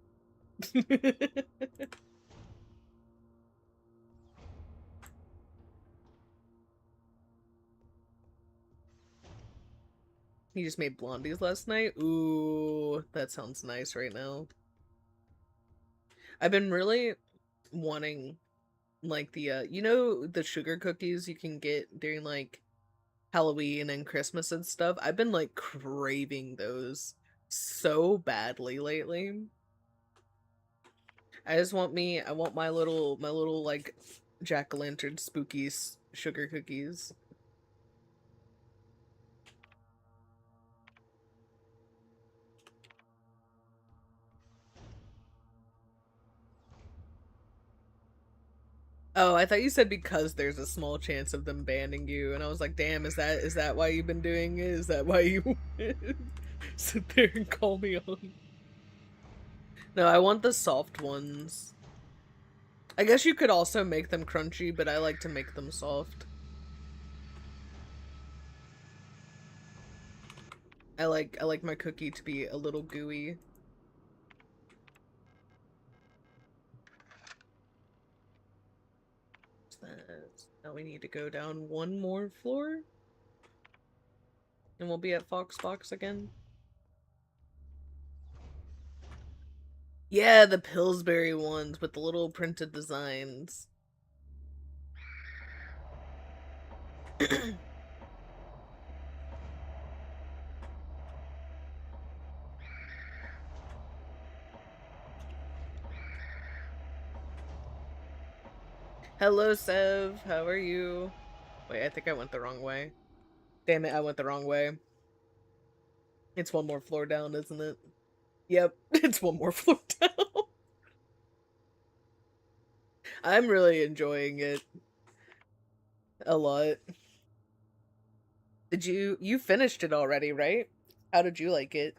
Speaker 1: You just made blondies last night? Ooh, that sounds nice right now. I've been really wanting like the you know the sugar cookies you can get during like Halloween and Christmas and stuff. I've been like craving those so badly lately. I want my little like jack-o'-lantern spooky sugar cookies. Oh, I thought you said because there's a small chance of them banning you, and I was like, damn, is that why you've been doing it? Is that why you sit there and call me on? No, I want the soft ones. I guess you could also make them crunchy, but I like to make them soft. I like my cookie to be a little gooey. Now we need to go down one more floor. And we'll be at Foxbox again. Yeah, the Pillsbury ones with the little printed designs. Hello, Sev. How are you? Wait, I think I went the wrong way. Damn it, I went the wrong way. It's one more floor down, isn't it? Yep, it's one more floor down. I'm really enjoying it a lot. Did you finished it already, right? How did you like it?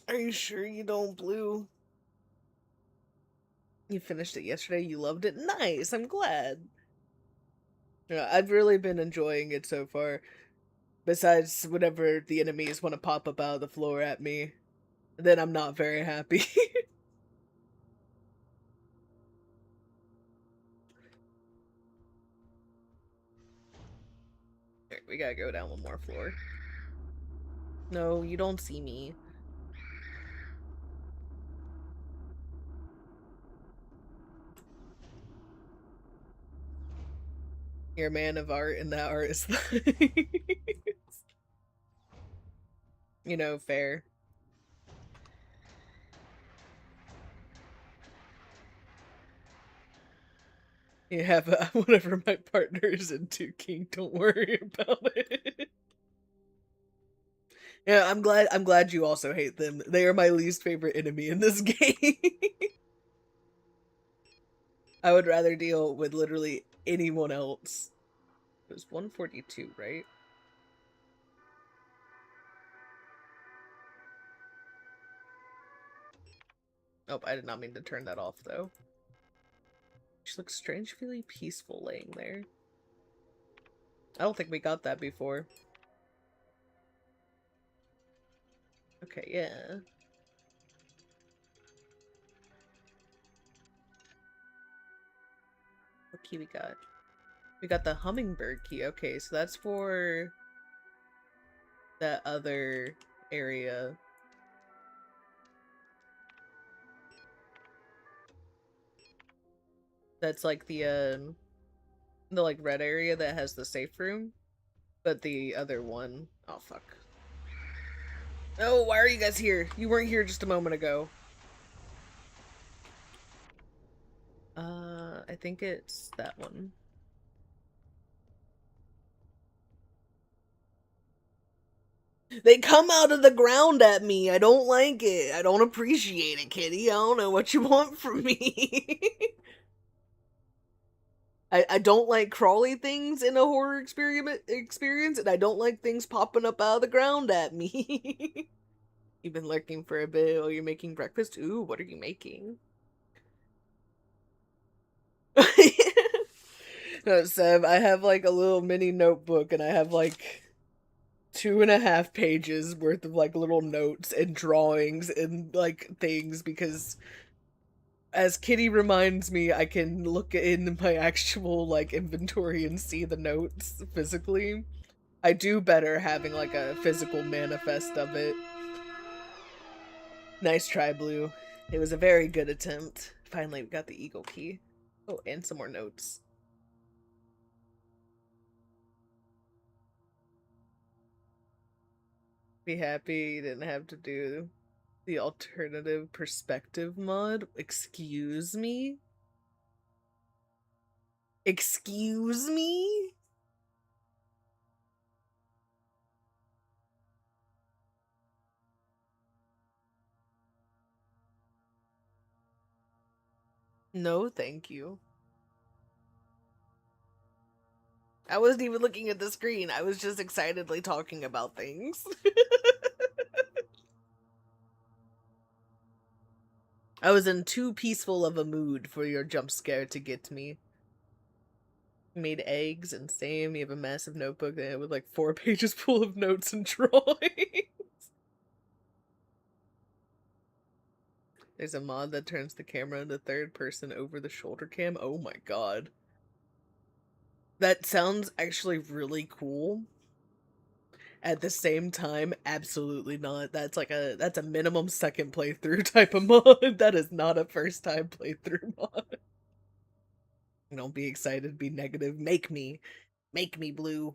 Speaker 1: Are you sure you don't blue? You finished it yesterday, you loved it? Nice, I'm glad. Yeah, I've really been enjoying it so far. Besides whenever the enemies want to pop up out of the floor at me, then I'm not very happy. Alright, we gotta go down one more floor. No, you don't see me. You're a man of art, and that art is you know, fair. You have whatever my partner is into, King. Don't worry about it. Yeah, I'm glad you also hate them. They are my least favorite enemy in this game. I would rather deal with literally anyone else. It was 142, right? Oh, I did not mean to turn that off though. She looks strangely peaceful laying there. I don't think we got that before. Okay, yeah. What key we got? We got the hummingbird key. Okay, so that's for that other area. That's like the like red area that has the safe room. But the other one, oh fuck. Oh, why are you guys here? You weren't here just a moment ago. I think it's that one. They come out of the ground at me. I don't like it. I don't appreciate it, kitty. I don't know what you want from me. I don't like crawly things in a horror experience, and I don't like things popping up out of the ground at me. You've been lurking for a bit while you're making breakfast? Ooh, what are you making? No, Seb, I have like a little mini notebook and I have like 2.5 pages worth of like little notes and drawings and like things because as Kitty reminds me, I can look in my actual like inventory and see the notes physically. I do better having like a physical manifest of it. Nice try, Blue. It was a very good attempt. Finally, we got the eagle key. Oh, and some more notes. Be happy you didn't have to do the alternative perspective mod. Excuse me? Excuse me? No, thank you. I wasn't even looking at the screen. I was just excitedly talking about things. I was in too peaceful of a mood for your jump scare to get me. You made eggs and same. You have a massive notebook with like 4 pages full of notes and drawings. There's a mod that turns the camera into third person over the shoulder cam. Oh my god. That sounds actually really cool. At the same time, absolutely not. That's a minimum second playthrough type of mod. That is not a first time playthrough mod. Don't be excited, be negative. Make me. Make me blue.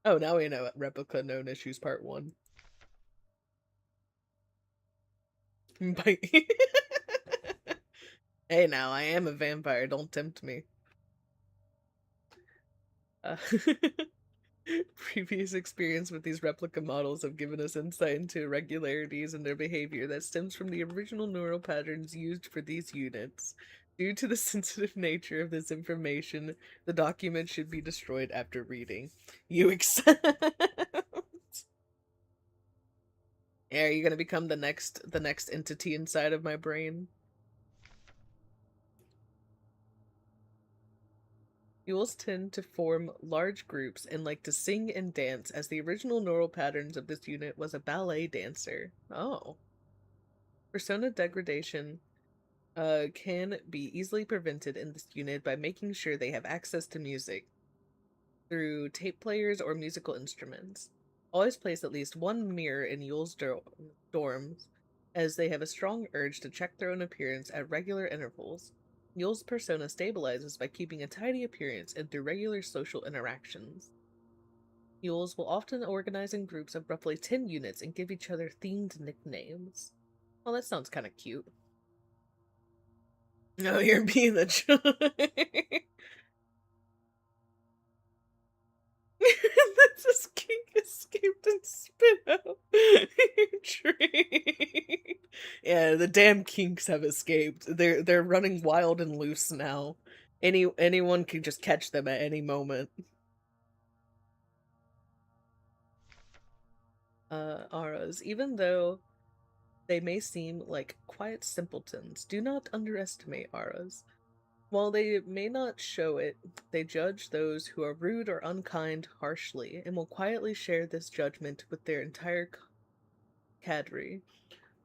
Speaker 1: Oh, now we know it. Replica known issues part 1. Bite. Hey now, I am a vampire, don't tempt me. Uh, previous experience with these replica models have given us insight into irregularities in their behavior that stems from the original neural patterns used for these units. Due to the sensitive nature of this information, the document should be destroyed after reading. You accept? Yeah, are you gonna become the next entity inside of my brain? Mules tend to form large groups and like to sing and dance, as the original neural patterns of this unit was a ballet dancer. Oh. Persona degradation can be easily prevented in this unit by making sure they have access to music through tape players or musical instruments. Always place at least one mirror in Yule's dorms, as they have a strong urge to check their own appearance at regular intervals. Yule's persona stabilizes by keeping a tidy appearance and through regular social interactions. Yules will often organize in groups of roughly 10 units and give each other themed nicknames. Well, that sounds kind of cute. No, you're being the joy. This kink escaped and spit out. Tree. Yeah, the damn kinks have escaped. They're running wild and loose now. Anyone can just catch them at any moment. Auras, even though they may seem like quiet simpletons, do not underestimate auras. While they may not show it, they judge those who are rude or unkind harshly, and will quietly share this judgment with their entire cadre.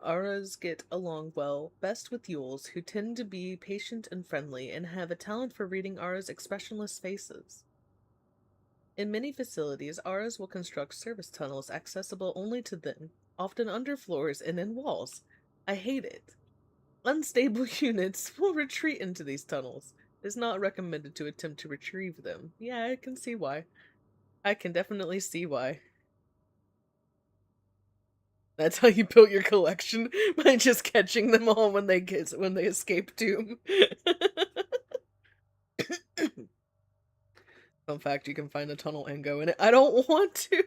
Speaker 1: Auras get along well, best with Yules, who tend to be patient and friendly, and have a talent for reading Aura's expressionless faces. In many facilities, Auras will construct service tunnels accessible only to them, often under floors and in walls. I hate it. Unstable units will retreat into these tunnels. It is not recommended to attempt to retrieve them. Yeah, I can see why. I can definitely see why. That's how you built your collection, by just catching them all when they escape doom. Fun fact, you can find a tunnel and go in it. I don't want to.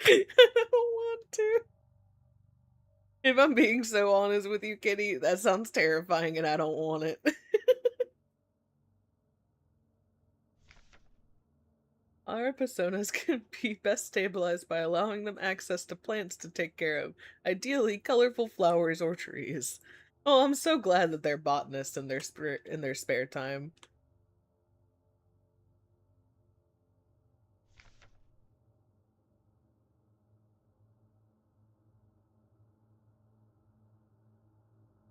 Speaker 1: I don't want to. If I'm being so honest with you, Kitty, that sounds terrifying and I don't want it. Our personas can be best stabilized by allowing them access to plants to take care of, ideally colorful flowers or trees. Oh, I'm so glad that they're botanists in their spare time.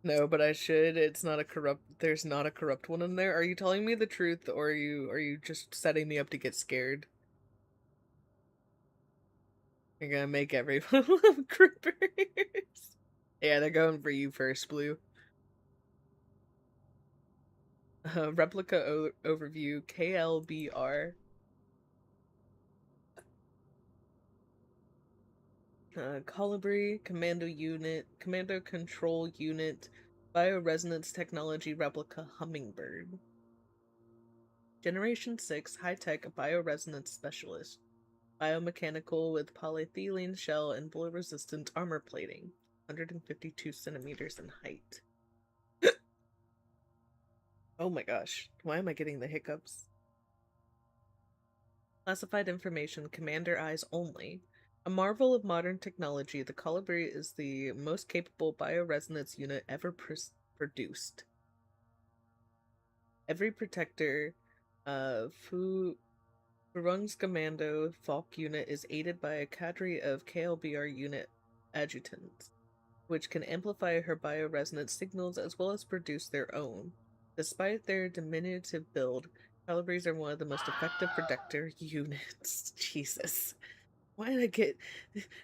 Speaker 1: No, but I should. It's not a corrupt. There's not a corrupt one in there. Are you telling me the truth, or are you just setting me up to get scared? You're gonna make everyone love creepers. Yeah, they're going for you first, Blue. Replica overview KLBR. Colibri, Commando Unit, Commando Control Unit, Bioresonance Technology Replica Hummingbird. Generation 6 High-Tech Bioresonance Specialist. Biomechanical with polyethylene shell and blow-resistant armor plating. 152 centimeters in height. Oh my gosh, why am I getting the hiccups? Classified information, Commander Eyes only. A marvel of modern technology, the Colibri is the most capable bioresonance unit ever produced. Every protector, Furung's Commando Falk unit is aided by a cadre of KLBR unit adjutants, which can amplify her bioresonance signals as well as produce their own. Despite their diminutive build, Calibris are one of the most effective protector units. Jesus. Why did I get...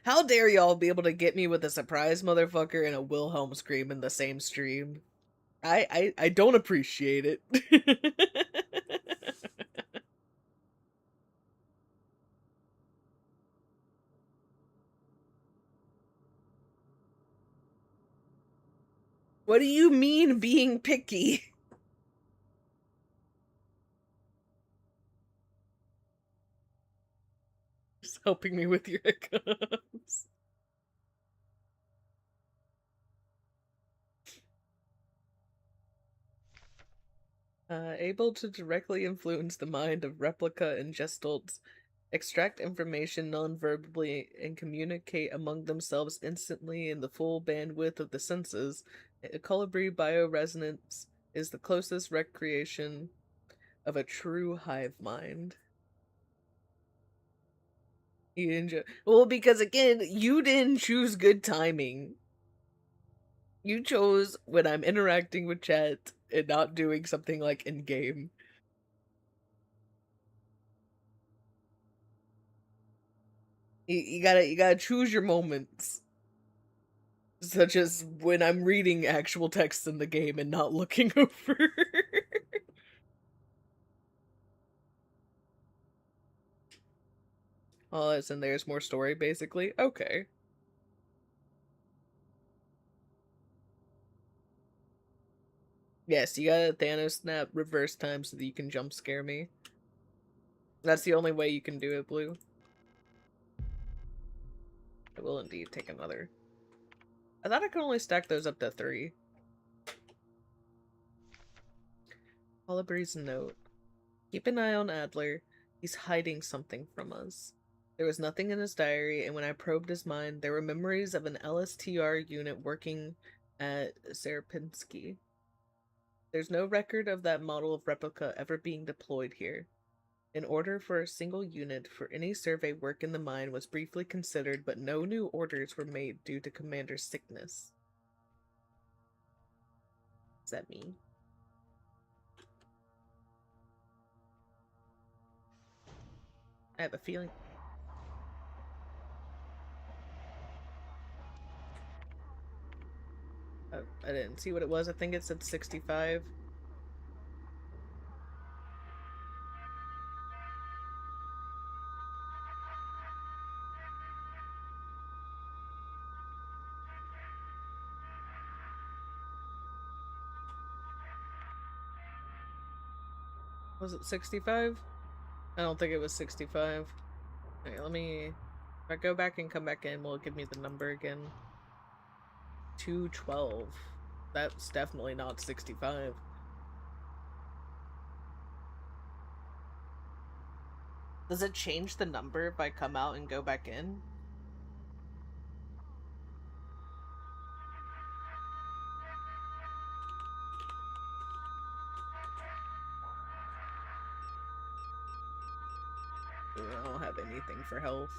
Speaker 1: How dare y'all be able to get me with a surprise motherfucker and a Wilhelm scream in the same stream? I don't appreciate it. What do you mean being picky? Just helping me with your hiccups. Able to directly influence the mind of replica and gestalt, extract information non-verbally, and communicate among themselves instantly in the full bandwidth of the senses, Colibri bioresonance is the closest recreation of a true hive mind. You enjoy well, because again, you didn't choose good timing. You chose when I'm interacting with chat and not doing something like in game. You gotta choose your moments. Such as when I'm reading actual text in the game and not looking over. Oh, as in there's more story, basically? Okay. Yes, you gotta Thanos snap reverse time so that you can jump scare me. That's the only way you can do it, Blue. I will indeed take another. I thought I could only stack those up to 3. Colibri's note. Keep an eye on Adler. He's hiding something from us. There was nothing in his diary, and when I probed his mind, there were memories of an LSTR unit working at Serpinski. There's no record of that model of replica ever being deployed here. An order for a single unit for any survey work in the mine was briefly considered, but no new orders were made due to Commander's sickness. What does that mean? I have a feeling. Oh, I didn't see what it was. I think it said 65. Was it 65? I don't think it was 65. Alright, let me... If I go back and come back in, will it give me the number again? 212. That's definitely not 65. Does it change the number if I come out and go back in? I don't have anything for health.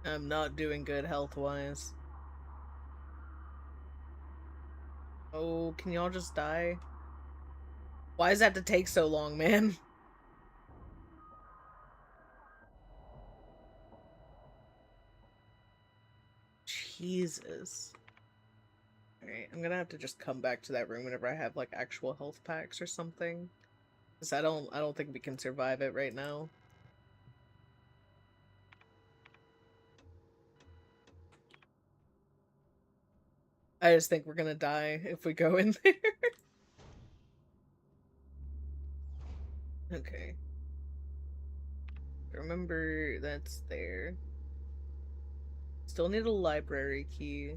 Speaker 1: I'm not doing good health-wise. Oh, can y'all just die? Why does that have to take so long, man? Jesus. Alright, I'm gonna have to just come back to that room whenever I have, like, actual health packs or something. Because I don't think we can survive it right now. I just think we're gonna die if we go in there. Okay. Remember, that's there. Still need a library key.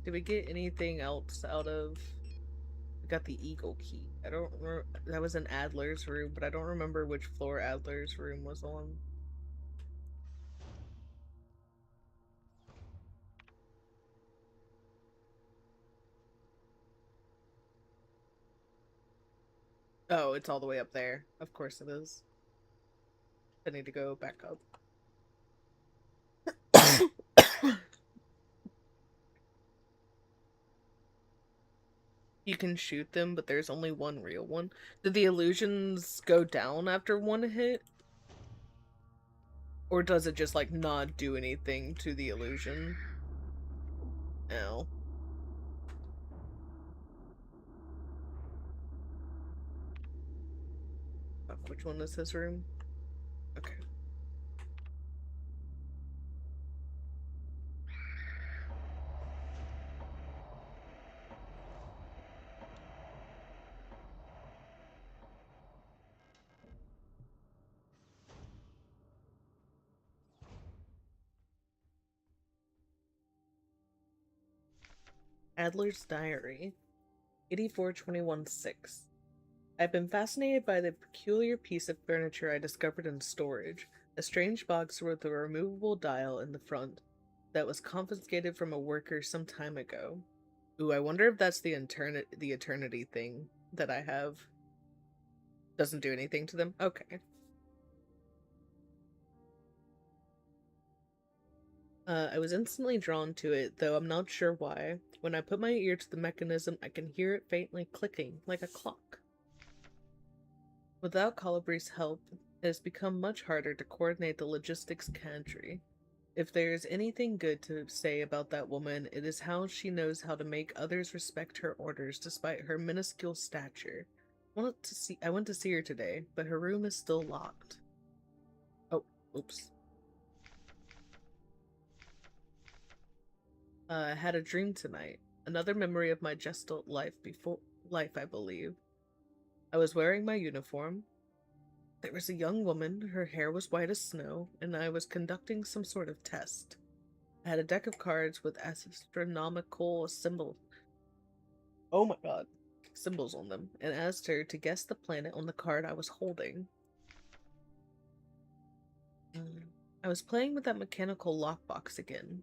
Speaker 1: Did we get anything else out of... We got the eagle key. I don't remember... That was in Adler's room, but I don't remember which floor Adler's room was on. Oh, it's all the way up there. Of course it is. I need to go back up. You can shoot them, but there's only one real one. Did the illusions go down after one hit? Or does it just, like, not do anything to the illusion? Ow. Fuck, which one is this room? Okay. Adler's Diary, 8421-6. I've been fascinated by the peculiar piece of furniture I discovered in storage, a strange box with a removable dial in the front that was confiscated from a worker some time ago. Ooh, I wonder if that's the eternity thing that I have. Doesn't do anything to them? Okay. I was instantly drawn to it, though I'm not sure why. When I put my ear to the mechanism, I can hear it faintly clicking, like a clock. Without Colibri's help, it has become much harder to coordinate the logistics country. If there is anything good to say about that woman, it is how she knows how to make others respect her orders despite her minuscule stature. I went to see her today, but her room is still locked. Oh, oops. I had a dream tonight. Another memory of my gestalt life, I believe. I was wearing my uniform. There was a young woman, her hair was white as snow, and I was conducting some sort of test. I had a deck of cards with astronomical symbols. Oh my god. Symbols on them, and asked her to guess the planet on the card I was holding. I was playing with that mechanical lockbox again,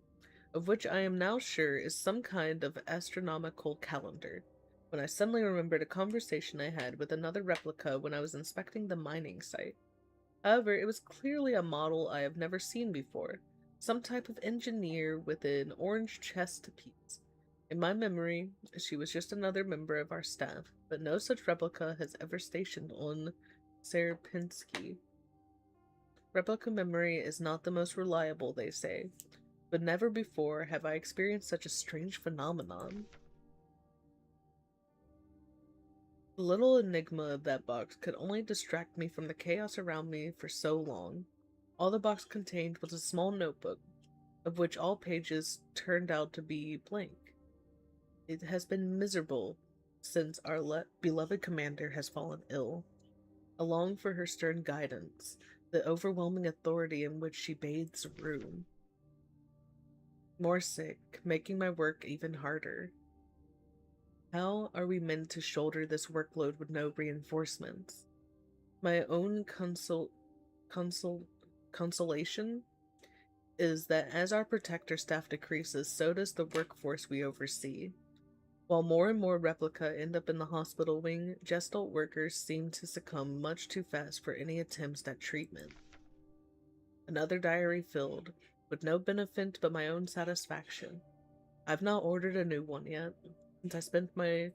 Speaker 1: of which I am now sure is some kind of astronomical calendar, when I suddenly remembered a conversation I had with another replica when I was inspecting the mining site. However, it was clearly a model I have never seen before, some type of engineer with an orange chest piece. In my memory, she was just another member of our staff, but no such replica has ever stationed on Serpinski. Replica memory is not the most reliable, they say, but never before have I experienced such a strange phenomenon. The little enigma of that box could only distract me from the chaos around me for so long. All the box contained was a small notebook, of which all pages turned out to be blank. It has been miserable since our beloved commander has fallen ill. I long for her stern guidance, the overwhelming authority in which she bathes a room. More sick, making my work even harder. How are we meant to shoulder this workload with no reinforcements? My own consolation is that as our protector staff decreases, so does the workforce we oversee. While more and more replica end up in the hospital wing, gestalt workers seem to succumb much too fast for any attempts at treatment. Another diary filled, with no benefit but my own satisfaction. I've not ordered a new one yet, since I spent my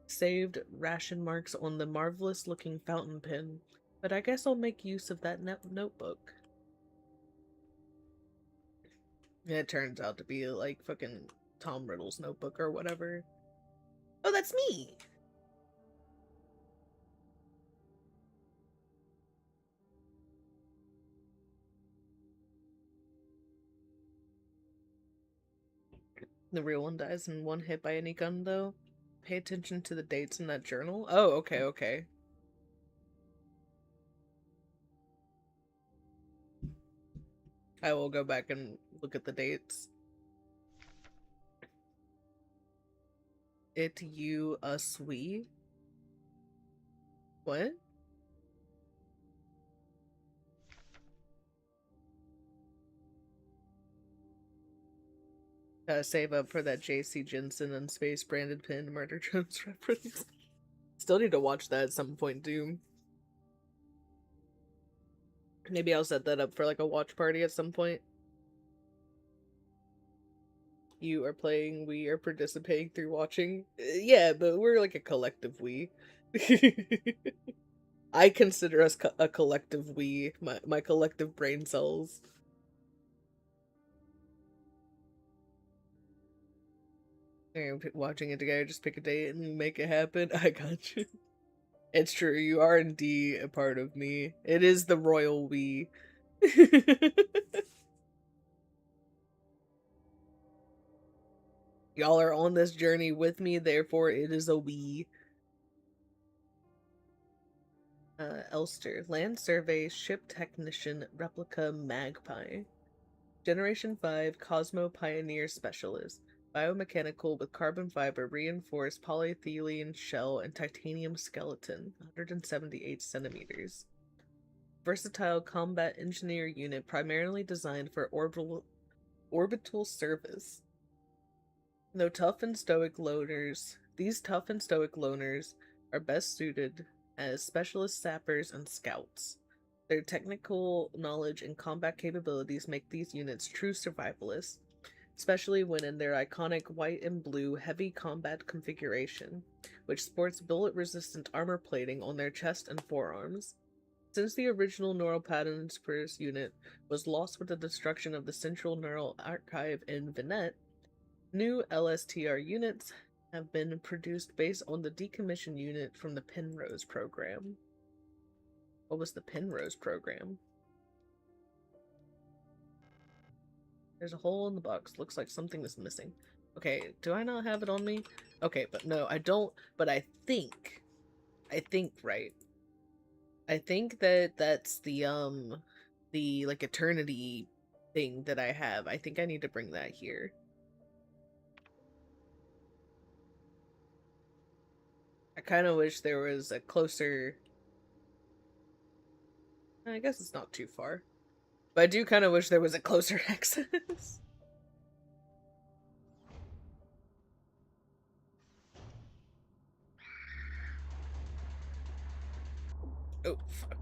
Speaker 1: saved ration marks on the marvelous-looking fountain pen, but I guess I'll make use of that notebook. It turns out to be like fucking Tom Riddle's notebook or whatever. Oh, that's me! The real one dies in one hit by any gun, though. Pay attention to the dates in that journal. Oh, okay, okay. I will go back and look at the dates. It, you, us, we? What? Gotta save up for that J.C. Jensen and Space Branded Pin Murder Jones reference. Still need to watch that at some point, too. Maybe I'll set that up for like a watch party at some point. You are playing, we are participating through watching. Yeah, but we're like a collective we. I consider us a collective we, my collective brain cells. Watching it together, just pick a date and make it happen. I got you. It's true, you are indeed a part of me. It is the royal we. Y'all are on this journey with me, therefore it is a we. Elster, Land Survey, Ship Technician, Replica Magpie. Generation 5, Cosmo Pioneer Specialist. Biomechanical with carbon fiber, reinforced polyethylene shell, and titanium skeleton. 178 centimeters. Versatile combat engineer unit primarily designed for orbital service. These tough and stoic loners are best suited as specialist sappers and scouts. Their technical knowledge and combat capabilities make these units true survivalists, especially when in their iconic white and blue heavy combat configuration, which sports bullet-resistant armor plating on their chest and forearms. Since the original Neural Patterns Spurs unit was lost with the destruction of the Central Neural Archive in Vinet, new LSTR units have been produced based on the decommissioned unit from the Penrose program. What was the Penrose program? There's a hole in the box. Looks like something is missing. Okay, do I not have it on me? Okay, but no, I don't. But I think, right. I think that that's the like eternity thing that I have. I think I need to bring that here. I kind of wish there was a closer... I guess it's not too far. But I do kind of wish there was a closer access. Oh, fuck.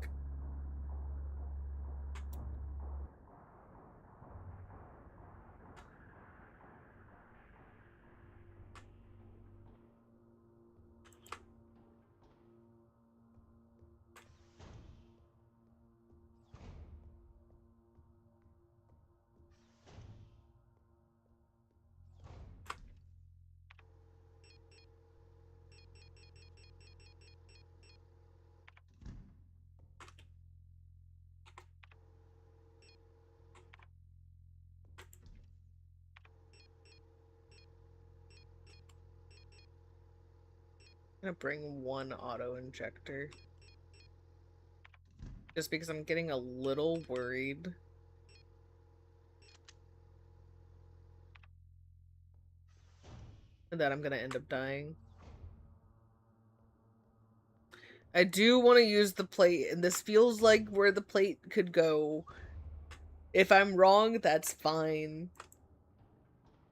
Speaker 1: I'm gonna bring one auto injector. Just because I'm getting a little worried. That I'm gonna end up dying. I do want to use the plate, and this feels like where the plate could go. If I'm wrong, that's fine.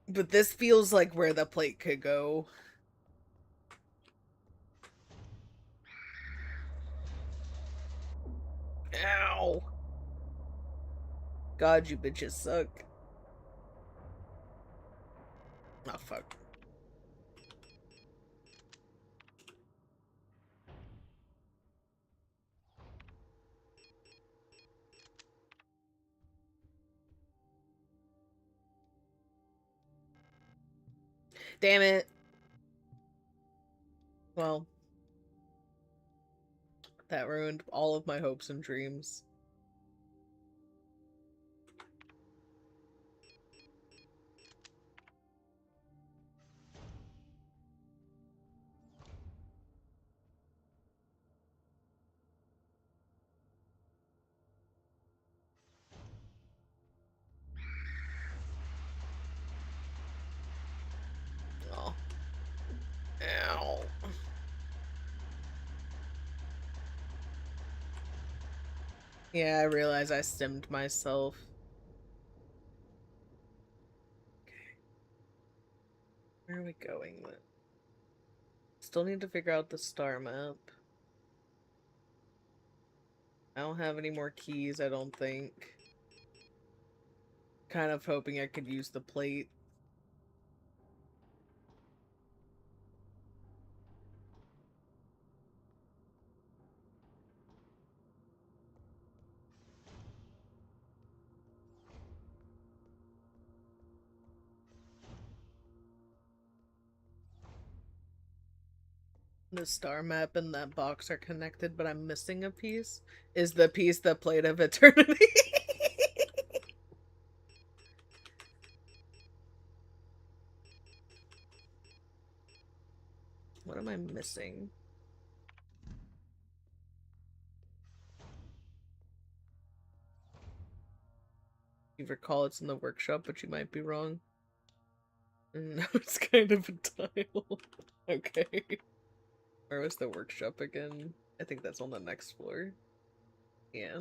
Speaker 1: But this feels like where the plate could go. Ow! God, you bitches suck. Oh, fuck. Damn it. Well, that ruined all of my hopes and dreams. Oh. Ow. Yeah, I realize I stemmed myself. Okay. Where are we going with? Still need to figure out the star map. I don't have any more keys, I don't think. Kind of hoping I could use the plate. The star map and that box are connected, but I'm missing a piece. Is the piece the Plate of Eternity? What am I missing? You recall it's in the workshop, but you might be wrong. No, it's kind of a tile. Okay. Where was the workshop again? I think that's on the next floor. Yeah.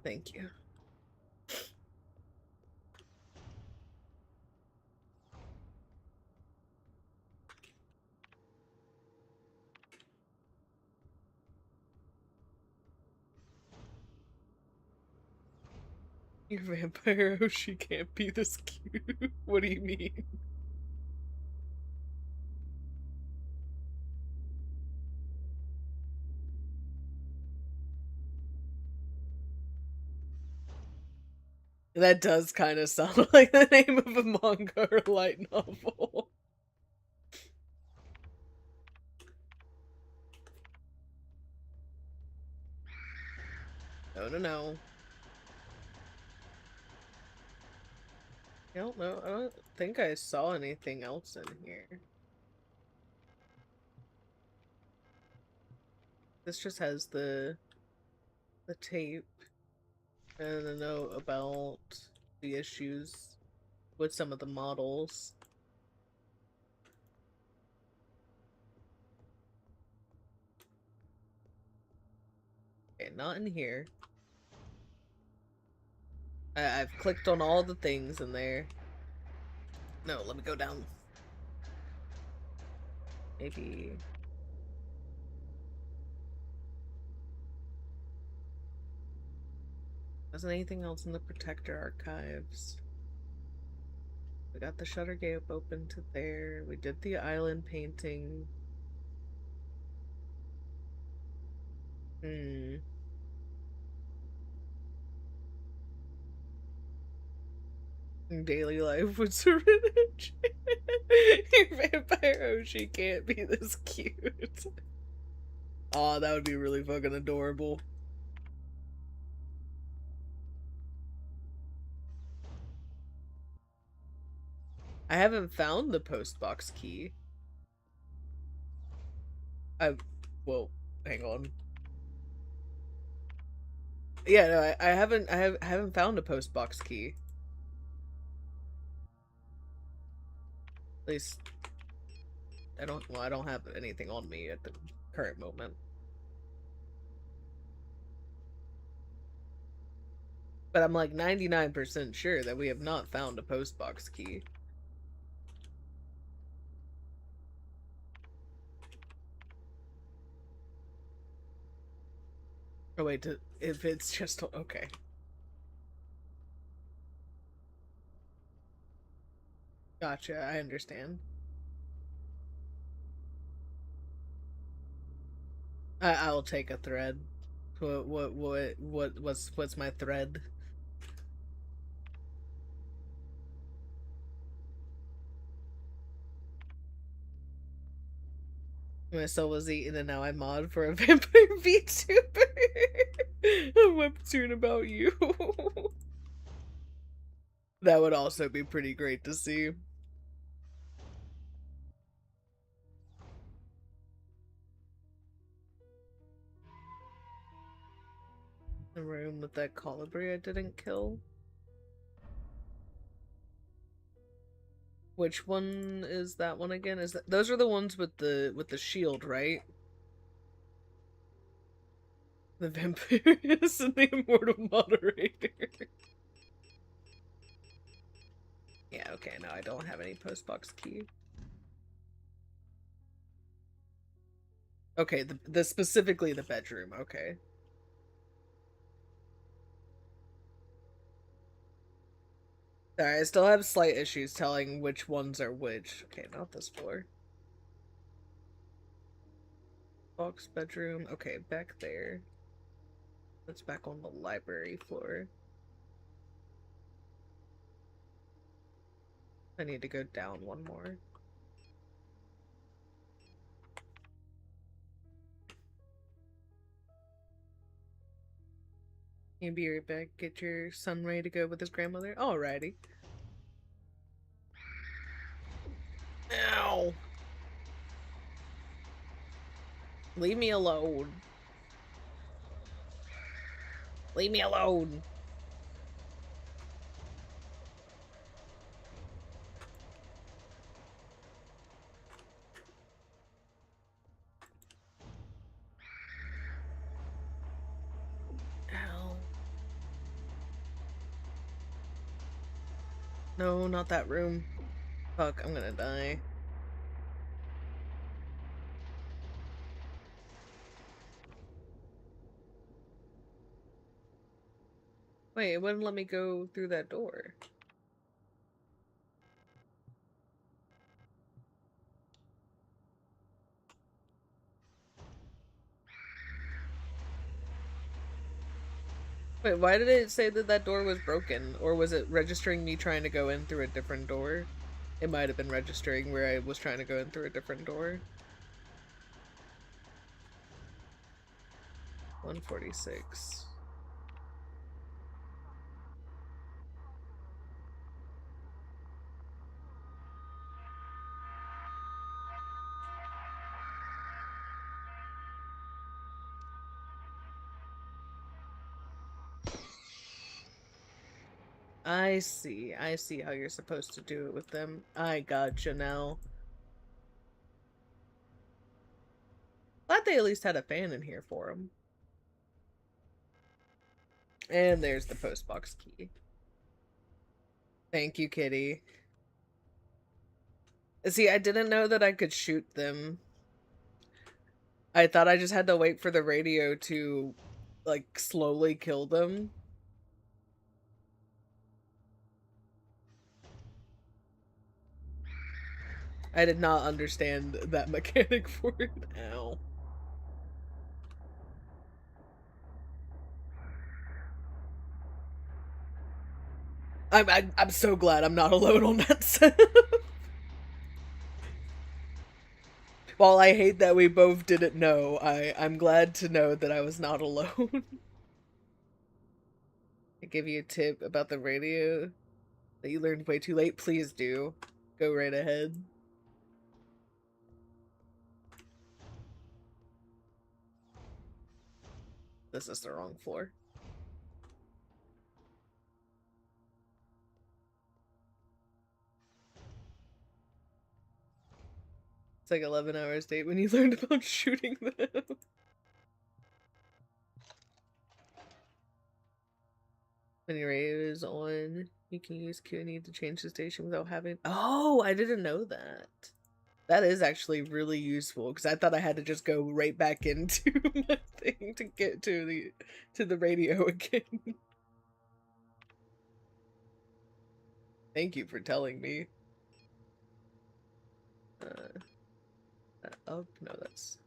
Speaker 1: Thank you. Your vampire Hoshi can't be this cute. What do you mean? That does kind of sound like the name of a manga or light novel. No, no, no. I don't know. I don't think I saw anything else in here. This just has the tape and a note about the issues with some of the models. Okay, not in here. I've clicked on all the things in there. No, let me go down. Maybe... Wasn't anything else in the Protector archives. We got the shutter gate open to there. We did the island painting. Daily life with Serenity. Your vampire Hoshi can't be this cute. Aw, that would be really fucking adorable. I haven't found the postbox key. Well, hang on. Yeah, no, I haven't found a postbox key. At least I don't have anything on me at the current moment. But I'm like 99% sure that we have not found a postbox key. Oh wait, if it's just okay. Gotcha, I understand. I'll take a thread. What's my thread? My soul was eaten and now I mod for a vampire VTuber. A webtoon about you. That would also be pretty great to see. The room with that colibri I didn't kill. Which one is that one again? Those are the ones with the shield, right? The vampirus and the immortal moderator. Yeah, okay, no, I don't have any postbox key. Okay, the specifically the bedroom, okay. Sorry, I still have slight issues telling which ones are which. Okay, not this floor. Box bedroom. Okay, back there. That's back on the library floor. I need to go down one more. You be right back. Get your son ready to go with his grandmother. Alrighty. Ow! Leave me alone. Leave me alone. Ow. No, not that room. Fuck, I'm gonna die. Wait, it wouldn't let me go through that door. Wait, why did it say that that door was broken? Or was it registering me trying to go in through a different door? It might have been registering where I was trying to go in through a different door. 146. I see. I see how you're supposed to do it with them. I gotcha now. Glad they at least had a fan in here for them. And there's the postbox key. Thank you, kitty. See, I didn't know that I could shoot them. I thought I just had to wait for the radio to, like, slowly kill them. I did not understand that mechanic for it. Ow. I'm so glad I'm not alone on that set. While I hate that we both didn't know, I'm glad to know that I was not alone. I give you a tip about the radio that you learned way too late. Please do. Go right ahead. This is the wrong floor. It's like 11 hours date when you learned about shooting them. When your radio is on, you can use Q&E to change the station without having... Oh, I didn't know that. That is actually really useful, because I thought I had to just go right back into my thing to get to the radio again. Thank you for telling me. Oh, no, that's...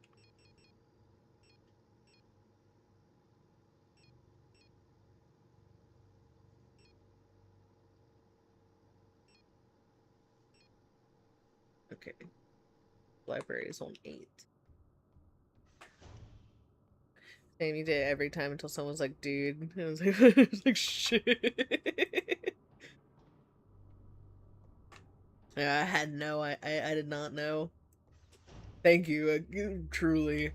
Speaker 1: Okay. Library is on 8. Same, you did it every time until someone's like, dude. I was like, shit. Yeah, I had no, I did not know. Thank you, truly.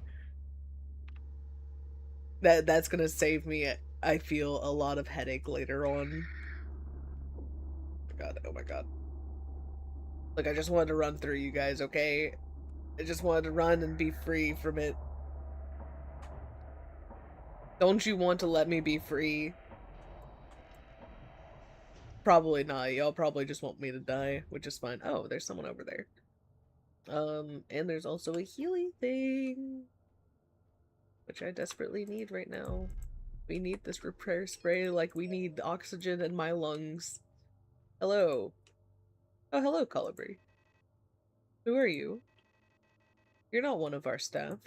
Speaker 1: That's gonna save me, I feel, a lot of headache later on. Oh my god, oh my god. Look, I just wanted to run through you guys, okay? I just wanted to run and be free from it. Don't you want to let me be free? Probably not. Y'all probably just want me to die, which is fine. Oh, there's someone over there. And there's also a healing thing, which I desperately need right now. We need this repair spray like we need oxygen in my lungs. Hello. Oh, hello, Colibri. Who are you? You're not one of our staff.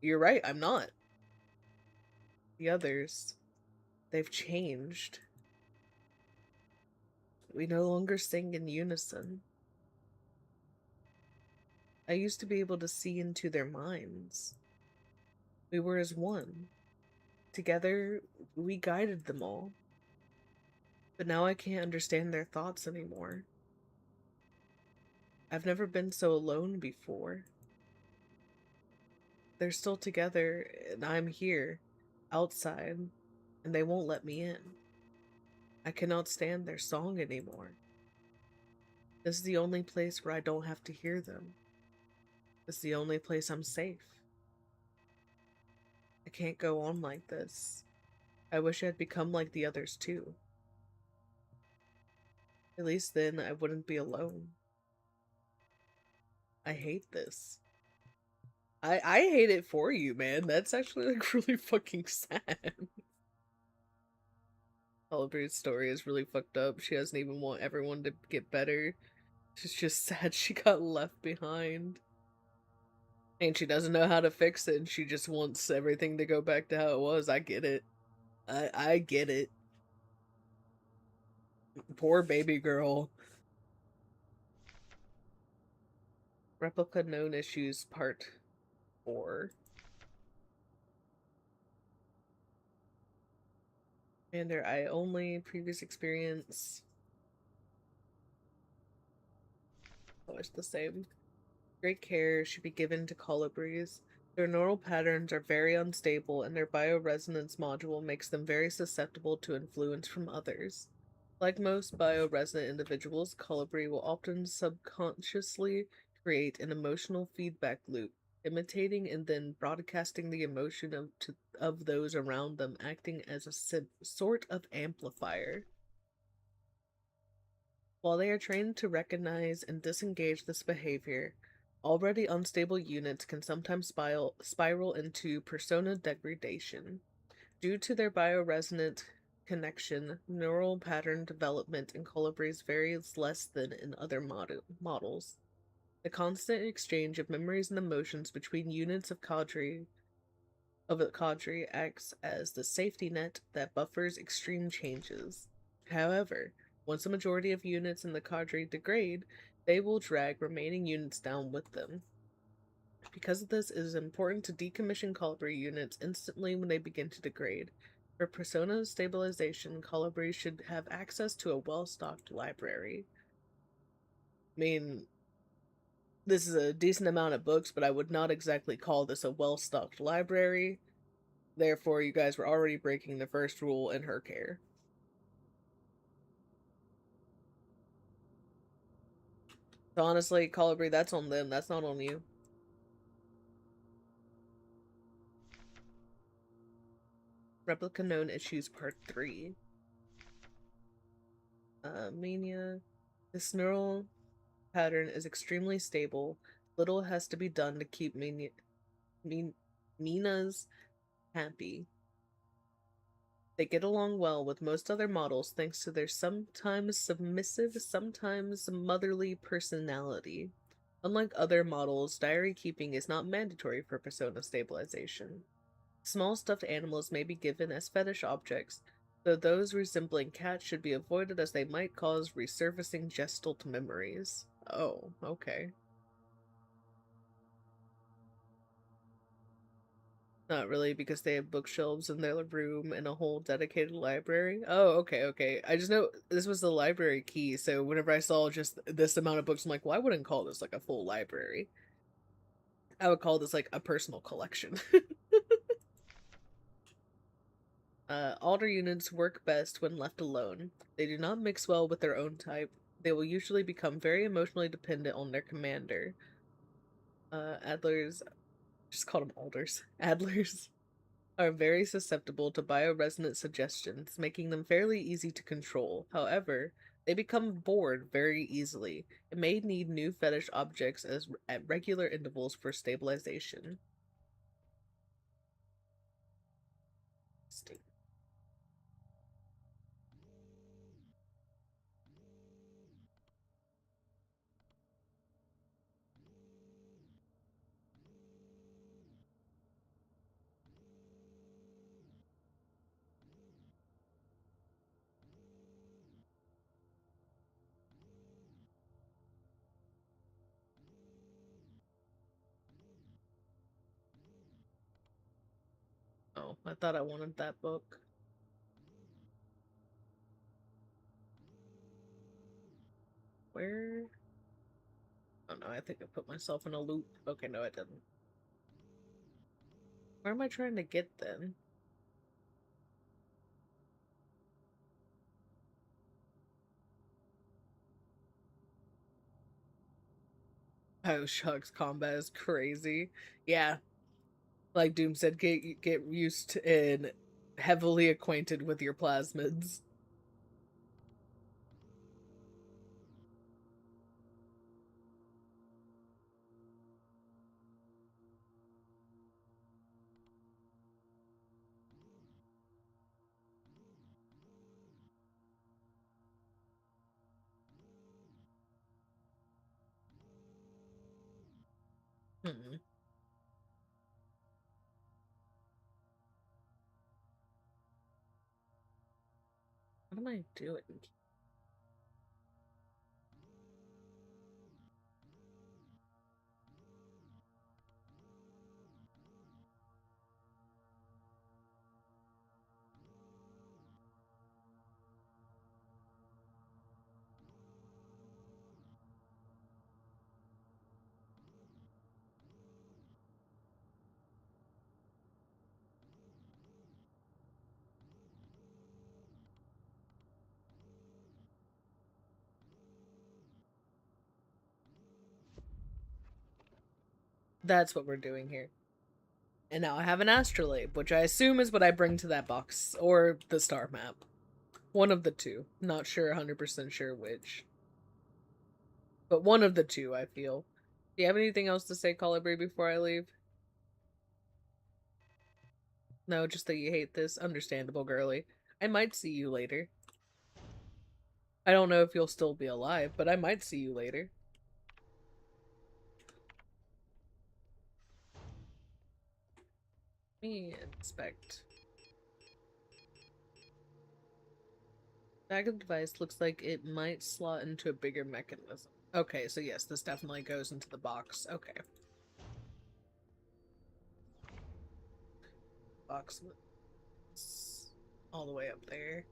Speaker 1: You're right, I'm not. The others, they've changed. We no longer sing in unison. I used to be able to see into their minds. We were as one. Together, we guided them all. But now I can't understand their thoughts anymore. I've never been so alone before. They're still together, and I'm here, outside, and they won't let me in. I cannot stand their song anymore. This is the only place where I don't have to hear them. This is the only place I'm safe. I can't go on like this. I wish I'd become like the others too. At least then I wouldn't be alone. I hate this. I hate it for you, man. That's actually like really fucking sad. Oliver's story is really fucked up. She doesn't even want everyone to get better. She's just sad she got left behind. And she doesn't know how to fix it, and she just wants everything to go back to how it was. I get it. I get it. Poor baby girl. Replica known issues part 4. And their eye only previous experience. Always the same. Great care should be given to colibris. Their neural patterns are very unstable, and their bioresonance module makes them very susceptible to influence from others. Like most bioresonant individuals, colibri will often subconsciously create an emotional feedback loop, imitating and then broadcasting the emotion of those around them, acting as a sort of amplifier. While they are trained to recognize and disengage this behavior, already unstable units can sometimes spiral into persona degradation. Due to their bioresonant connection, neural pattern development in colibris varies less than in other models. The constant exchange of memories and emotions between units of a cadre acts as the safety net that buffers extreme changes. However, once a majority of units in the cadre degrade, they will drag remaining units down with them. Because of this, it is important to decommission colibri units instantly when they begin to degrade. For persona stabilization, colibri should have access to a well-stocked library. I mean, this is a decent amount of books, but I would not exactly call this a well-stocked library. Therefore, you guys were already breaking the first rule in her care. So honestly, colibri, that's on them. That's not on you. Replica known issues part 3. Mania. This neural pattern is extremely stable. Little has to be done to keep Mina's happy. They get along well with most other models thanks to their sometimes submissive, sometimes motherly personality. Unlike other models, diary keeping is not mandatory for persona stabilization. Small stuffed animals may be given as fetish objects, though those resembling cats should be avoided as they might cause resurfacing gestalt memories. Oh, okay. Not really, because they have bookshelves in their room and a whole dedicated library. Oh, okay, okay. I just know this was the library key, so whenever I saw just this amount of books, I'm like, well, I wouldn't call this like a full library. I would call this like a personal collection. Alder units work best when left alone. They do not mix well with their own type. They will usually become very emotionally dependent on their commander. Adlers, just call them Alders. Adlers are very susceptible to bioresonant suggestions, making them fairly easy to control. However, they become bored very easily and may need new fetish objects at regular intervals for stabilization. Oh, I thought I wanted that book. Where? Oh no, I think I put myself in a loop. Okay, no, I didn't. Where am I trying to get then? Bioshock's combat is crazy. Yeah. Like Doom said, get used to and heavily acquainted with your plasmids. Hmm. What am I doing? That's what we're doing here. And now I have an astrolabe, which I assume is what I bring to that box, or the star map. One of the two. Not sure, 100% sure which. But one of the two, I feel. Do you have anything else to say, Colibri, before I leave? No, just that you hate this. Understandable, girly. I might see you later. I don't know if you'll still be alive, but I might see you later. Let me inspect. Bag of device looks like it might slot into a bigger mechanism. Okay, so yes, this definitely goes into the box. Okay. Box all the way up there.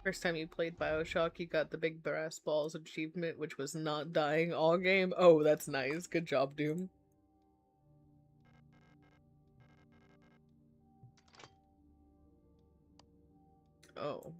Speaker 1: First time you played Bioshock, you got the big brass balls achievement, which was not dying all game. Oh, that's nice. Good job, Doom. Oh.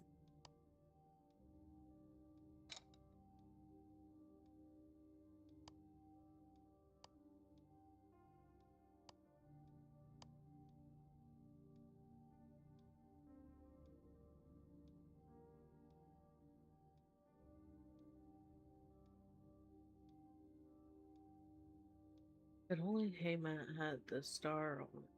Speaker 1: But only Haymat had the star on it.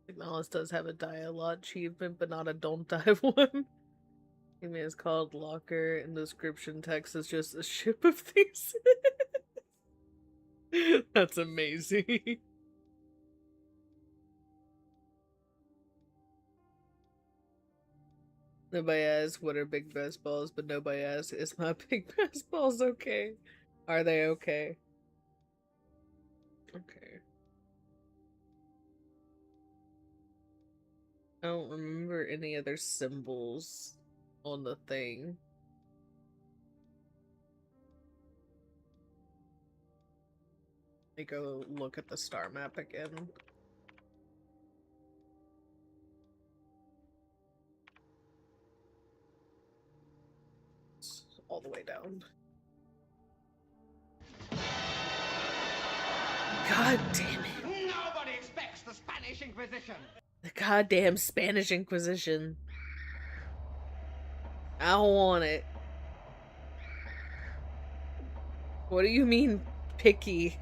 Speaker 1: SIGNALIS does have a die a lot achievement, but not a don't die one. It is called Locker, and the description text is just a ship of thieves. That's amazing. Nobody asks what are big brass balls, but nobody asks, is my big brass balls okay? Are they okay? Okay. I don't remember any other symbols on the thing. Let me go look at the star map again. It's all the way down. God damn it.
Speaker 2: Nobody expects the Spanish Inquisition.
Speaker 1: The goddamn Spanish Inquisition. I don't want it. What do you mean, picky?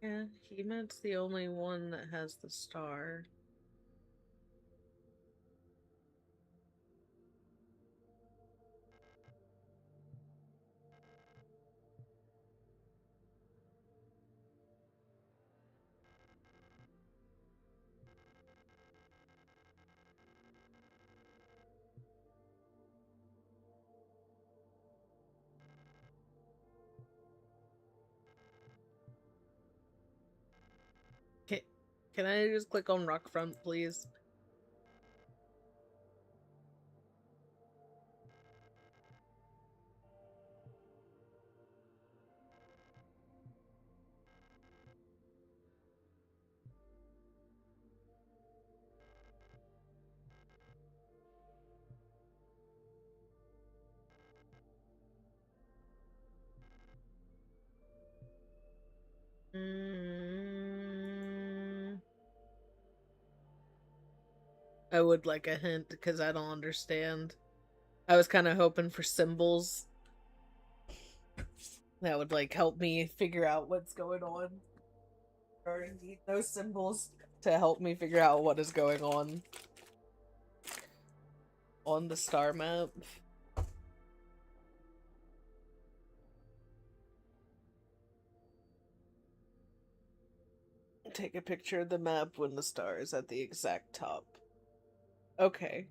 Speaker 1: Yeah, he meant the only one that has the star. Can, can I just click on Rockfront, please? I would like a hint because I don't understand. I was kind of hoping for symbols that would like help me figure out what's going on. Or indeed those symbols to help me figure out what is going on the star map. Take a picture of the map when the star is at the exact top. Okay.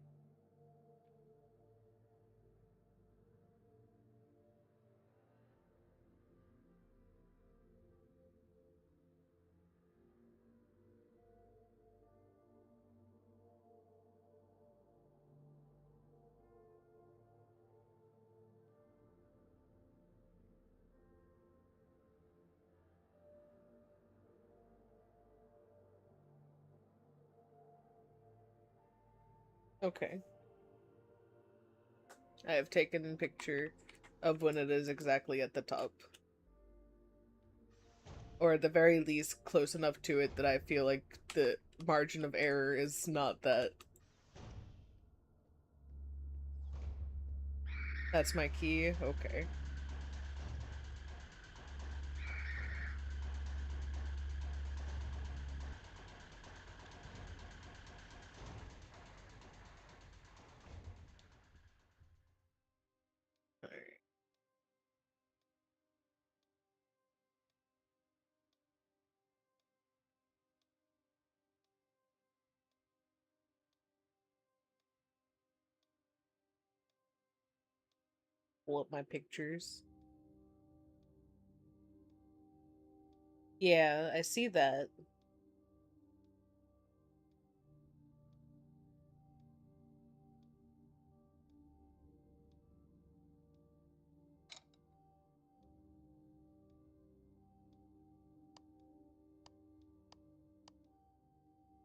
Speaker 1: Okay. I have taken a picture of when it is exactly at the top. Or at the very least, close enough to it that I feel like the margin of error is not that. That's my key? Okay. Alright. Pull up my pictures. Yeah, I see that.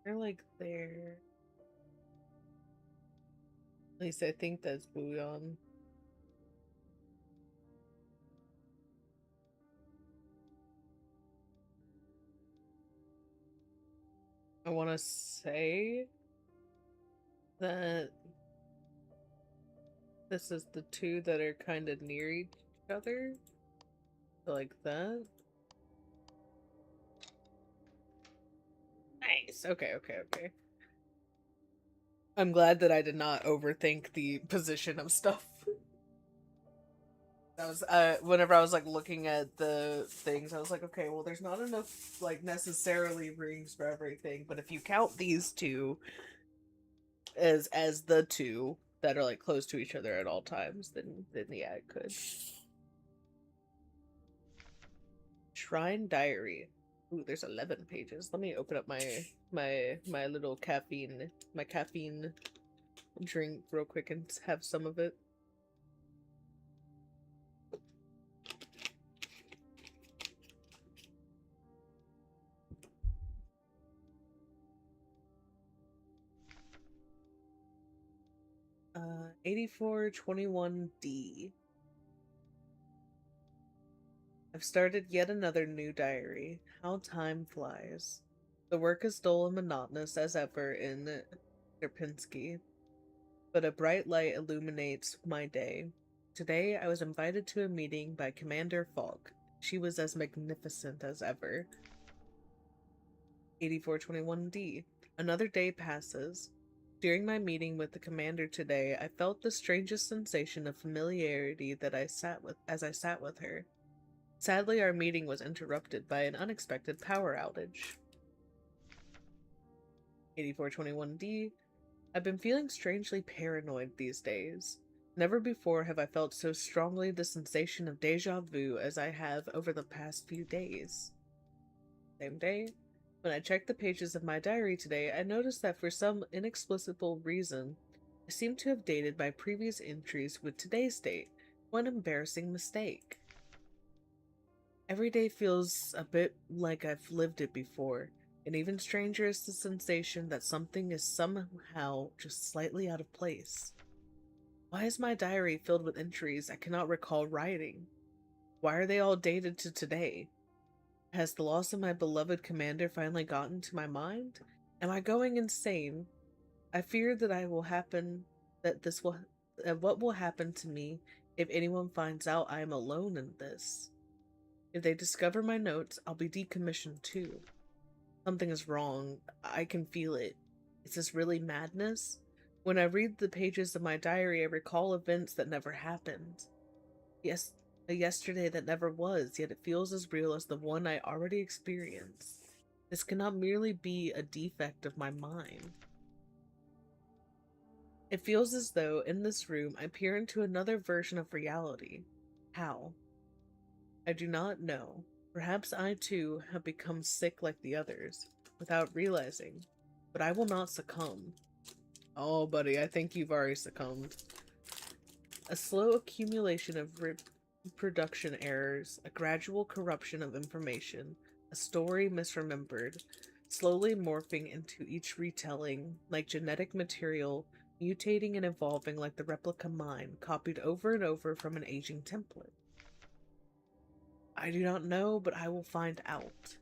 Speaker 1: They're like there. At least I think that's Bouillon. I want to say that this is the two that are kind of near each other. Like that. Nice. Okay, okay, okay. I'm glad that I did not overthink the position of stuff. That was whenever I was like looking at the things, I was like, okay, well there's not enough like necessarily rings for everything, but if you count these two as the two that are like close to each other at all times, then yeah, it could. Shrine diary. Ooh, there's 11 pages. Let me open up my little caffeine drink real quick and have some of it. 8421D. I've started yet another new diary. How time flies. The work is dull and monotonous as ever in Sierpinski, but a bright light illuminates my day. Today I was invited to a meeting by Commander Falk. She was as magnificent as ever. 8421D. Another day passes. During my meeting with the commander today, I felt the strangest sensation of familiarity that I sat with her. Sadly, our meeting was interrupted by an unexpected power outage. 8421D. I've been feeling strangely paranoid these days. Never before have I felt so strongly the sensation of deja vu as I have over the past few days. Same day, when I checked the pages of my diary today, I noticed that for some inexplicable reason, I seem to have dated my previous entries with today's date. What an embarrassing mistake. Every day feels a bit like I've lived it before, and even stranger is the sensation that something is somehow just slightly out of place. Why is my diary filled with entries I cannot recall writing? Why are they all dated to today? Has the loss of my beloved commander finally gotten to my mind? Am I going insane? I fear that what will happen to me if anyone finds out I am alone in this. If they discover my notes, I'll be decommissioned too. Something is wrong. I can feel it. Is this really madness? When I read the pages of my diary, I recall events that never happened. Yes, a yesterday that never was, yet it feels as real as the one I already experienced. This cannot merely be a defect of my mind. It feels as though, in this room, I peer into another version of reality. How? I do not know. Perhaps I too have become sick like the others, without realizing. But I will not succumb. Oh, buddy, I think you've already succumbed. A slow accumulation of reproduction errors, a gradual corruption of information, a story misremembered, slowly morphing into each retelling, like genetic material, mutating and evolving like the replica mind, copied over and over from an aging template. I do not know, but I will find out.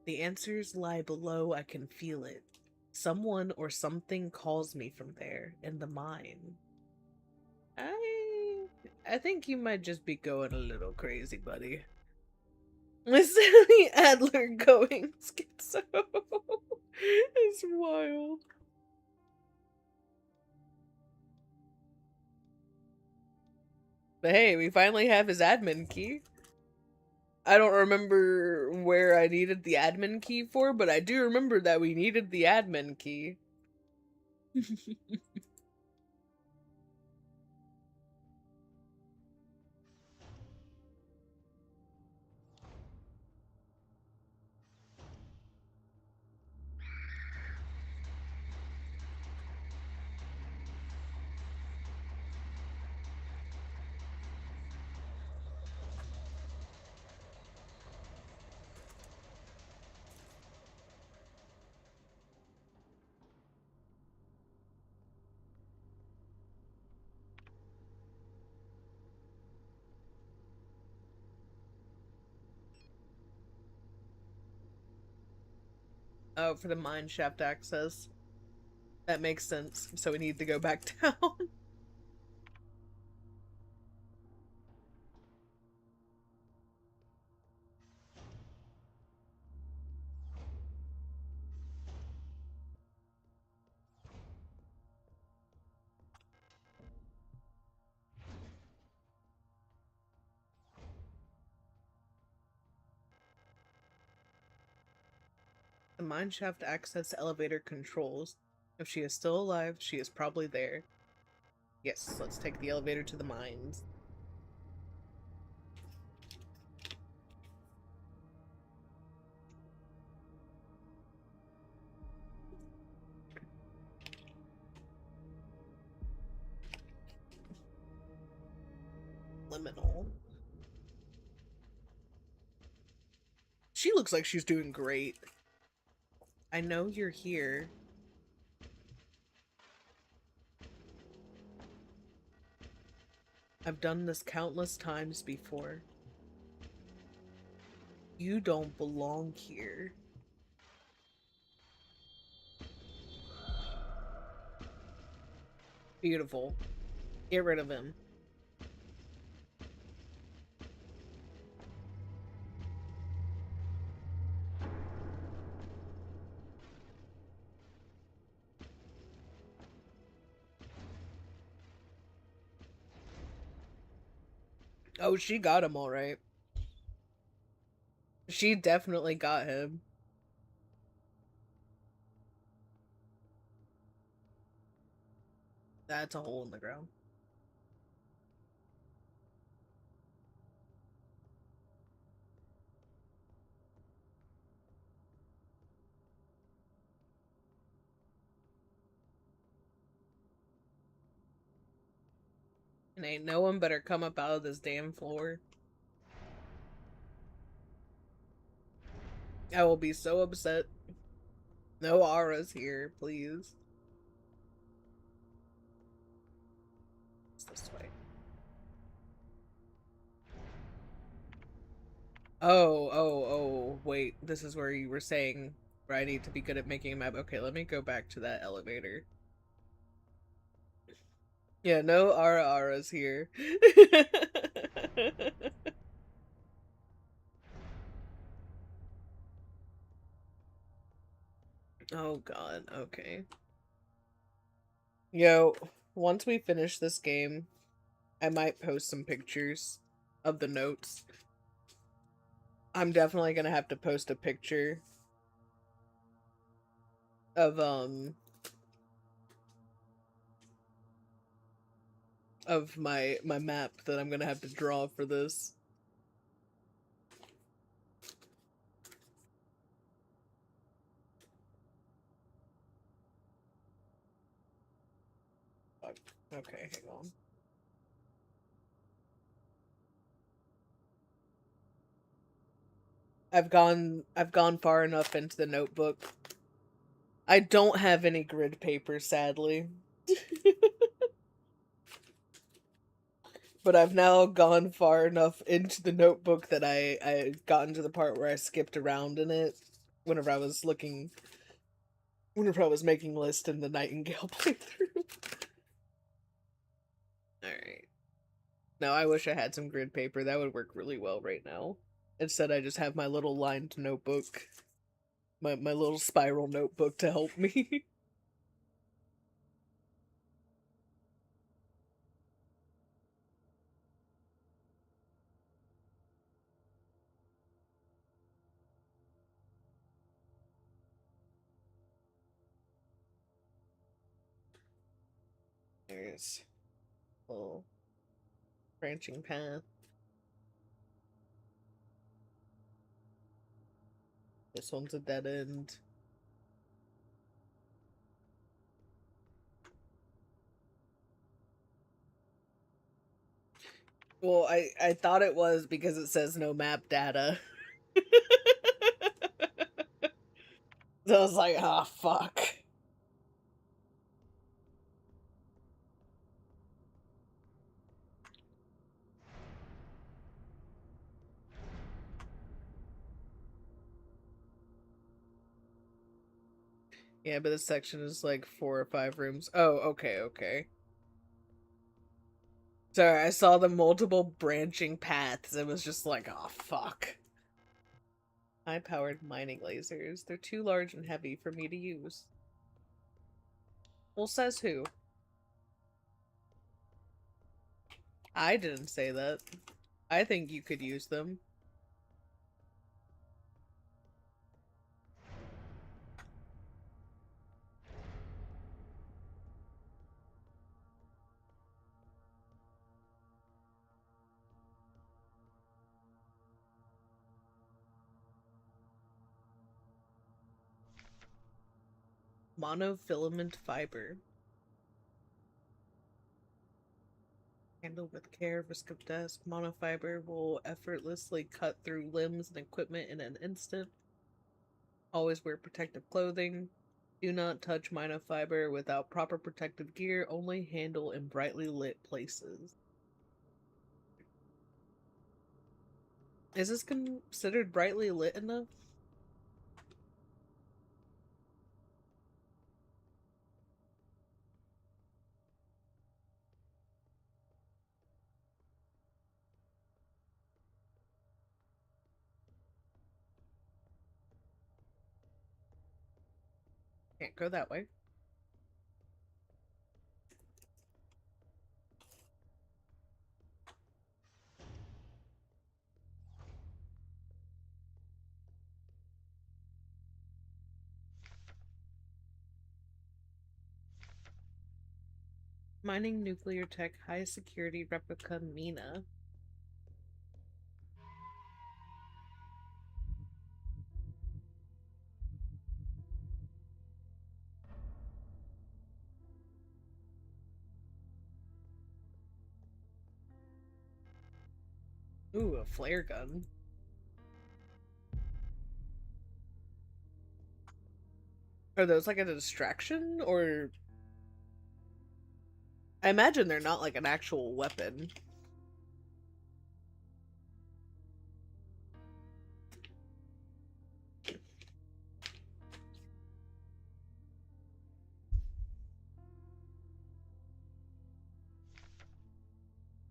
Speaker 1: The answers lie below, I can feel it. Someone or something calls me from there, in the mind. I think you might just be going a little crazy, buddy. Sammy Adler going schizo. It's wild. But hey, we finally have his admin key. I don't remember where I needed the admin key for, but I do remember that we needed the admin key. Oh, for the mine shaft access. That makes sense. So we need to go back down. The mine shaft access elevator controls. If she is still alive, she is probably there. Yes, let's take the elevator to the mines. Liminal. She looks like she's doing great. I know you're here. I've done this countless times before. You don't belong here. Beautiful. Get rid of him. Oh, she got him all right. She definitely got him. That's a hole in the ground. And ain't no one better come up out of this damn floor. I will be so upset. No auras here, please. It's this way. Oh, wait. This is where you were saying where I need to be good at making a map. Okay, let me go back to that elevator. Yeah, no auras here. Oh god, okay. Yo, once we finish this game, I might post some pictures of the notes. I'm definitely gonna have to post a picture of my map that I'm gonna have to draw for this. Fuck. Okay, hang on. I've gone far enough into the notebook. I don't have any grid paper, sadly. But I've now gone far enough into the notebook that I gotten to the part where I skipped around in it whenever I was making list in the Nightingale playthrough. Alright. Now I wish I had some grid paper. That would work really well right now. Instead I just have my little lined notebook. My little spiral notebook to help me. There's a little branching path. This one's a dead end. Well, I thought it was because it says no map data. So I was like, ah, fuck. Yeah, but this section is like 4 or 5 rooms. Oh, okay. Sorry, I saw the multiple branching paths. It was just like, oh, fuck. High-powered mining lasers. They're too large and heavy for me to use. Well, says who? I didn't say that. I think you could use them. Monofilament fiber. Handled with care, risk of death. Monofiber will effortlessly cut through limbs and equipment in an instant. Always wear protective clothing. Do not touch monofiber without proper protective gear. Only handle in brightly lit places. Is this considered brightly lit enough? Can't go that way. Mining nuclear tech high security replica Mina. Ooh, a flare gun. Are those like a distraction, or I imagine they're not like an actual weapon.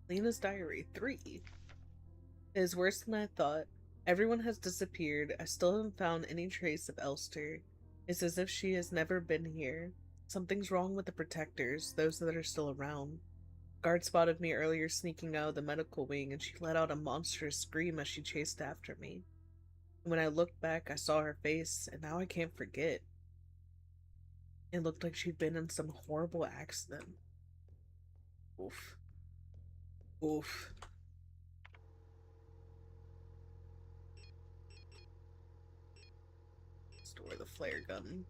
Speaker 1: Lena's diary 3 is worse than I thought. Everyone has disappeared. I still haven't found any trace of Elster. It's as if she has never been here. Something's wrong with the protectors, those that are still around. Guard spotted me earlier sneaking out of the medical wing, and she let out a monstrous scream as she chased after me. When I looked back, I saw her face, and now I can't forget. It looked like she'd been in some horrible accident. Oof. Oof. Store the flare gun.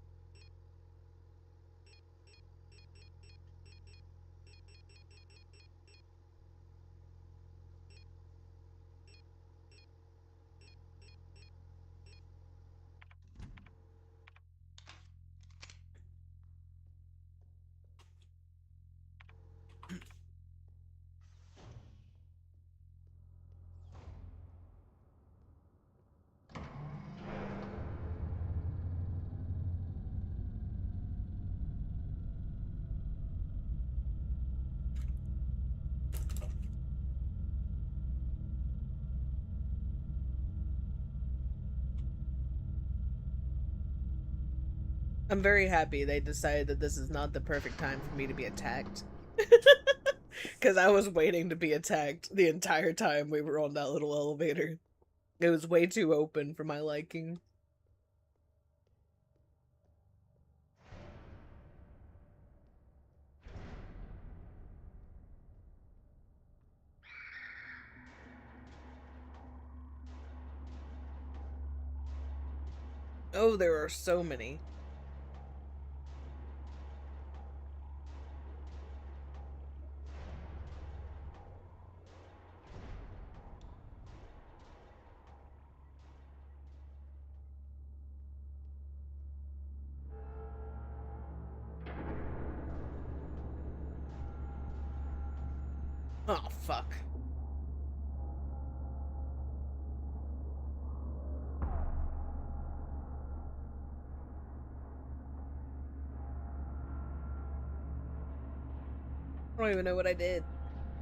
Speaker 1: I'm very happy they decided that this is not the perfect time for me to be attacked. Because I was waiting to be attacked the entire time we were on that little elevator. It was way too open for my liking. Oh, there are so many. Oh, fuck. I don't even know what I did.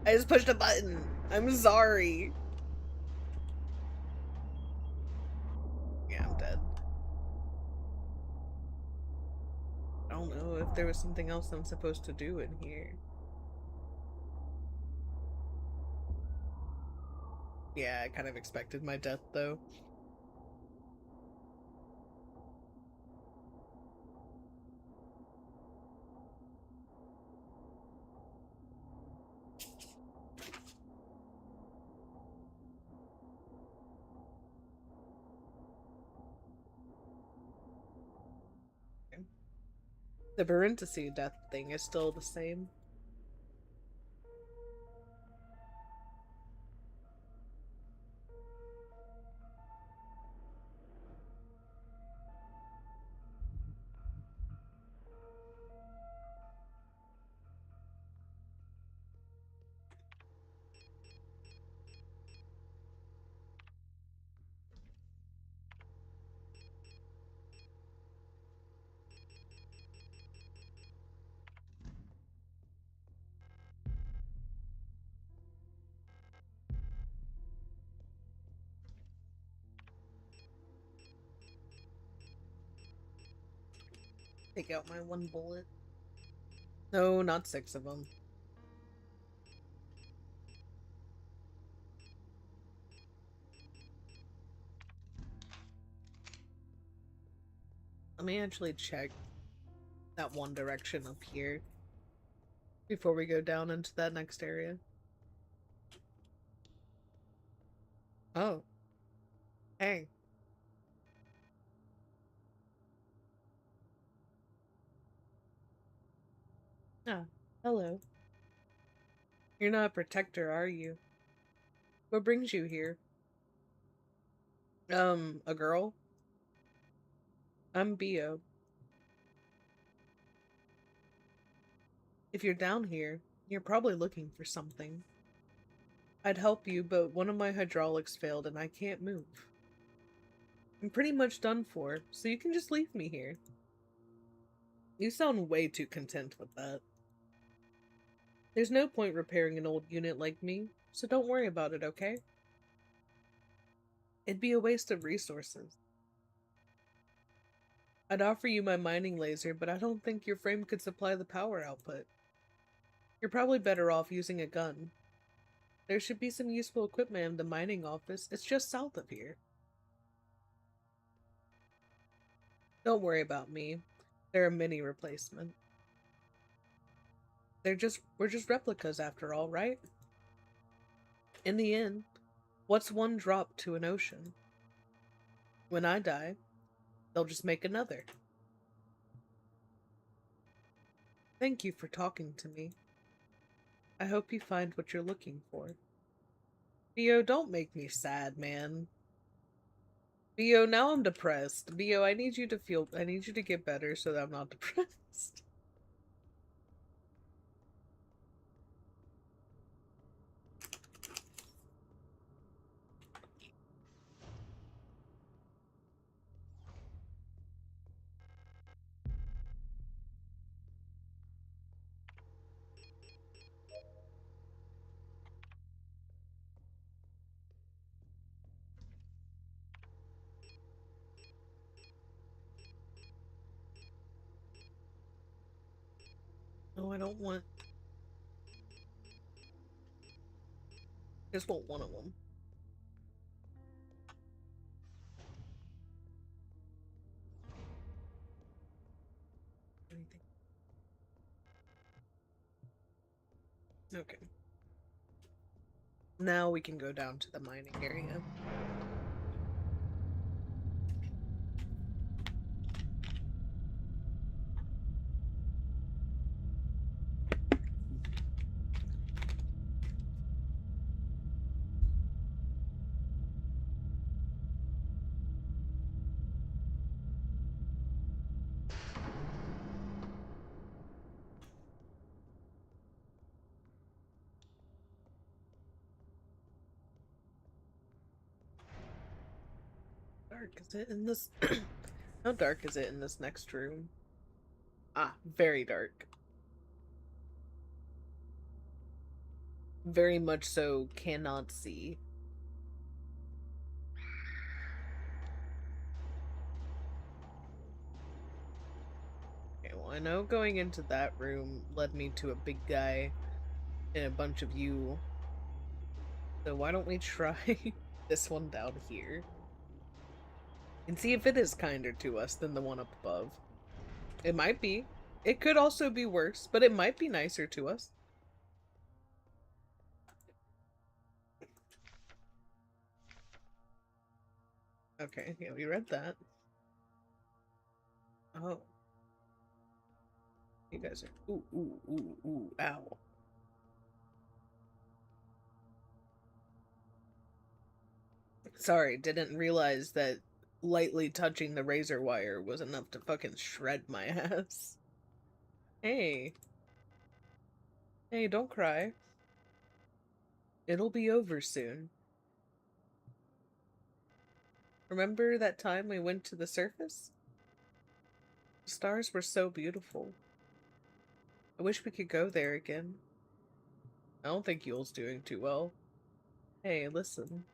Speaker 1: I just pushed a button. I'm sorry. Yeah, I'm dead. I don't know if there was something else I'm supposed to do in here. Yeah, I kind of expected my death, though. The parenthesis death thing is still the same. Take out my one bullet. No, not 6 of them. Let me actually check that one direction up here before we go down into that next area. Oh. Hey. Ah, hello. You're not a protector, are you? What brings you here? A girl? I'm Bio. If you're down here, you're probably looking for something. I'd help you, but one of my hydraulics failed and I can't move. I'm pretty much done for, so you can just leave me here. You sound way too content with that. There's no point repairing an old unit like me, so don't worry about it, okay? It'd be a waste of resources. I'd offer you my mining laser, but I don't think your frame could supply the power output. You're probably better off using a gun. There should be some useful equipment in the mining office. It's just south of here. Don't worry about me. There are many replacements. We're just replicas after all, right? In the end, what's one drop to an ocean? When I die, they'll just make another. Thank you for talking to me. I hope you find what you're looking for. Bio, don't make me sad, man. Bio, now I'm depressed. Bio, I need you to get better so that I'm not depressed. No, I don't want... Just want one of them. Anything? Okay. Now we can go down to the mining area. Dark is it in this? How dark is it in this next room? Ah, very dark. Very much so cannot see. Okay, well, I know going into that room led me to a big guy and a bunch of you. So why don't we try this one down here? And see if it is kinder to us than the one up above. It might be. It could also be worse, but it might be nicer to us. Okay, yeah, we read that. Oh. You guys are... Ooh, ooh, ooh, ooh, ow. Sorry, didn't realize that lightly touching the razor wire was enough to fucking shred my ass. Hey. Hey, don't cry. It'll be over soon. Remember that time we went to the surface? The stars were so beautiful. I wish we could go there again. I don't think Yule's doing too well. Hey, listen.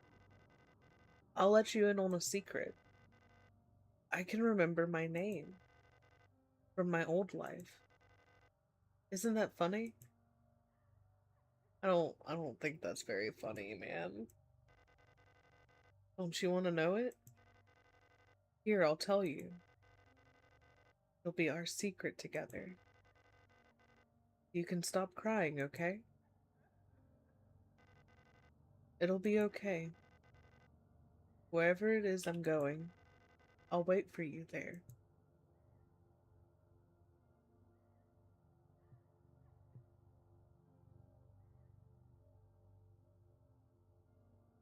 Speaker 1: I'll let you in on a secret. I can remember my name. from my old life. Isn't that funny? I don't think that's very funny, man. Don't you want to know it? Here, I'll tell you. It'll be our secret together. You can stop crying, okay? It'll be okay. Wherever it is I'm going, I'll wait for you there.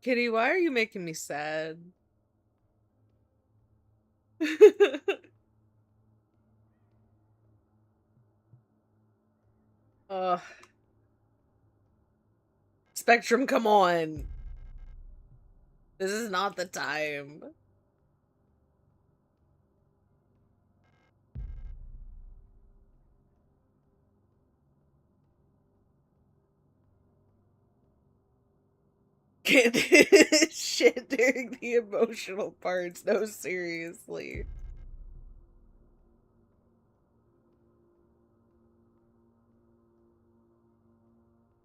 Speaker 1: Kitty, why are you making me sad? Ugh. Spectrum, come on. This is not the time. Can't do this shit during the emotional parts. No, seriously.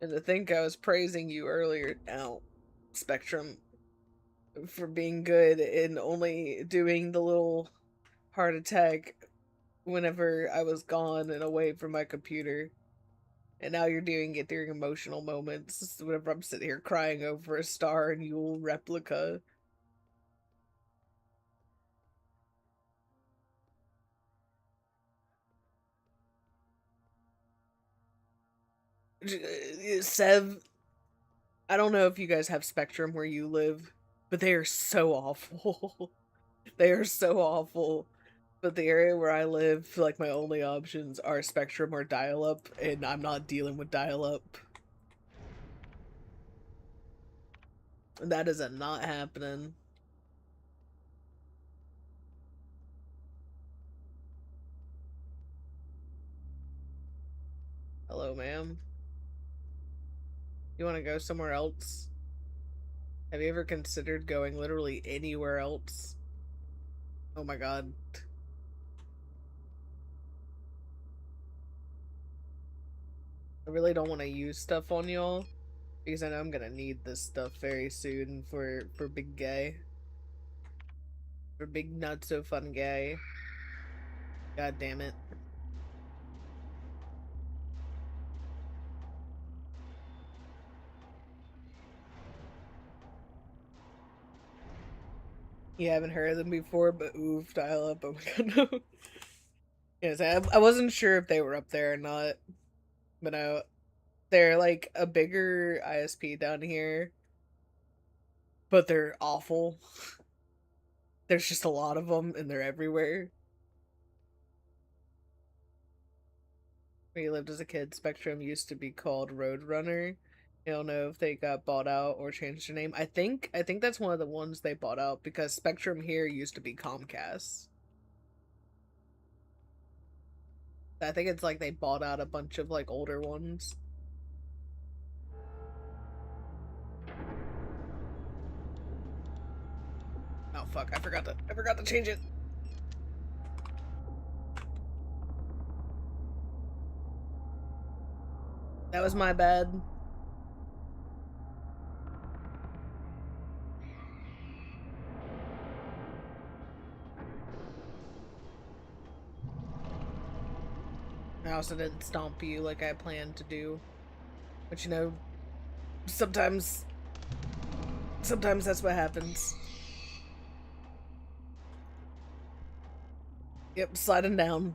Speaker 1: And to think I was praising you earlier now, Spectrum, for being good and only doing the little heart attack whenever I was gone and away from my computer. And now you're doing it during emotional moments whenever I'm sitting here crying over a Star and Yule replica. Sev, I don't know if you guys have Spectrum where you live, but they are so awful. They are so awful. But the area where I live, like, my only options are Spectrum or dial-up, and I'm not dealing with dial-up. That is not happening. Hello, ma'am. You want to go somewhere else? Have you ever considered going literally anywhere else? Oh my god. I really don't want to use stuff on y'all, because I know I'm gonna need this stuff very soon for Big Gay. For Big Not So Fun Gay. God damn it. You haven't heard of them before, but oof, dial up. Oh my god, no. Yes, I wasn't sure if they were up there or not, but they're like a bigger ISP down here, but they're awful. There's just a lot of them, and they're everywhere. Where you lived as a kid, Spectrum used to be called Roadrunner. I don't know if they got bought out or changed their name. I think that's one of the ones they bought out, because Spectrum here used to be Comcast. I think it's like they bought out a bunch of like older ones. Oh fuck, I forgot to change it. That was my bad. I also didn't stomp you like I planned to do. But you know, sometimes that's what happens. Yep, sliding down.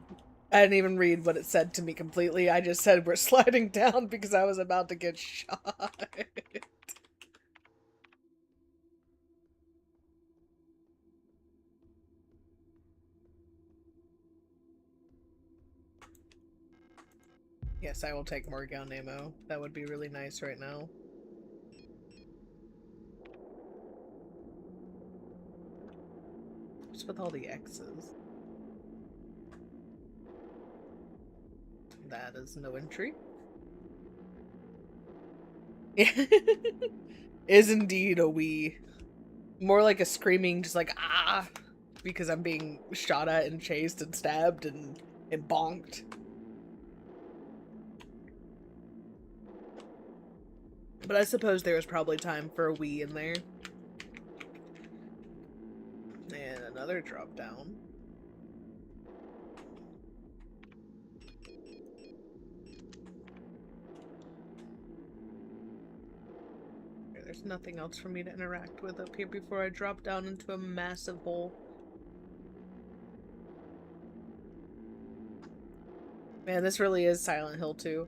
Speaker 1: I didn't even read what it said to me completely. I just said we're sliding down because I was about to get shot. Yes, I will take more gun ammo. That would be really nice right now. What's with all the X's? That is no entry. Is indeed a wee. More like a screaming, just like, ah! Because I'm being shot at and chased and stabbed and and bonked. But I suppose there was probably time for a Wii in there. And another drop down. There's nothing else for me to interact with up here before I drop down into a massive hole. Man, this really is Silent Hill 2.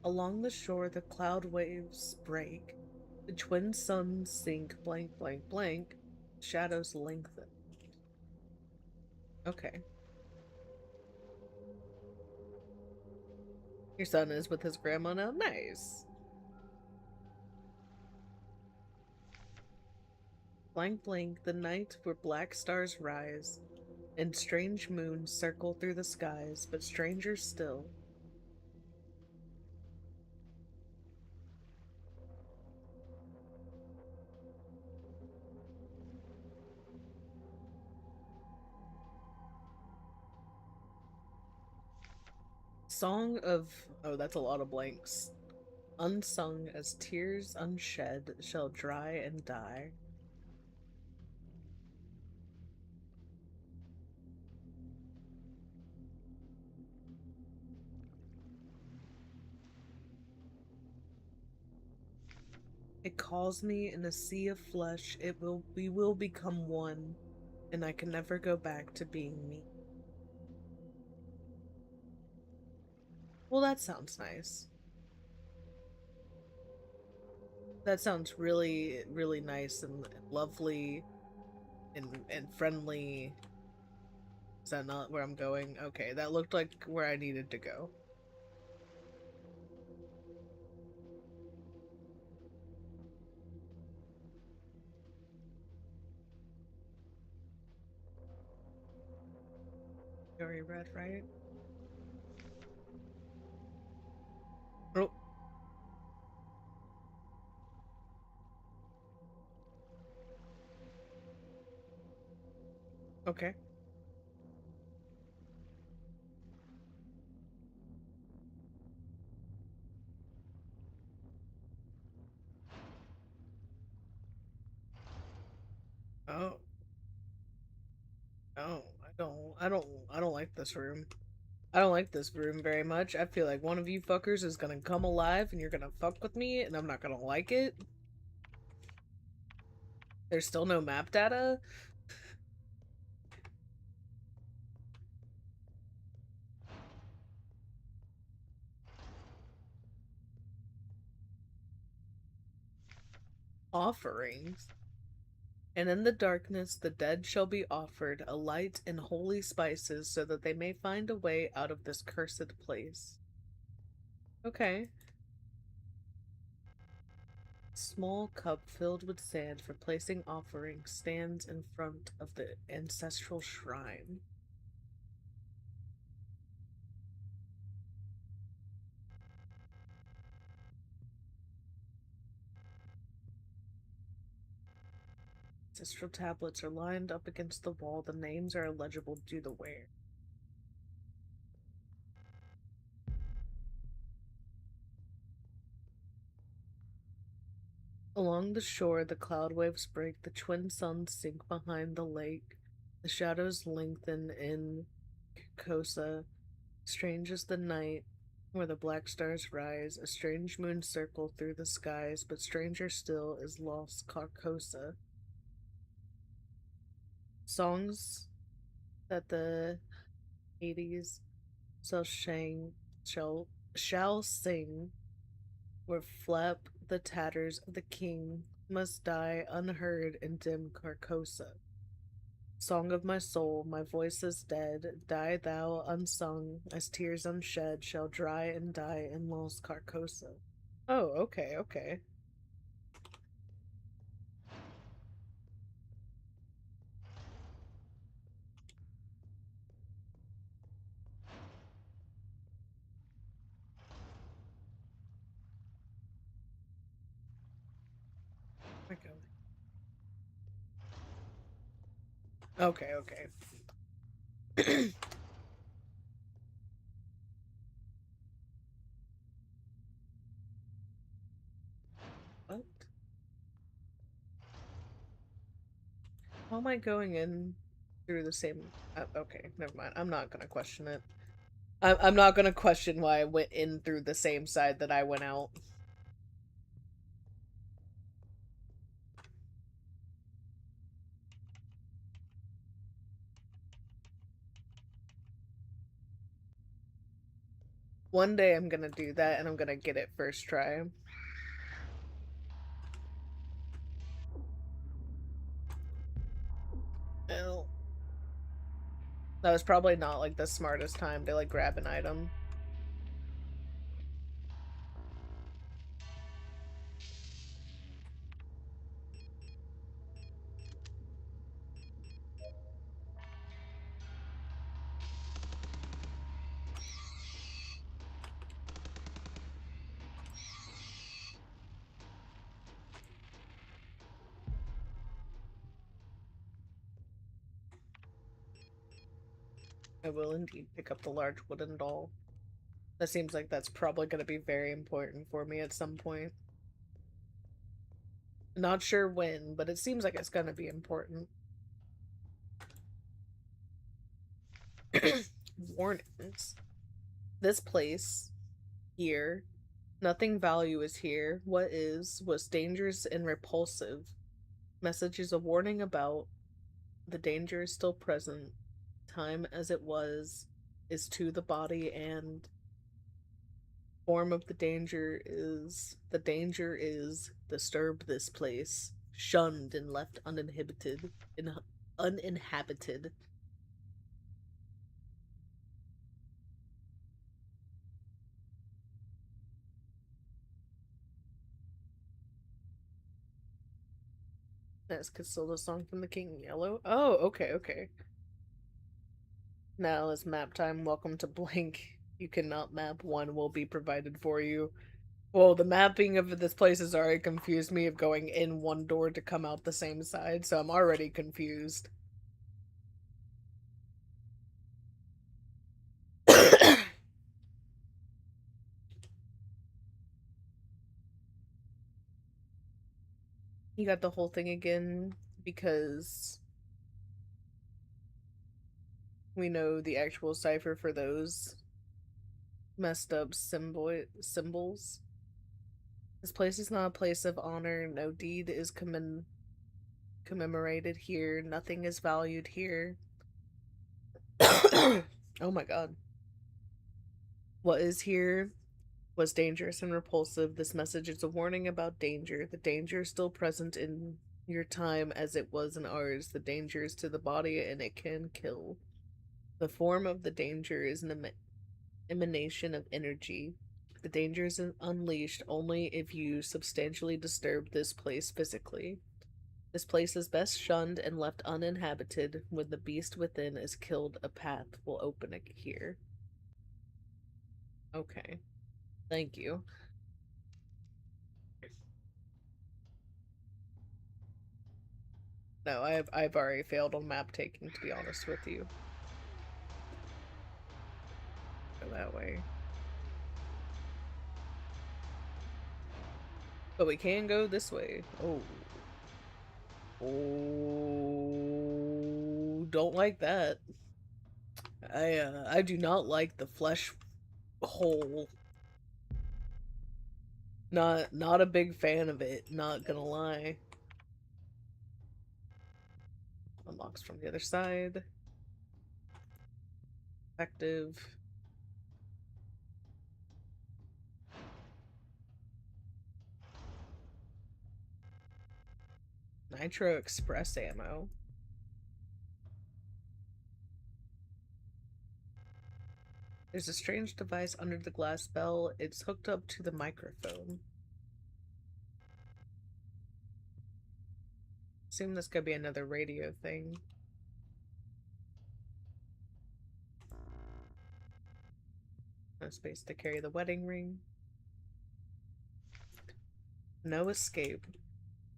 Speaker 1: Along the shore, the cloud waves break. The twin suns sink blank, blank, blank. Shadows lengthen. Okay. Your son is with his grandma now. Nice. Blank, blank, the night where black stars rise, and strange moons circle through the skies, but stranger still. Song of... Oh, that's a lot of blanks. Unsung as tears unshed shall dry and die. It calls me in a sea of flesh. We will become one, and I can never go back to being me. Well, that sounds nice. That sounds really, really nice and lovely and friendly. Is that not where I'm going? Okay, that looked like where I needed to go. Very red, right? Oh, okay. Oh, no, I don't like this room. I don't like this room very much. I feel like one of you fuckers is gonna come alive and you're gonna fuck with me and I'm not gonna like it. There's still no map data. Offerings. And in the darkness the dead shall be offered a light and holy spices so that they may find a way out of this cursed place. Okay. Small cup filled with sand for placing offerings stands in front of the ancestral shrine. Ancestral tablets are lined up against the wall. The names are illegible due to the wear. Along the shore, the cloud waves break. The twin suns sink behind the lake. The shadows lengthen in Kosa. Strange is the night where the black stars rise. A strange moon circle through the skies, but stranger still is lost Carcosa. Songs that the Hades shall shall sing, where flap the tatters of the king must die unheard in dim Carcosa. Song of my soul, my voice is dead, die thou unsung, as tears unshed shall dry and die in lost Carcosa. Oh, okay, okay. Okay, okay. What? How am I going in through the same... okay, never mind. I'm not gonna question it. I'm not gonna question why I went in through the same side that I went out. One day I'm gonna do that and I'm gonna get it first try. Oh. That was probably not like the smartest time to like grab an item. I will indeed pick up the large wooden doll. That seems like that's probably going to be very important for me at some point. Not sure when, but it seems like it's going to be important. Warnings. This place, here, nothing value is here. What is, was dangerous and repulsive. Message is a warning about the danger is still present. Time as it was is to the body, and form of the danger is disturb this place, shunned and left uninhabited. That's Casilda's song from the King in Yellow. Oh, okay, okay. Now is map time. Welcome to blank. You cannot map. One will be provided for you. Well, the mapping of this place has already confused me of going in one door to come out the same side, so I'm already confused. You got the whole thing again because we know the actual cipher for those messed up symbols. This place is not a place of honor. No deed is commemorated here. Nothing is valued here. Oh my god. What is here was dangerous and repulsive. This message is a warning about danger. The danger is still present in your time as it was in ours. The danger is to the body and it can kill. The form of the danger is an emanation of energy. The danger is unleashed only if you substantially disturb this place physically. This place is best shunned and left uninhabited. When the beast within is killed, a path will open here. Okay. Thank you. No, I've already failed on map taking, to be honest with you. Go that way. But we can go this way. Oh. Oh, don't like that. I do not like the flesh hole. Not a big fan of it, not gonna lie. Unlocks from the other side. Effective. Nitro Express ammo. There's a strange device under the glass bell. It's hooked up to the microphone. Assume this could be another radio thing. No space to carry the wedding ring. No escape.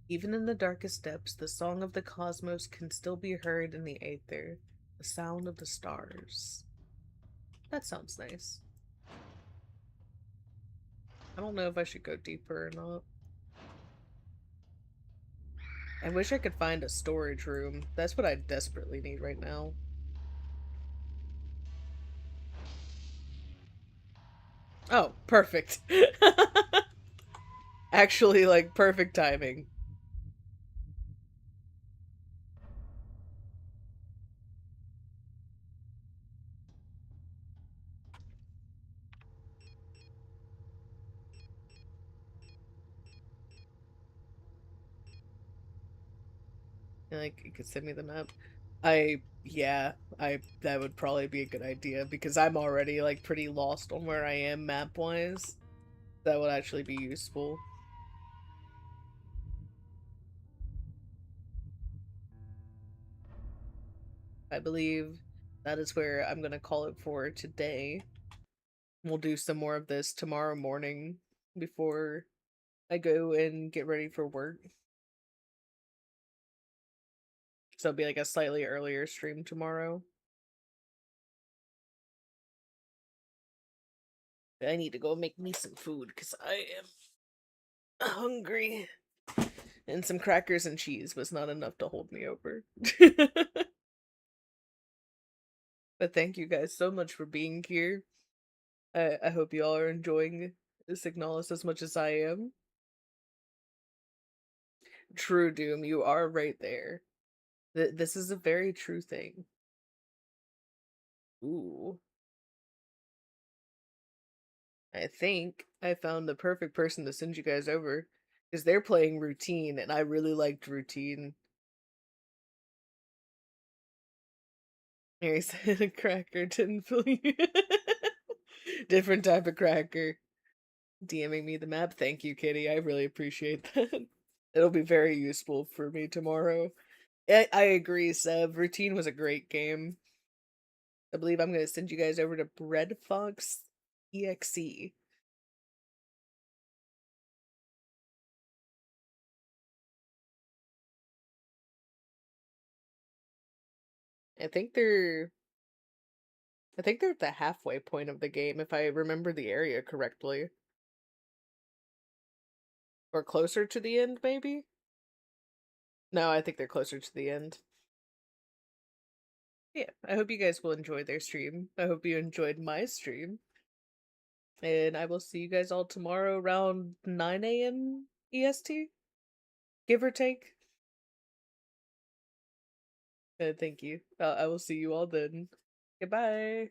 Speaker 1: Even in the darkest depths, the song of the cosmos can still be heard in the aether. The sound of the stars. That sounds nice. I don't know if I should go deeper or not. I wish I could find a storage room. That's what I desperately need right now. Oh, perfect. Actually, like, perfect timing. Like, you could send me the map. Yeah, that would probably be a good idea because I'm already, like, pretty lost on where I am map-wise. That would actually be useful. I believe that is where I'm gonna call it for today. We'll do some more of this tomorrow morning before I go and get ready for work. So it'll be like a slightly earlier stream tomorrow. I need to go make me some food because I am hungry. And some crackers and cheese was not enough to hold me over. But thank you guys so much for being here. I hope you all are enjoying Signalis as much as I am. True, Doom, you are right there. This is a very true thing. Ooh. I think I found the perfect person to send you guys over. Because they're playing Routine, and I really liked Routine. Mary said a cracker didn't fill you. Different type of cracker. DMing me the map. Thank you, Kitty. I really appreciate that. It'll be very useful for me tomorrow. I agree, Seb. Routine was a great game. I believe I'm going to send you guys over to Bread Fox EXE. I think they're I think they're at the halfway point of the game if I remember the area correctly. Or closer to the end, maybe? No, I think they're closer to the end. Yeah, I hope you guys will enjoy their stream. I hope you enjoyed my stream. And I will see you guys all tomorrow around 9 a.m. EST, give or take. Thank you. I will see you all then. Goodbye.